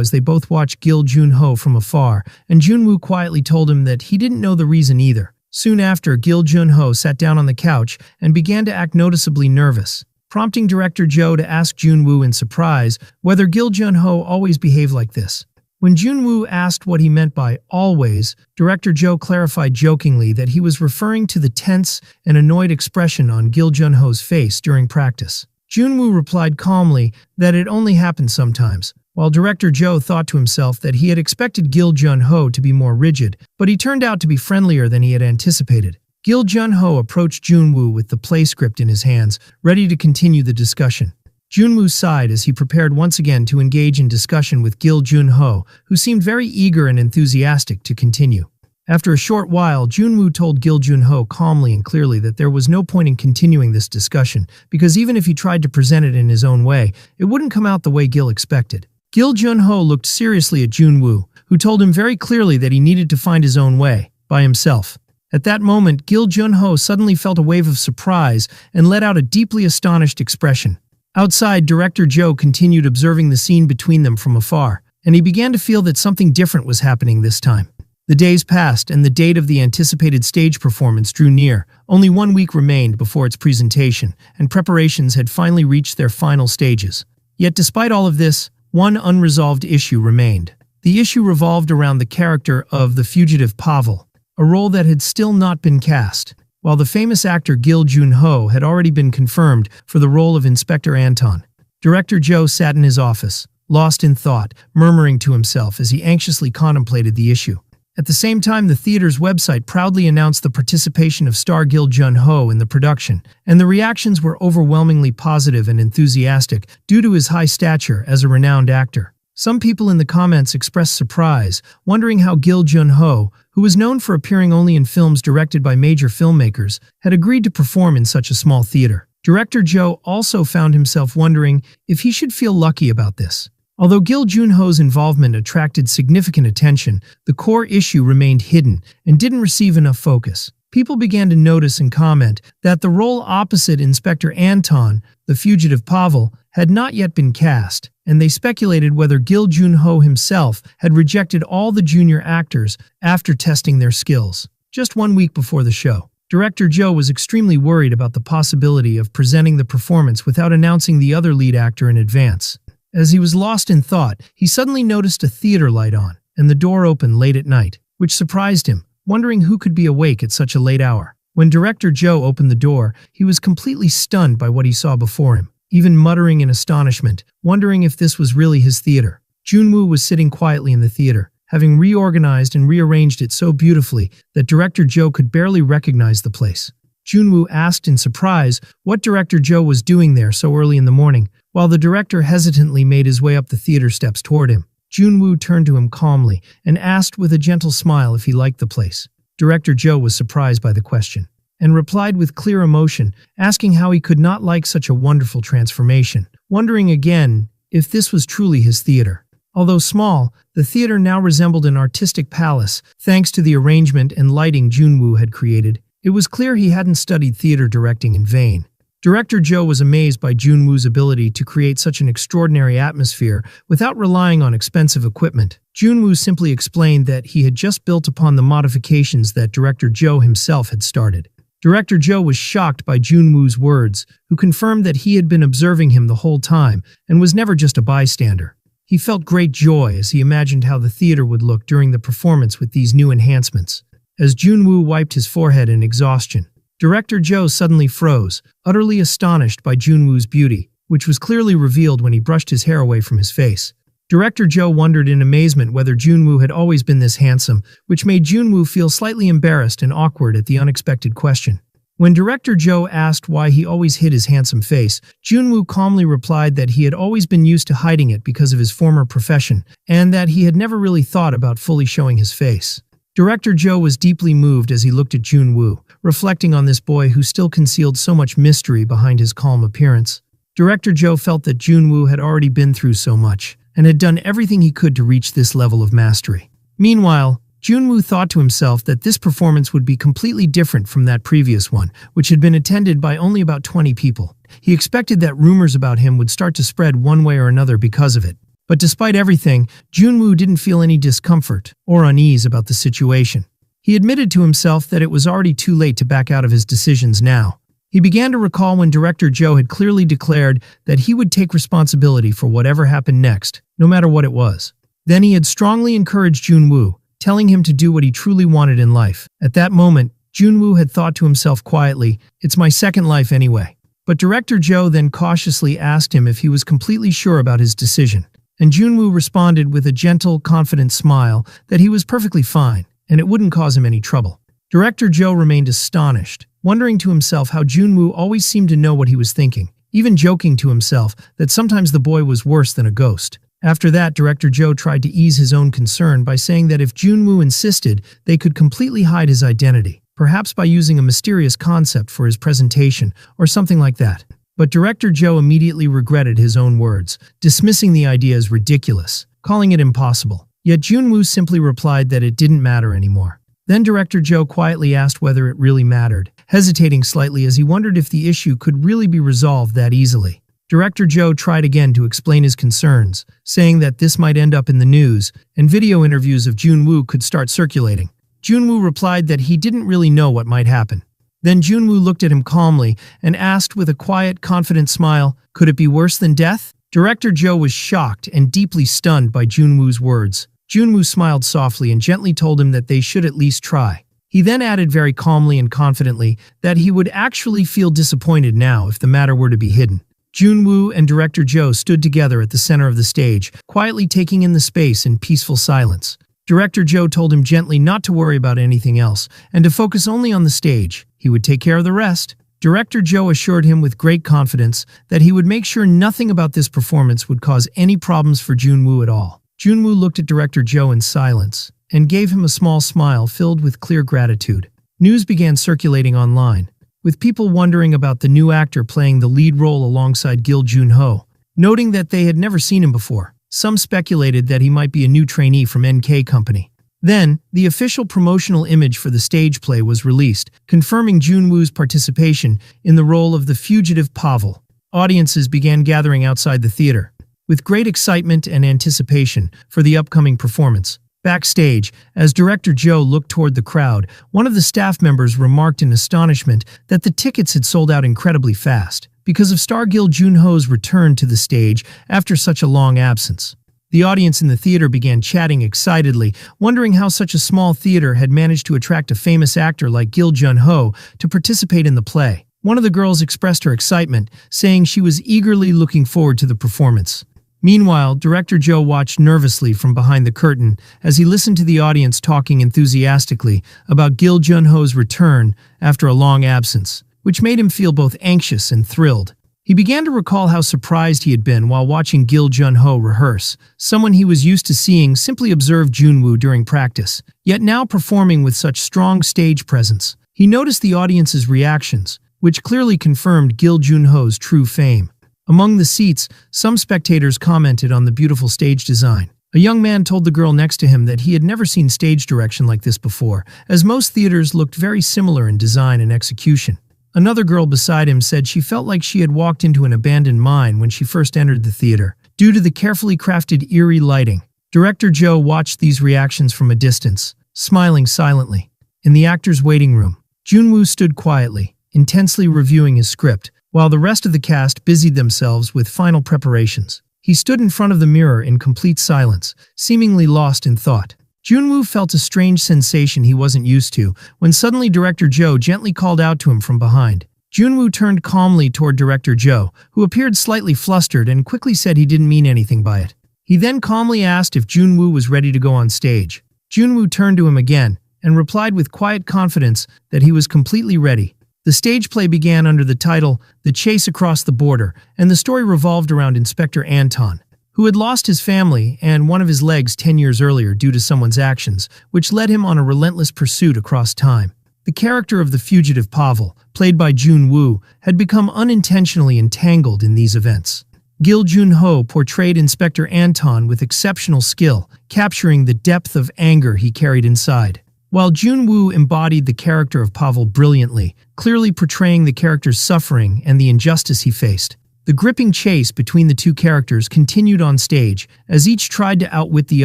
as they both watched Gil Jun-ho from afar, and Jun-woo quietly told him that he didn't know the reason either. Soon after, Gil Jun-ho sat down on the couch and began to act noticeably nervous, prompting Director Joe to ask Jun-woo in surprise whether Gil Jun-ho always behaved like this. When Jun-woo asked what he meant by always, Director Joe clarified jokingly that he was referring to the tense and annoyed expression on Gil Jun-ho's face during practice. Jun-woo replied calmly that it only happened sometimes, while Director Joe thought to himself that he had expected Gil Jun-ho to be more rigid, but he turned out to be friendlier than he had anticipated. Gil Jun-ho approached Jun-woo with the play script in his hands, ready to continue the discussion. Jun-woo sighed as he prepared once again to engage in discussion with Gil Jun-ho, who seemed very eager and enthusiastic to continue. After a short while, Jun-woo told Gil Jun-ho calmly and clearly that there was no point in continuing this discussion, because even if he tried to present it in his own way, it wouldn't come out the way Gil expected. Gil Jun-ho looked seriously at Jun-woo, who told him very clearly that he needed to find his own way, by himself. At that moment, Gil Jun-ho suddenly felt a wave of surprise and let out a deeply astonished expression. Outside, Director Joe continued observing the scene between them from afar, and he began to feel that something different was happening this time. The days passed, and the date of the anticipated stage performance drew near. Only 1 week remained before its presentation, and preparations had finally reached their final stages. Yet despite all of this, one unresolved issue remained. The issue revolved around the character of the fugitive Pavel, a role that had still not been cast. While the famous actor Gil Jun-ho had already been confirmed for the role of Inspector Anton, Director Joe sat in his office, lost in thought, murmuring to himself as he anxiously contemplated the issue. At the same time, the theater's website proudly announced the participation of star Gil Jun-ho in the production, and the reactions were overwhelmingly positive and enthusiastic due to his high stature as a renowned actor. Some people in the comments expressed surprise, wondering how Gil Jun-ho, who was known for appearing only in films directed by major filmmakers, had agreed to perform in such a small theater. Director Joe also found himself wondering if he should feel lucky about this. Although Gil Jun-ho's involvement attracted significant attention, the core issue remained hidden and didn't receive enough focus. People began to notice and comment that the role opposite Inspector Anton, the fugitive Pavel, had not yet been cast, and they speculated whether Gil Jun-ho himself had rejected all the junior actors after testing their skills. Just 1 week before the show, Director Joe was extremely worried about the possibility of presenting the performance without announcing the other lead actor in advance. As he was lost in thought, he suddenly noticed a theater light on, and the door opened late at night, which surprised him, wondering who could be awake at such a late hour. When Director Joe opened the door, he was completely stunned by what he saw before him, even muttering in astonishment, wondering if this was really his theater. Jun-woo was sitting quietly in the theater, having reorganized and rearranged it so beautifully that Director Joe could barely recognize the place. Jun-woo asked in surprise what Director Joe was doing there so early in the morning, while the director hesitantly made his way up the theater steps toward him. Jun-woo turned to him calmly and asked with a gentle smile if he liked the place. Director Joe was surprised by the question, and replied with clear emotion, asking how he could not like such a wonderful transformation, wondering again if this was truly his theater. Although small, the theater now resembled an artistic palace, thanks to the arrangement and lighting Jun-woo had created. It was clear he hadn't studied theater directing in vain. Director Joe was amazed by Jun-woo's ability to create such an extraordinary atmosphere without relying on expensive equipment. Jun-woo simply explained that he had just built upon the modifications that Director Joe himself had started. Director Joe was shocked by Jun-woo's words, who confirmed that he had been observing him the whole time and was never just a bystander. He felt great joy as he imagined how the theater would look during the performance with these new enhancements. As Jun-woo wiped his forehead in exhaustion, Director Joe suddenly froze, utterly astonished by Junwoo's beauty, which was clearly revealed when he brushed his hair away from his face. Director Joe wondered in amazement whether Junwoo had always been this handsome, which made Junwoo feel slightly embarrassed and awkward at the unexpected question. When Director Joe asked why he always hid his handsome face, Junwoo calmly replied that he had always been used to hiding it because of his former profession, and that he had never really thought about fully showing his face. Director Joe was deeply moved as he looked at Junwoo, reflecting on this boy who still concealed so much mystery behind his calm appearance. Director Joe felt that Junwoo had already been through so much, and had done everything he could to reach this level of mastery. Meanwhile, Junwoo thought to himself that this performance would be completely different from that previous one, which had been attended by only about 20 people. He expected that rumors about him would start to spread one way or another because of it. But despite everything, Junwoo didn't feel any discomfort or unease about the situation. He admitted to himself that it was already too late to back out of his decisions now. He began to recall when Director Joe had clearly declared that he would take responsibility for whatever happened next, no matter what it was. Then he had strongly encouraged Junwoo, telling him to do what he truly wanted in life. At that moment, Junwoo had thought to himself quietly, "It's my second life anyway." But Director Joe then cautiously asked him if he was completely sure about his decision. And Junwoo responded with a gentle, confident smile that he was perfectly fine, and it wouldn't cause him any trouble. Director Joe remained astonished, wondering to himself how Junwoo always seemed to know what he was thinking, even joking to himself that sometimes the boy was worse than a ghost. After that, Director Joe tried to ease his own concern by saying that if Junwoo insisted, they could completely hide his identity, perhaps by using a mysterious concept for his presentation or something like that. But Director Joe immediately regretted his own words, dismissing the idea as ridiculous, calling it impossible. Yet Junwoo simply replied that it didn't matter anymore. Then Director Joe quietly asked whether it really mattered, hesitating slightly as he wondered if the issue could really be resolved that easily. Director Joe tried again to explain his concerns, saying that this might end up in the news, and video interviews of Junwoo could start circulating. Junwoo replied that he didn't really know what might happen. Then Junwoo looked at him calmly and asked with a quiet, confident smile, "Could it be worse than death?" Director Joe was shocked and deeply stunned by Junwoo's words. Junwoo smiled softly and gently told him that they should at least try. He then added very calmly and confidently that he would actually feel disappointed now if the matter were to be hidden. Junwoo and Director Joe stood together at the center of the stage, quietly taking in the space in peaceful silence. Director Joe told him gently not to worry about anything else and to focus only on the stage. He would take care of the rest. Director Joe assured him with great confidence that he would make sure nothing about this performance would cause any problems for Junwoo at all. Junwoo looked at Director Joe in silence and gave him a small smile filled with clear gratitude. News began circulating online, with people wondering about the new actor playing the lead role alongside Gil Jun-ho. Noting that they had never seen him before, some speculated that he might be a new trainee from NK Company. Then, the official promotional image for the stage play was released, confirming Junwoo's participation in the role of the fugitive Pavel. Audiences began gathering outside the theater, with great excitement and anticipation for the upcoming performance. Backstage, as Director Joe looked toward the crowd, one of the staff members remarked in astonishment that the tickets had sold out incredibly fast because of star Gil Jun-ho's return to the stage after such a long absence. The audience in the theater began chatting excitedly, wondering how such a small theater had managed to attract a famous actor like Gil Jun-ho to participate in the play. One of the girls expressed her excitement, saying she was eagerly looking forward to the performance. Meanwhile, Director Joe watched nervously from behind the curtain as he listened to the audience talking enthusiastically about Gil Jun-ho's return after a long absence, which made him feel both anxious and thrilled. He began to recall how surprised he had been while watching Gil Jun-ho rehearse. Someone he was used to seeing simply observed Junwoo during practice, yet now performing with such strong stage presence. He noticed the audience's reactions, which clearly confirmed Gil Jun-ho's true fame. Among the seats, some spectators commented on the beautiful stage design. A young man told the girl next to him that he had never seen stage direction like this before, as most theaters looked very similar in design and execution. Another girl beside him said she felt like she had walked into an abandoned mine when she first entered the theater, due to the carefully crafted eerie lighting. Director Joe watched these reactions from a distance, smiling silently. In the actor's waiting room, Junwoo stood quietly, intensely reviewing his script, while the rest of the cast busied themselves with final preparations. He stood in front of the mirror in complete silence, seemingly lost in thought. Junwoo felt a strange sensation he wasn't used to when suddenly Director Joe gently called out to him from behind. Junwoo turned calmly toward Director Joe, who appeared slightly flustered and quickly said he didn't mean anything by it. He then calmly asked if Junwoo was ready to go on stage. Junwoo turned to him again and replied with quiet confidence that he was completely ready. The stage play began under the title The Chase Across the Border, and the story revolved around Inspector Anton, who had lost his family and one of his legs 10 years earlier due to someone's actions, which led him on a relentless pursuit across time. The character of the fugitive Pavel, played by Junwoo, had become unintentionally entangled in these events. Gil Junho portrayed Inspector Anton with exceptional skill, capturing the depth of anger he carried inside, while Junwoo embodied the character of Pavel brilliantly, clearly portraying the character's suffering and the injustice he faced. The gripping chase between the two characters continued on stage as each tried to outwit the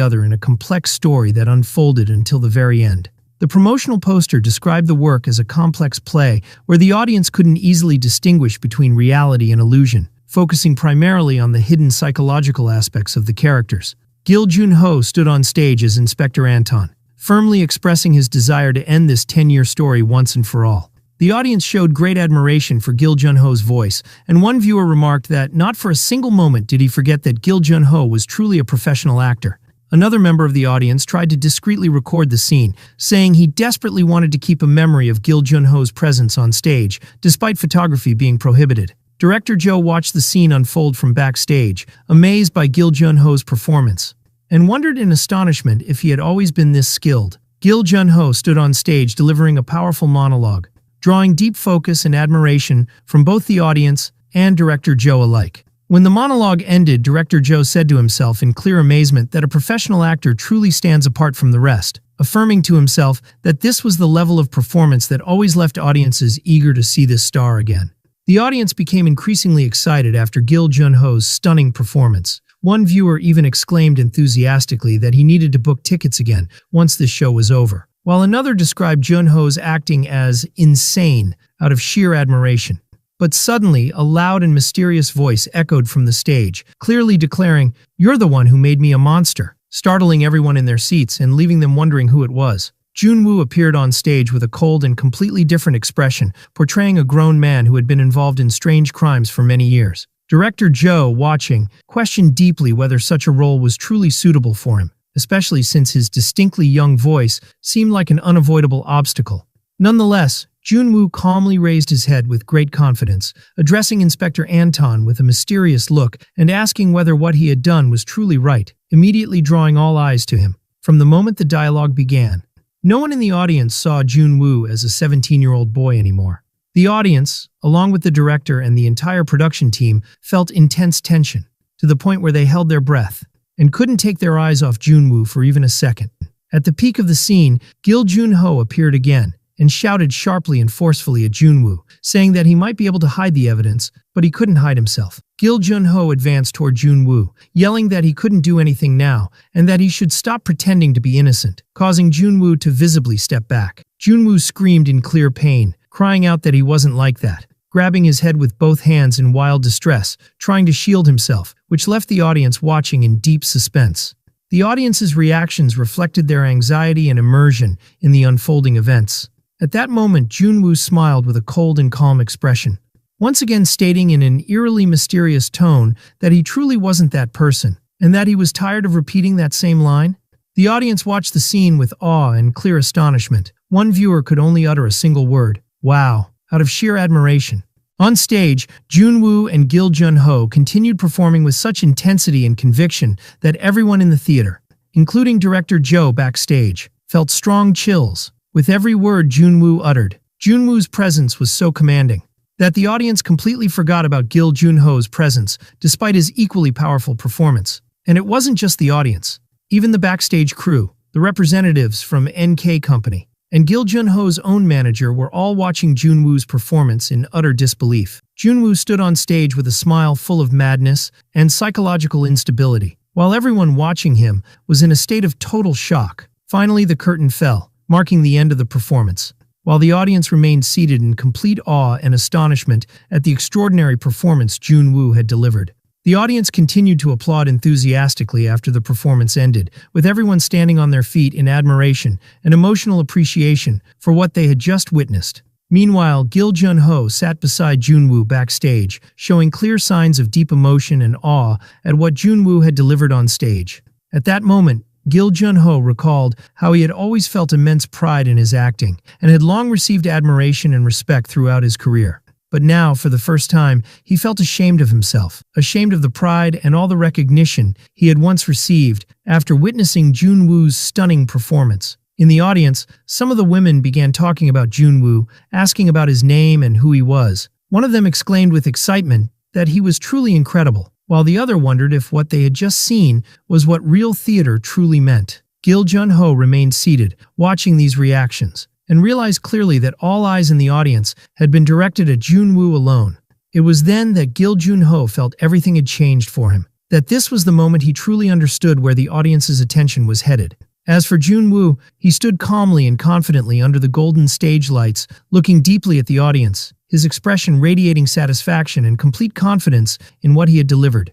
other in a complex story that unfolded until the very end. The promotional poster described the work as a complex play where the audience couldn't easily distinguish between reality and illusion, focusing primarily on the hidden psychological aspects of the characters. Gil Junho stood on stage as Inspector Anton, firmly expressing his desire to end this 10-year story once and for all. The audience showed great admiration for Gil Junho's voice, and one viewer remarked that not for a single moment did he forget that Gil Junho was truly a professional actor. Another member of the audience tried to discreetly record the scene, saying he desperately wanted to keep a memory of Gil Junho's presence on stage, despite photography being prohibited. Director Joe watched the scene unfold from backstage, amazed by Gil Junho's performance, and wondered in astonishment if he had always been this skilled. Gil Junho stood on stage delivering a powerful monologue, drawing deep focus and admiration from both the audience and Director Joe alike. When the monologue ended, Director Joe said to himself in clear amazement that a professional actor truly stands apart from the rest, affirming to himself that this was the level of performance that always left audiences eager to see this star again. The audience became increasingly excited after Gil Junho's stunning performance. One viewer even exclaimed enthusiastically that he needed to book tickets again once this show was over, while another described Junho's acting as insane out of sheer admiration. But suddenly, a loud and mysterious voice echoed from the stage, clearly declaring, "You're the one who made me a monster," startling everyone in their seats and leaving them wondering who it was. Junwoo appeared on stage with a cold and completely different expression, portraying a grown man who had been involved in strange crimes for many years. Director Joe, watching, questioned deeply whether such a role was truly suitable for him, especially since his distinctly young voice seemed like an unavoidable obstacle. Nonetheless, Junwoo calmly raised his head with great confidence, addressing Inspector Anton with a mysterious look and asking whether what he had done was truly right, immediately drawing all eyes to him. From the moment the dialogue began, no one in the audience saw Junwoo as a 17-year-old boy anymore. The audience, along with the director and the entire production team, felt intense tension, to the point where they held their breath and couldn't take their eyes off Junwoo for even a second. At the peak of the scene, Gil Junho appeared again and shouted sharply and forcefully at Junwoo, saying that he might be able to hide the evidence, but he couldn't hide himself. Gil Junho advanced toward Junwoo, yelling that he couldn't do anything now and that he should stop pretending to be innocent, causing Junwoo to visibly step back. Junwoo screamed in clear pain, crying out that he wasn't like that, grabbing his head with both hands in wild distress, trying to shield himself, which left the audience watching in deep suspense. The audience's reactions reflected their anxiety and immersion in the unfolding events. At that moment, Junwoo smiled with a cold and calm expression, once again stating in an eerily mysterious tone that he truly wasn't that person, and that he was tired of repeating that same line. The audience watched the scene with awe and clear astonishment. One viewer could only utter a single word, "Wow," out of sheer admiration. On stage, Junwoo and Gil Junho continued performing with such intensity and conviction that everyone in the theater, including Director Joe backstage, felt strong chills with every word Junwoo uttered. Junwoo's presence was so commanding that the audience completely forgot about Gil Junho's presence despite his equally powerful performance. And it wasn't just the audience. Even the backstage crew, the representatives from NK Company, and Gil Junho's own manager were all watching Junwoo's performance in utter disbelief. Junwoo stood on stage with a smile full of madness and psychological instability, while everyone watching him was in a state of total shock. Finally, the curtain fell, marking the end of the performance, while the audience remained seated in complete awe and astonishment at the extraordinary performance Junwoo had delivered. The audience continued to applaud enthusiastically after the performance ended, with everyone standing on their feet in admiration and emotional appreciation for what they had just witnessed. Meanwhile, Gil Jun-ho sat beside Junwoo backstage, showing clear signs of deep emotion and awe at what Junwoo had delivered on stage. At that moment, Gil Jun-ho recalled how he had always felt immense pride in his acting and had long received admiration and respect throughout his career. But now, for the first time, he felt ashamed of himself, ashamed of the pride and all the recognition he had once received after witnessing Junwoo's stunning performance. In the audience, some of the women began talking about Junwoo, asking about his name and who he was. One of them exclaimed with excitement that he was truly incredible, while the other wondered if what they had just seen was what real theater truly meant. Gil Jun-ho remained seated, watching these reactions, and realized clearly that all eyes in the audience had been directed at Junwoo alone. It was then that Gil Jun-ho felt everything had changed for him, that this was the moment he truly understood where the audience's attention was headed. As for Junwoo, he stood calmly and confidently under the golden stage lights, looking deeply at the audience, his expression radiating satisfaction and complete confidence in what he had delivered.